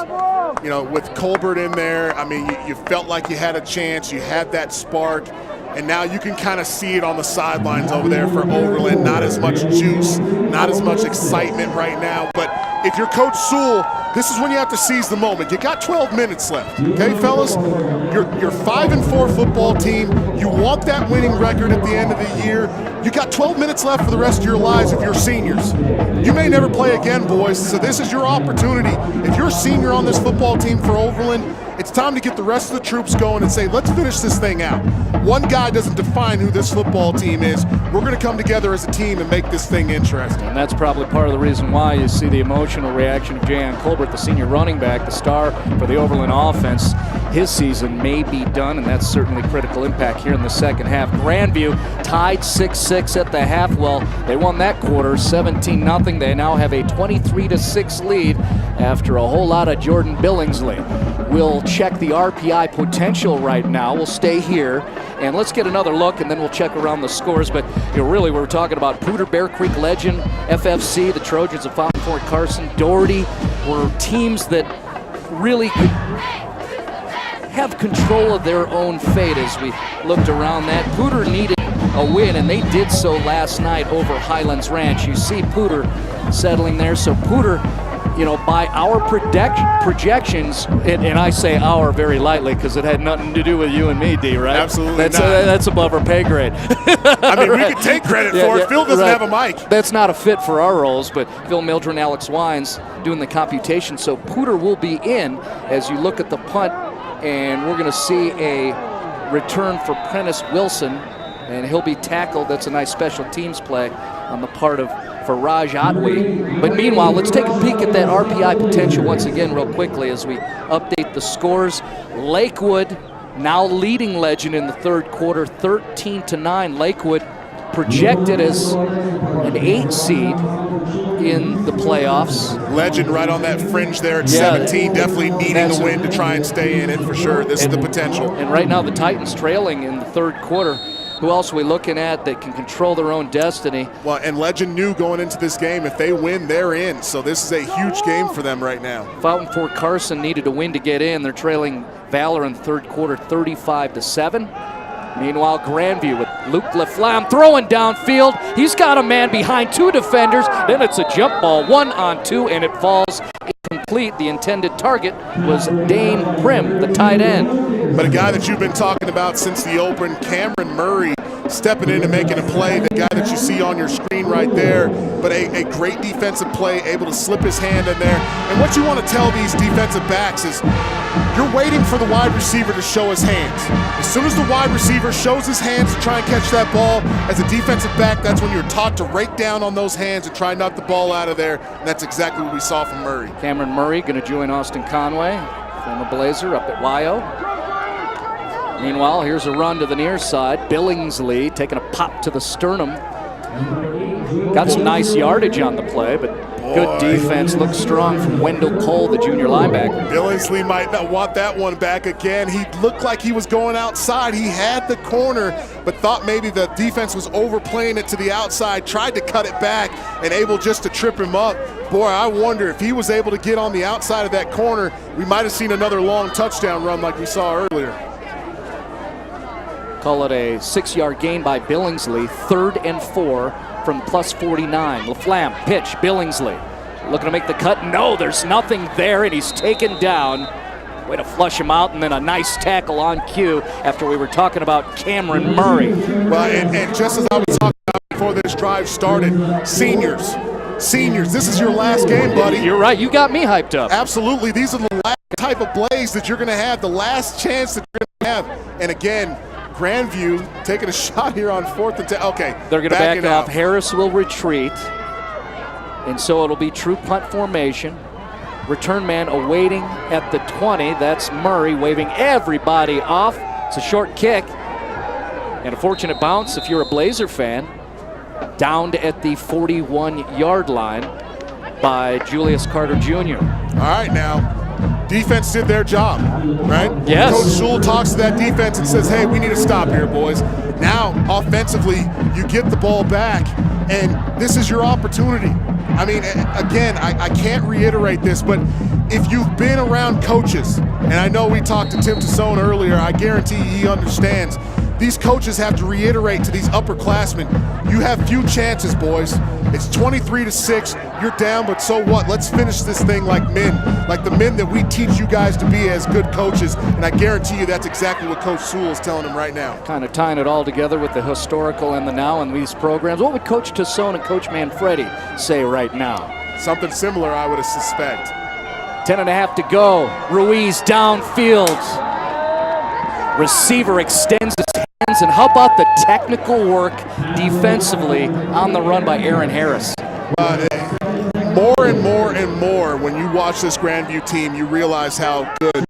you know, with Colbert in there, I mean, you felt like you had a chance. You had that spark. And now you can kind of see it on the sidelines over there for Overland. Not as much juice, not as much excitement right now. But if you're Coach Sewell, this is when you have to seize the moment. You got 12 minutes left, okay, fellas? You're 5-4 football team. You want that winning record at the end of the year. You got 12 minutes left for the rest of your lives if you're seniors. You may never play again, boys, so this is your opportunity. If you're a senior on this football team for Overland, it's time to get the rest of the troops going and say, let's finish this thing out. One guy doesn't define who this football team is. We're going to come together as a team and make this thing interesting. And that's probably part of the reason why you see the emotional reaction of Jan Colbert, the senior running back, the star for the Overland offense. His season may be done, and that's certainly critical impact here in the second half. Grandview tied 6-6 at the half. Well, they won that quarter 17-0. They now have a 23-6 lead after a whole lot of Jordan Billingsley. We'll check the RPI potential right now. We'll stay here, and let's get another look, and then we'll check around the scores. But you know, really, we're talking about Pooter, Bear Creek Legend, FFC, the Trojans of Fountain Fort Carson, Doherty, were teams that really could have control of their own fate as we looked around that. Pooter needed a win, and they did so last night over Highlands Ranch. You see Pooter settling there, so Pooter, you know, by our projections, and I say our very lightly because it had nothing to do with you and me, D, right? Absolutely not. That's above our pay grade. I mean, we could take credit for it. Phil doesn't have a mic. That's not a fit for our roles, but Phil Mildren, Alex Wines doing the computation. So Pooter will be in as you look at the punt, and we're going to see a return for Prentice Wilson, and he'll be tackled. That's a nice special teams play on the part of Faraj Atwi. But meanwhile, let's take a peek at that RPI potential once again real quickly as we update the scores. Lakewood now leading Legend in the third quarter, 13-9. Lakewood projected as an 8 seed in the playoffs. Legend right on that fringe there at 17, definitely needing the win to try and stay in it for sure. This is the potential. And right now the Titans trailing in the third quarter. Who else are we looking at that can control their own destiny? Well, and Legend knew going into this game, if they win, they're in. So this is a huge game for them right now. Fountain Fort Carson needed a win to get in. They're trailing Valor in the third quarter 35-7. Meanwhile, Grandview with Luke Laflamme throwing downfield. He's got a man behind 2 defenders. Then it's a jump ball, 1-on-2, and it falls incomplete. The intended target was Dane Prim, the tight end. But a guy that you've been talking about since the open, Cameron Murray, stepping in and making a play, the guy that you see on your screen right there, but a great defensive play, able to slip his hand in there. And what you want to tell these defensive backs is you're waiting for the wide receiver to show his hands. As soon as the wide receiver shows his hands to try and catch that ball, as a defensive back, that's when you're taught to rake down on those hands and try and knock the ball out of there, and that's exactly what we saw from Murray. Cameron Murray going to join Austin Conway, former Blazer up at YO. Meanwhile, here's a run to the near side. Billingsley taking a pop to the sternum. Got some nice yardage on the play, but good defense. Looks strong from Wendell Cole, the junior linebacker. Billingsley might not want that one back again. He looked like he was going outside. He had the corner, but thought maybe the defense was overplaying it to the outside, tried to cut it back, and able just to trip him up. Boy, I wonder if he was able to get on the outside of that corner, we might have seen another long touchdown run like we saw earlier. Call it a 6-yard gain by Billingsley, 3rd and 4 from plus 49. LaFlamme, pitch, Billingsley. Looking to make the cut. No, there's nothing there, and he's taken down. Way to flush him out, and then a nice tackle on cue after we were talking about Cameron Murray. Well, and just as I was talking about before this drive started, seniors, this is your last game, buddy. You're right. You got me hyped up. Absolutely. These are the last type of plays that you're going to have, the last chance that you're going to have. And again, Grandview taking a shot here on 4th and 10. Okay, they're going to back off. Harris will retreat, and so it'll be true punt formation. Return man awaiting at the 20. That's Murray waving everybody off. It's a short kick and a fortunate bounce if you're a Blazer fan. Downed at the 41-yard line by Julius Carter Jr. All right, now, defense did their job, right? Yes. Coach Schul talks to that defense and says, hey, we need to stop here, boys. Now, offensively, you get the ball back, and this is your opportunity. I mean, again, I can't reiterate this, but if you've been around coaches, and I know we talked to Tim Tassone earlier, I guarantee he understands, these coaches have to reiterate to these upperclassmen, you have few chances, boys. It's 23-6, you're down, but so what? Let's finish this thing like men, like the men that we teach you guys to be as good coaches, and I guarantee you that's exactly what Coach Schul is telling them right now. Kind of tying it all together with the historical and the now in these programs. What would Coach Tassone and Coach Manfredi say right now? Something similar, I would suspect. 10.5 to go. Ruiz downfield. Receiver extends his hands, and how about the technical work defensively on the run by Aaron Harris? More and more and more, when you watch this Grandview team, you realize how good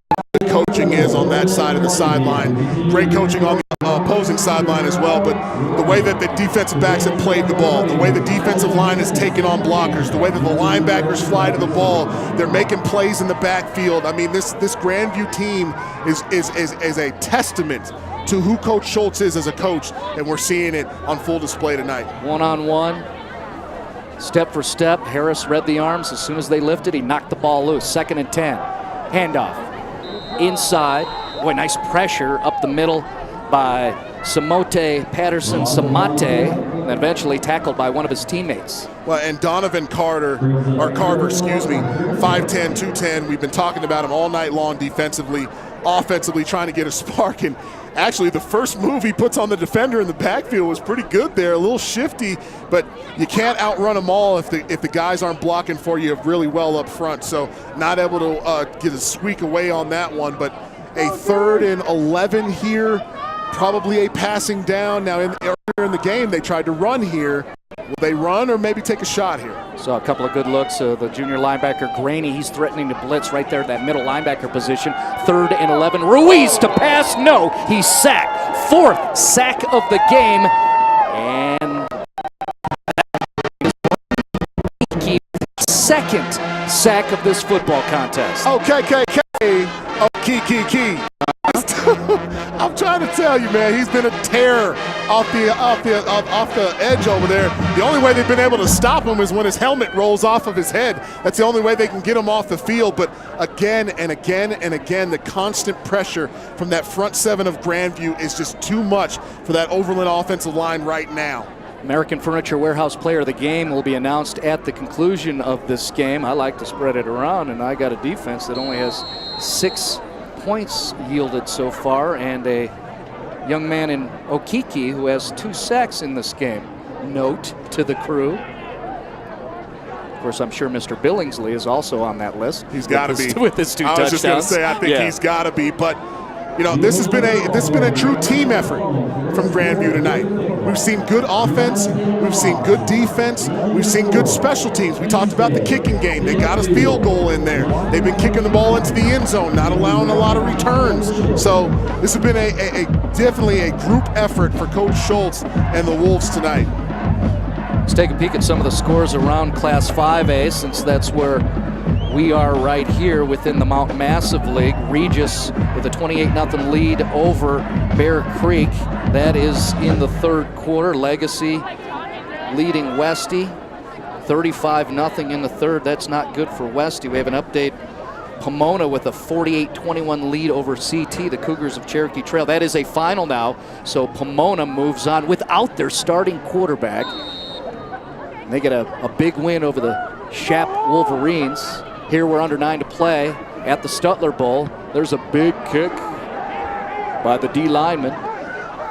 coaching is on that side of the sideline. Great coaching on the opposing sideline as well, but the way that the defensive backs have played the ball, the way the defensive line has taken on blockers, the way that the linebackers fly to the ball, they're making plays in the backfield. I mean, this Grandview team is a testament to who Coach Schultz is as a coach, and we're seeing it on full display tonight. One-on-one, step for step. Harris read the arms. As soon as they lifted, he knocked the ball loose. 2nd and 10. Handoff. Inside. Boy, nice pressure up the middle by Samote Patterson Samate, and eventually tackled by one of his teammates. Well, and Donovan Carver, 5'10", 210. We've been talking about him all night long defensively, offensively, trying to get a spark. And actually, the first move he puts on the defender in the backfield was pretty good there, a little shifty, but you can't outrun them all if the guys aren't blocking for you really well up front. So not able to get a squeak away on that one, but a 3rd and 11 here, probably a passing down. Now, earlier in the game, they tried to run here. Will they run or maybe take a shot here? Saw a couple of good looks. The junior linebacker, Graney, he's threatening to blitz right there at that middle linebacker position. 3rd and 11. Ruiz to pass. No, he's sacked. 4th sack of the game. And 2nd sack of this football contest. Oh, KKK. Oh, Key. I'm trying to tell you, man, he's been a terror off the edge over there. The only way they've been able to stop him is when his helmet rolls off of his head. That's the only way they can get him off the field. But again and again and again, the constant pressure from that front 7 of Grandview is just too much for that Overland offensive line right now. American Furniture Warehouse Player of the Game will be announced at the conclusion of this game. I like to spread it around, and I got a defense that only has 6 points yielded so far, and a young man in Okiki who has 2 sacks in this game. Note to the crew. Of course, I'm sure Mr. Billingsley is also on that list. He's got to be with his 2 touchdowns. I was just going to say, I think he's got to be, but you know, this has been a true team effort from Grandview tonight. We've seen good offense, we've seen good defense, we've seen good special teams. We talked about the kicking game. They got a field goal in there. They've been kicking the ball into the end zone, not allowing a lot of returns. So this has been definitely a group effort for Coach Schultz and the Wolves tonight. Let's take a peek at some of the scores around Class 5A, since that's where we are right here within the Mount Massive League. Regis with a 28-0 lead over Bear Creek. That is in the 3rd quarter. Legacy leading Westy 35-0 in the 3rd. That's not good for Westy. We have an update. Pomona with a 48-21 lead over CT, the Cougars of Cherokee Trail. That is a final now, so Pomona moves on without their starting quarterback. They get a big win over the Shap Wolverines. Here we're under 9 to play at the Stutler Bowl. There's a big kick by the D lineman.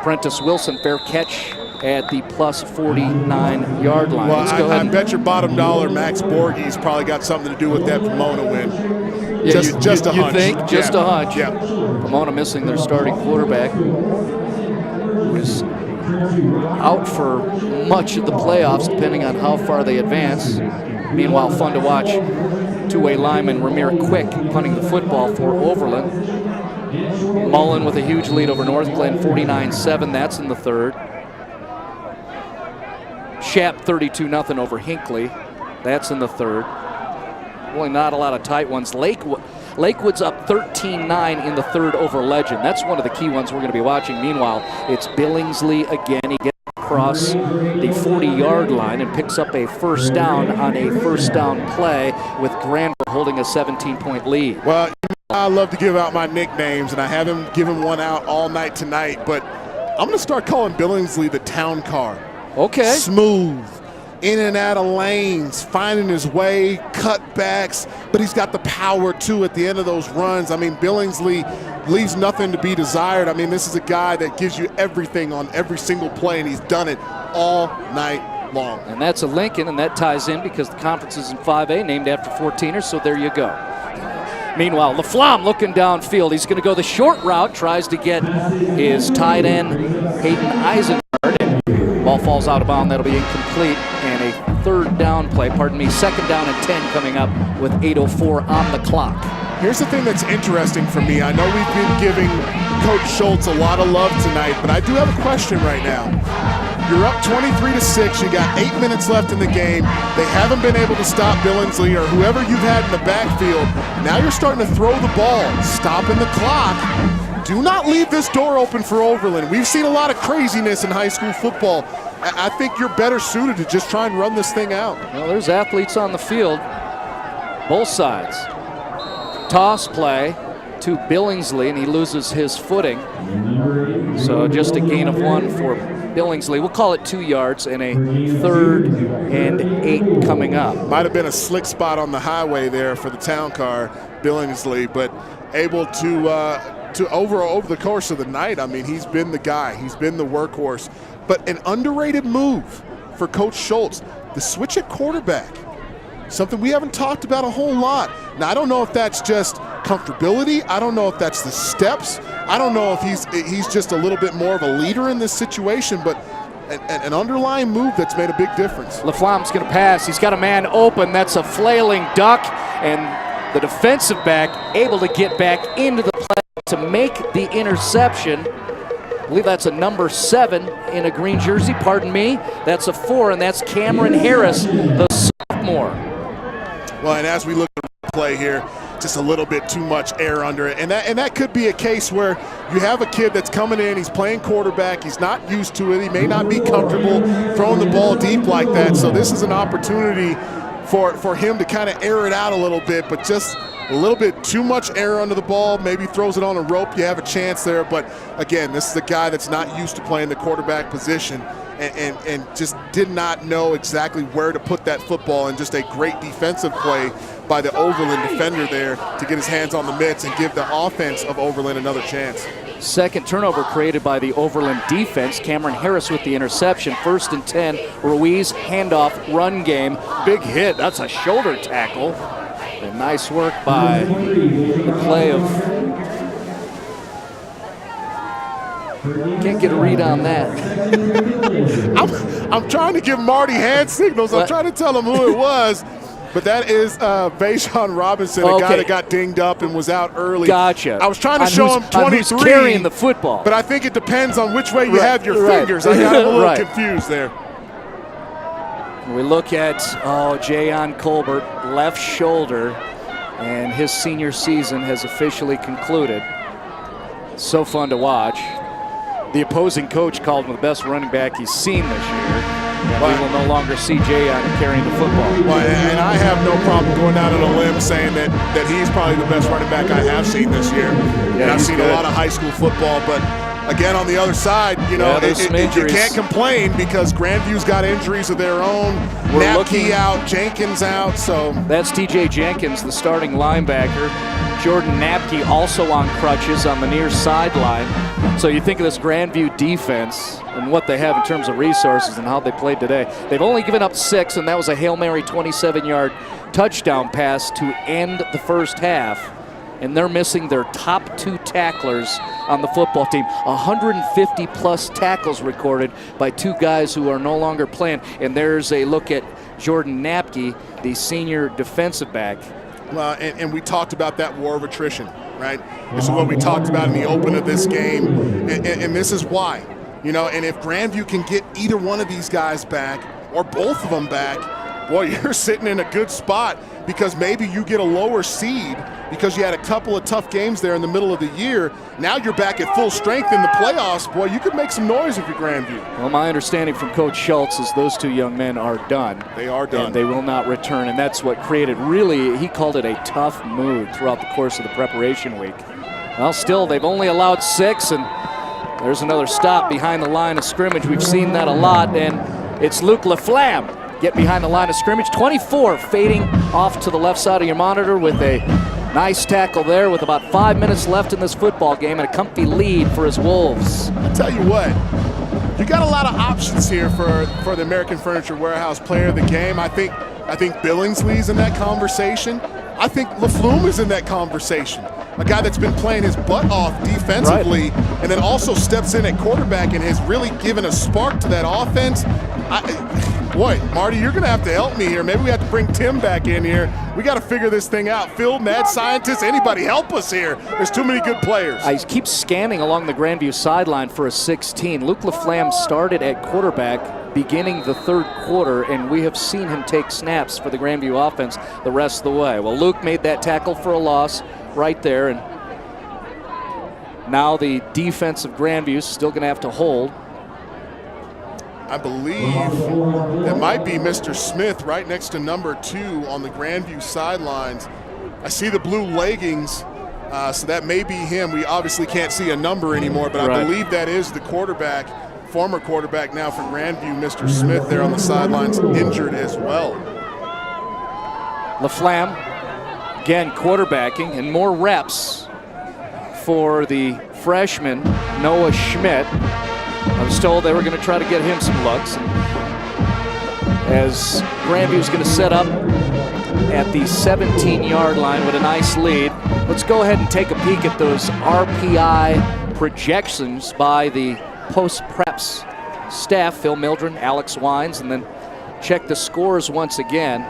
Prentice Wilson, fair catch at the plus 49-yard line. Well, Let's go ahead. I bet your bottom dollar Max Borghe's probably got something to do with that Pomona win. Yeah, just a hunch. You think? Just a hunch. Yeah. Pomona missing their starting quarterback. Is out for much of the playoffs, depending on how far they advance. Meanwhile, fun to watch. Two-way lineman Ramir Quick punting the football for Overland. Mullen with a huge lead over North Glen, 49-7. That's in the third. Shap 32-0 over Hinckley. That's in the third. Really not a lot of tight ones. Lakewood's up 13-9 in the third over Legend. That's one of the key ones we're going to be watching. Meanwhile, it's Billingsley again. He gets across the 40-yard line and picks up a first down on a first down play with Grandview holding a 17-point lead. Well, I love to give out my nicknames, and I haven't given one out all night tonight, but I'm going to start calling Billingsley the town car. Okay. Smooth, in and out of lanes, finding his way, cutbacks, but he's got the power, too, at the end of those runs. I mean, Billingsley leaves nothing to be desired. I mean, this is a guy that gives you everything on every single play, and he's done it all night long. And that's a Lincoln, and that ties in because the conference is in 5A, named after 14ers, so there you go. Meanwhile, LaFlamme looking downfield. He's going to go the short route, tries to get his tight end, Hayden Eisengard. Ball falls out of bounds. That'll be incomplete. And a third down play, second down and 10 coming up with 8:04 on the clock. Here's the thing that's interesting for me. I know we've been giving Coach Schultz a lot of love tonight, but I do have a question right now. You're up 23-6. You got 8 minutes left in the game. They haven't been able to stop Billingsley or whoever you've had in the backfield. Now you're starting to throw the ball, stopping the clock. Do not leave this door open for Overland. We've seen a lot of craziness in high school football. I think you're better suited to just try and run this thing out. Well, there's athletes on the field, both sides. Toss play to Billingsley, and he loses his footing. So just a gain of 1 for Billingsley. We'll call it 2 yards and a 3rd and 8 coming up. Might have been a slick spot on the highway there for the town car, Billingsley, but able to over the course of the night, I mean, he's been the guy. He's been the workhorse. But an underrated move for Coach Schultz, the switch at quarterback. Something we haven't talked about a whole lot. Now, I don't know if that's just comfortability. I don't know if that's the steps. I don't know if he's just a little bit more of a leader in this situation, but an underlying move that's made a big difference. LaFlamme's going to pass. He's got a man open. That's a flailing duck, and the defensive back able to get back into the play to make the interception. I believe that's a number 7 in a green jersey, pardon me. That's a 4, and that's Cameron Harris, the sophomore. Well, and as we look at the play here, just a little bit too much air under it. And that could be a case where you have a kid that's coming in, he's playing quarterback, he's not used to it, he may not be comfortable throwing the ball deep like that. So this is an opportunity for him to kind of air it out a little bit, but just a little bit too much air under the ball, maybe throws it on a rope, you have a chance there. But again, this is a guy that's not used to playing the quarterback position and just did not know exactly where to put that football, and just a great defensive play by the Overland defender there to get his hands on the mitts and give the offense of Overland another chance. Second turnover created by the Overland defense. Cameron Harris with the interception. 1st and 10, Ruiz handoff run game. Big hit, that's a shoulder tackle. And nice work by the play of, can't get a read on that. I'm trying to give Marty hand signals. I'm trying to tell him who it was. But that is Vajon Robinson, a guy that got dinged up and was out early. Gotcha. I was trying to show him 23. Who's carrying the football. But I think it depends on which way you have your fingers. I got a little confused there. We look at, Jayon Colbert, left shoulder, and his senior season has officially concluded. So fun to watch. The opposing coach called him the best running back he's seen this year. And we will no longer see Jayon carrying the football. Well, and I have no problem going out on a limb saying that he's probably the best running back I have seen this year. And I've seen a lot of high school football, but Again, on the other side, you can't complain because Grandview's got injuries of their own. Napke out, Jenkins out. So that's TJ Jenkins, the starting linebacker. Jordan Napke also on crutches on the near sideline. So you think of this Grandview defense and what they have in terms of resources and how they played today. They've only given up 6, and that was a Hail Mary 27-yard touchdown pass to end the first half. And they're missing their top 2 tacklers on the football team. 150-plus tackles recorded by 2 guys who are no longer playing. And there's a look at Jordan Napke, the senior defensive back. Well, and we talked about that war of attrition, right? This is what we talked about in the open of this game, and this is why. And if Grandview can get either one of these guys back or both of them back, boy, you're sitting in a good spot because maybe you get a lower seed because you had a couple of tough games there in the middle of the year. Now you're back at full strength in the playoffs. Boy, you could make some noise if you're Grandview. Well, my understanding from Coach Schultz is those 2 young men are done. They are done. And they will not return, and that's what created really, he called it a tough mood throughout the course of the preparation week. Well, still, they've only allowed 6, and there's another stop behind the line of scrimmage. We've seen that a lot, and it's Luke Laflamme get behind the line of scrimmage. 24 fading off to the left side of your monitor with a nice tackle there with about 5 minutes left in this football game and a comfy lead for his Wolves. I tell you what, you got a lot of options here for the American Furniture Warehouse player of the game. I think Billingsley's in that conversation. I think Laflamme is in that conversation. A guy that's been playing his butt off defensively and then also steps in at quarterback and has really given a spark to that offense. Boy, Marty, you're going to have to help me here. Maybe we have to bring Tim back in here. We got to figure this thing out. Phil, mad scientist, anybody help us here. There's too many good players. I keep scanning along the Grandview sideline for a 16. Luke Laflamme started at quarterback beginning the 3rd quarter, and we have seen him take snaps for the Grandview offense the rest of the way. Well, Luke made that tackle for a loss right there, and now the defense of Grandview is still going to have to hold. I believe that might be Mr. Smith right next to number 2 on the Grandview sidelines. I see the blue leggings, so that may be him. We obviously can't see a number anymore, but I believe that is the quarterback, former quarterback now for Grandview, Mr. Smith there on the sidelines, injured as well. Laflamme, again, quarterbacking and more reps for the freshman, Noah Schmidt. I was told they were going to try to get him some looks. As Grandview's going to set up at the 17-yard line with a nice lead. Let's go ahead and take a peek at those RPI projections by the post-preps staff, Phil Mildren, Alex Wines, and then check the scores once again.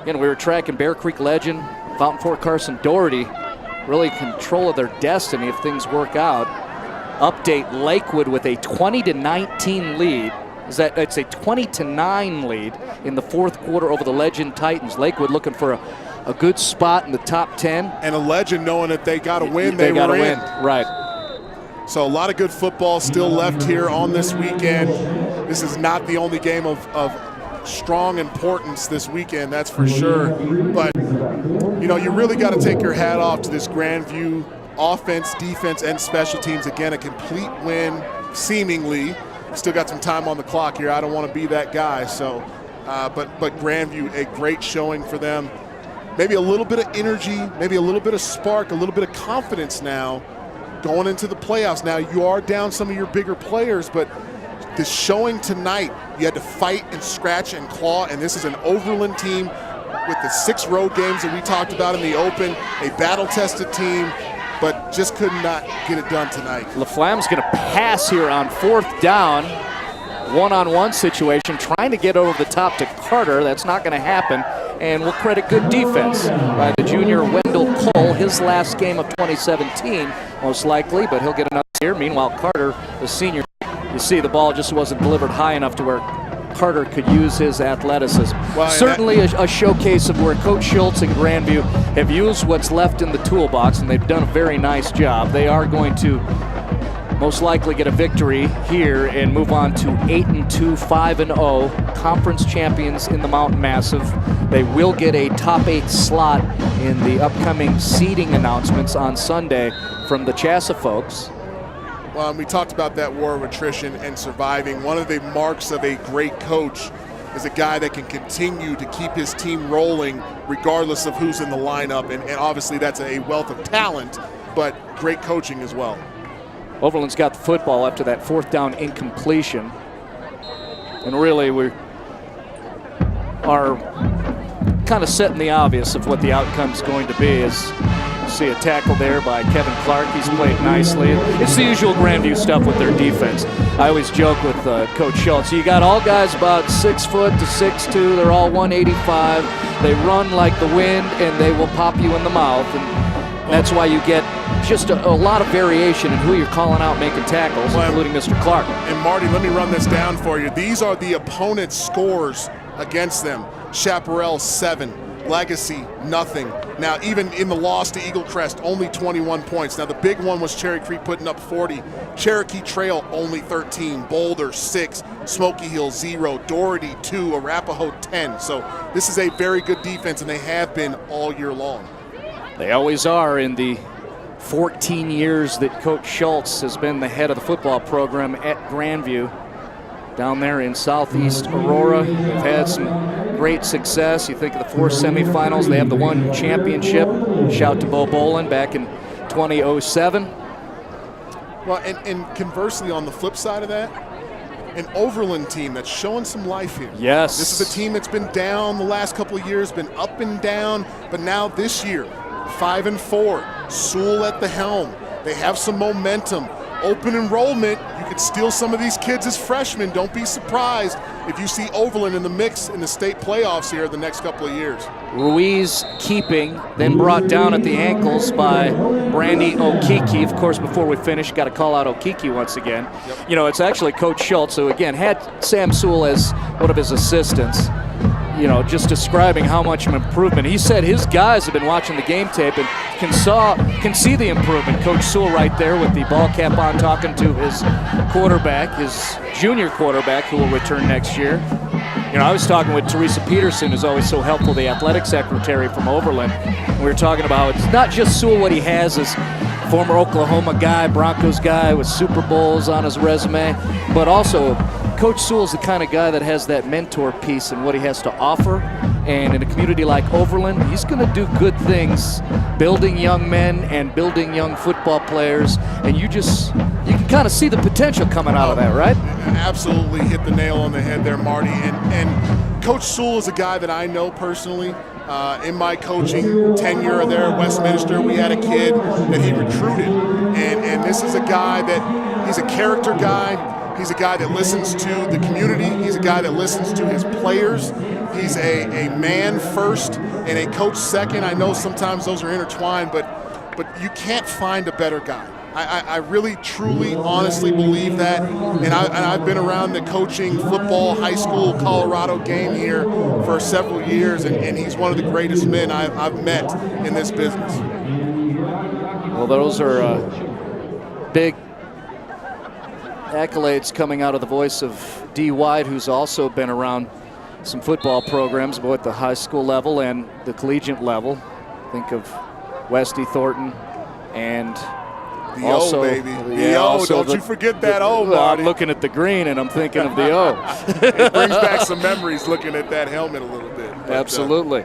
Again, we were tracking Bear Creek legend, Fountain Fort Carson Doherty, really control of their destiny if things work out. Update Lakewood with a 20-19 lead. It's a 20-9 lead in the 4th quarter over the Legend Titans. Lakewood looking for a good spot in the top 10. And a Legend knowing that they got to win. They got to win, right. So a lot of good football still left here on this weekend. This is not the only game of strong importance this weekend, that's for sure. But, you really got to take your hat off to this Grandview offense, defense, and special teams. Again, a complete win, seemingly. Still got some time on the clock here. I don't want to be that guy. So, but Grandview, a great showing for them. Maybe a little bit of energy, maybe a little bit of spark, a little bit of confidence now going into the playoffs. Now, you are down some of your bigger players, but this showing tonight, you had to fight and scratch and claw, and this is an Overland team with the 6 road games that we talked about in the open, a battle-tested team, but just could not get it done tonight. Laflamme's going to pass here on 4th down. One-on-one situation, trying to get over the top to Carter. That's not going to happen, and we'll credit good defense by the junior Wendell Cole, his last game of 2017, most likely, but he'll get another year. Meanwhile, Carter, the senior, you see the ball just wasn't delivered high enough to where Carter could use his athleticism. Well, certainly a showcase of where Coach Schultz and Grandview have used what's left in the toolbox, and they've done a very nice job. They are going to most likely get a victory here and move on to 8-2, 5-0, conference champions in the Mountain Massive. They will get a top 8 slot in the upcoming seeding announcements on Sunday from the Chassa folks. we talked about that war of attrition and surviving. One of the marks of a great coach is a guy that can continue to keep his team rolling regardless of who's in the lineup. And obviously that's a wealth of talent, but great coaching as well. Overland's got the football after that 4th down incompletion. And really we are kind of setting the obvious of what the outcome's going to be. As you see a tackle there by Kevin Clark. He's played nicely. It's the usual Grandview stuff with their defense. I always joke with Coach Schultz. You got all guys about 6 foot to 6'2". They're all 185. They run like the wind, and they will pop you in the mouth. And that's why you get just a lot of variation in who you're calling out making tackles, including Mr. Clark. And Marty, let me run this down for you. These are the opponent's scores against them. Chaparral 7, Legacy nothing. Now even in the loss to Eagle Crest, only 21 points. Now the big one was Cherry Creek putting up 40. Cherokee Trail only 13, Boulder 6, Smoky Hill 0, Doherty 2, Arapahoe 10. So this is a very good defense, and they have been all year long. They always are. In the 14 years that Coach Schultz has been the head of the football program at Grandview down there in southeast Aurora. They've had some great success. You think of the 4 semifinals. They have the 1 championship. Shout to Bo Bolin back in 2007. Well, and conversely, on the flip side of that, an Overland team that's showing some life here. Yes. This is a team that's been down the last couple of years, been up and down, but now this year, 5-4, Sewell at the helm. They have some momentum. Open enrollment, you could steal some of these kids as freshmen. Don't be surprised if you see Overland in the mix in the state playoffs here the next couple of years. Ruiz keeping, then brought down at the ankles by Brandy Okiki. Of course, before we finish, got to call out Okiki once again. Yep. You know, it's actually Coach Schultz, who again had Sam Sewell as one of his assistants. You know, just describing how much improvement. He said his guys have been watching the game tape and can see the improvement. Coach Sewell right there with the ball cap on, talking to his quarterback, his junior quarterback, who will return next year. You know, I was talking with Teresa Peterson, who's always so helpful, the athletic secretary from Overland. And we were talking about it's not just Sewell, what he has as former Oklahoma guy, Broncos guy with Super Bowls on his resume, but also Coach Sewell's the kind of guy that has that mentor piece and what he has to offer. And in a community like Overland, he's going to do good things, building young men and building young football players. And you can kind of see the potential coming out of that, right? Absolutely hit the nail on the head there, Marty. And Coach Sewell is a guy that I know personally. In my coaching tenure there at Westminster, we had a kid that he recruited. And this is a guy that he's a character guy. He's a guy that listens to the community. He's a guy that listens to his players. He's a man first and a coach second. I know sometimes those are intertwined, but you can't find a better guy. I really, truly, honestly believe that. And I've been around the coaching football, high school, Colorado game here for several years, and he's one of the greatest men I've met in this business. Well, those are big accolades coming out of the voice of D. White, who's also been around some football programs, both at the high school level and the collegiate level. Think of Westy Thornton and the also, O, baby. The O, don't you forget that O, Marty. I'm looking at the green and I'm thinking of the O. It brings back some memories looking at that helmet a little bit. But, absolutely.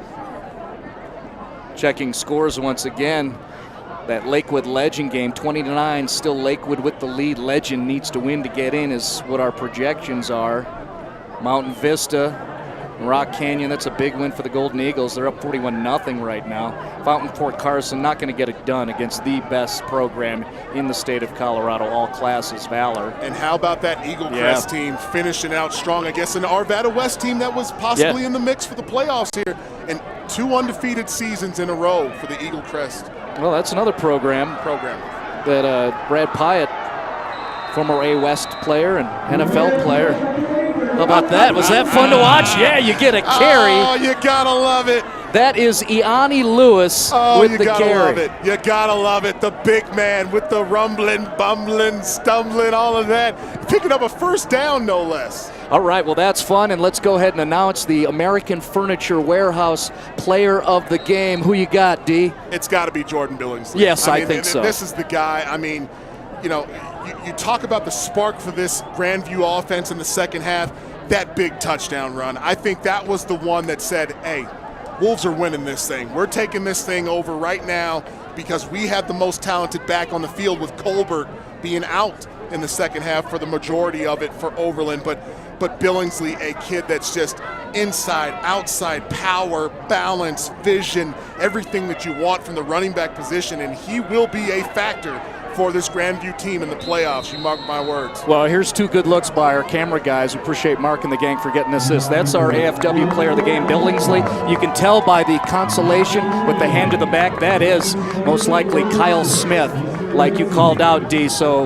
Checking scores once again. That Lakewood Legend game, 20-9, still Lakewood with the lead. Legend needs to win to get in is what our projections are. Mountain Vista, Rock Canyon, that's a big win for the Golden Eagles. They're up 41-0 right now. Fountain Fort Carson not going to get it done against the best program in the state of Colorado, all classes, Valor. And how about that Eagle Crest team finishing out strong against an Arvada West team that was possibly in the mix for the playoffs here. And 2 undefeated seasons in a row for the Eagle Crest. Well, that's another program that Brad Pyatt, former A West player and NFL player. How about that? Was that fun to watch? Yeah, you get a carry. Oh, you gotta love it. That is Iani Lewis with the carry. You gotta love it. You gotta love it. The big man with the rumbling, bumbling, stumbling, all of that. Picking up a first down, no less. All right, well, that's fun, and let's go ahead and announce the American Furniture Warehouse Player of the Game. Who you got, D? It's got to be Jordan Billingsley. Yes, I think so. This is the guy. I mean, you talk about the spark for this Grandview offense in the second half, that big touchdown run. I think that was the one that said, hey, Wolves are winning this thing. We're taking this thing over right now because we had the most talented back on the field with Colbert being out in the second half for the majority of it for Overland. But Billingsley, a kid that's just inside, outside, power, balance, vision, everything that you want from the running back position, and he will be a factor for this Grandview team in the playoffs. You mark my words. Well, here's two good looks by our camera guys. We appreciate Mark and the gang for getting us this. That's our AFW player of the game, Billingsley. You can tell by the consolation with the hand to the back, that is most likely Kyle Smith, like you called out, D. So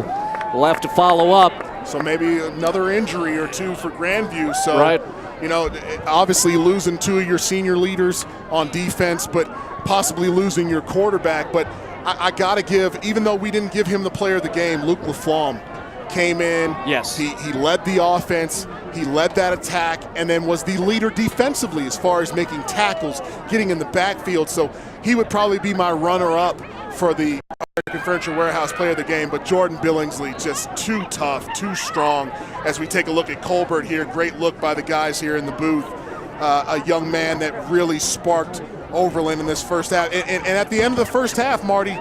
we'll have to follow up. So maybe another injury or two for Grandview. So, right. Obviously losing two of your senior leaders on defense, but possibly losing your quarterback. But I got to give, even though we didn't give him the player of the game, Luke Laflamme came in. Yes. He led the offense. He led that attack and then was the leader defensively as far as making tackles, getting in the backfield. So he would probably be my runner-up for the American Furniture Warehouse player of the game. But Jordan Billingsley, just too tough, too strong. As we take a look at Colbert here, great look by the guys here in the booth. A young man that really sparked Overland in this first half. And at the end of the first half, Marty,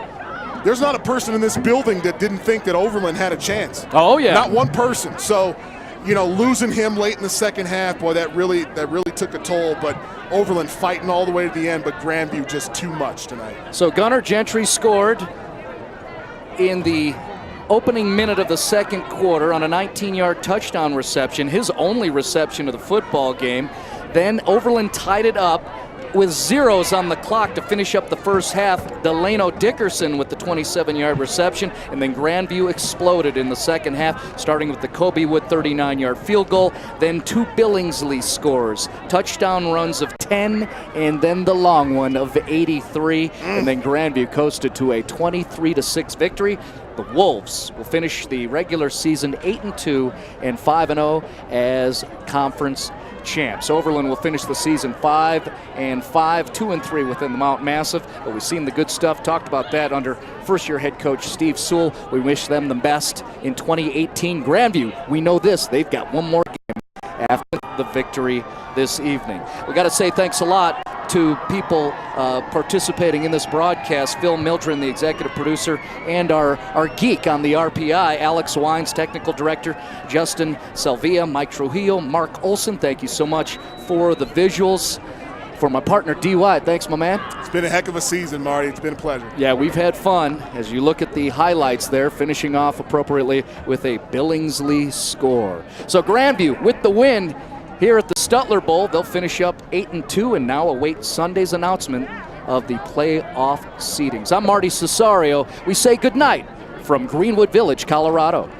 there's not a person in this building that didn't think that Overland had a chance. Oh, yeah. Not one person. So, losing him late in the second half, boy, that really took a toll. But Overland fighting all the way to the end, but Grandview just too much tonight. So Gunnar Gentry scored in the opening minute of the second quarter on a 19-yard touchdown reception, his only reception of the football game. Then Overland tied it up with zeros on the clock to finish up the first half. Delano Dickerson with the 27-yard reception, and then Grandview exploded in the second half, starting with the Kobe Wood 39-yard field goal, then two Billingsley scores, touchdown runs of 10, and then the long one of 83, and then Grandview coasted to a 23-6 victory. The Wolves will finish the regular season 8-2 and 5-0 as conference champs. Overland will finish the season 5-5, 2-3 within the Mount Massive. But we've seen the good stuff. Talked about that under first-year head coach Steve Sewell. We wish them the best in 2018. Grandview, we know this. They've got one more game after the victory this evening. We got to say thanks a lot to people participating in this broadcast. Phil Mildren, the executive producer, and our geek on the RPI, Alex Wines, technical director, Justin Salvia, Mike Trujillo, Mark Olson. Thank you so much for the visuals. For my partner, D. White, thanks, my man. It's been a heck of a season, Marty. It's been a pleasure. Yeah, we've had fun. As you look at the highlights there, finishing off appropriately with a Billingsley score. So Grandview with the win here at the Stutler Bowl. They'll finish up 8-2 and now await Sunday's announcement of the playoff seedings. I'm Marty Cesario. We say goodnight from Greenwood Village, Colorado.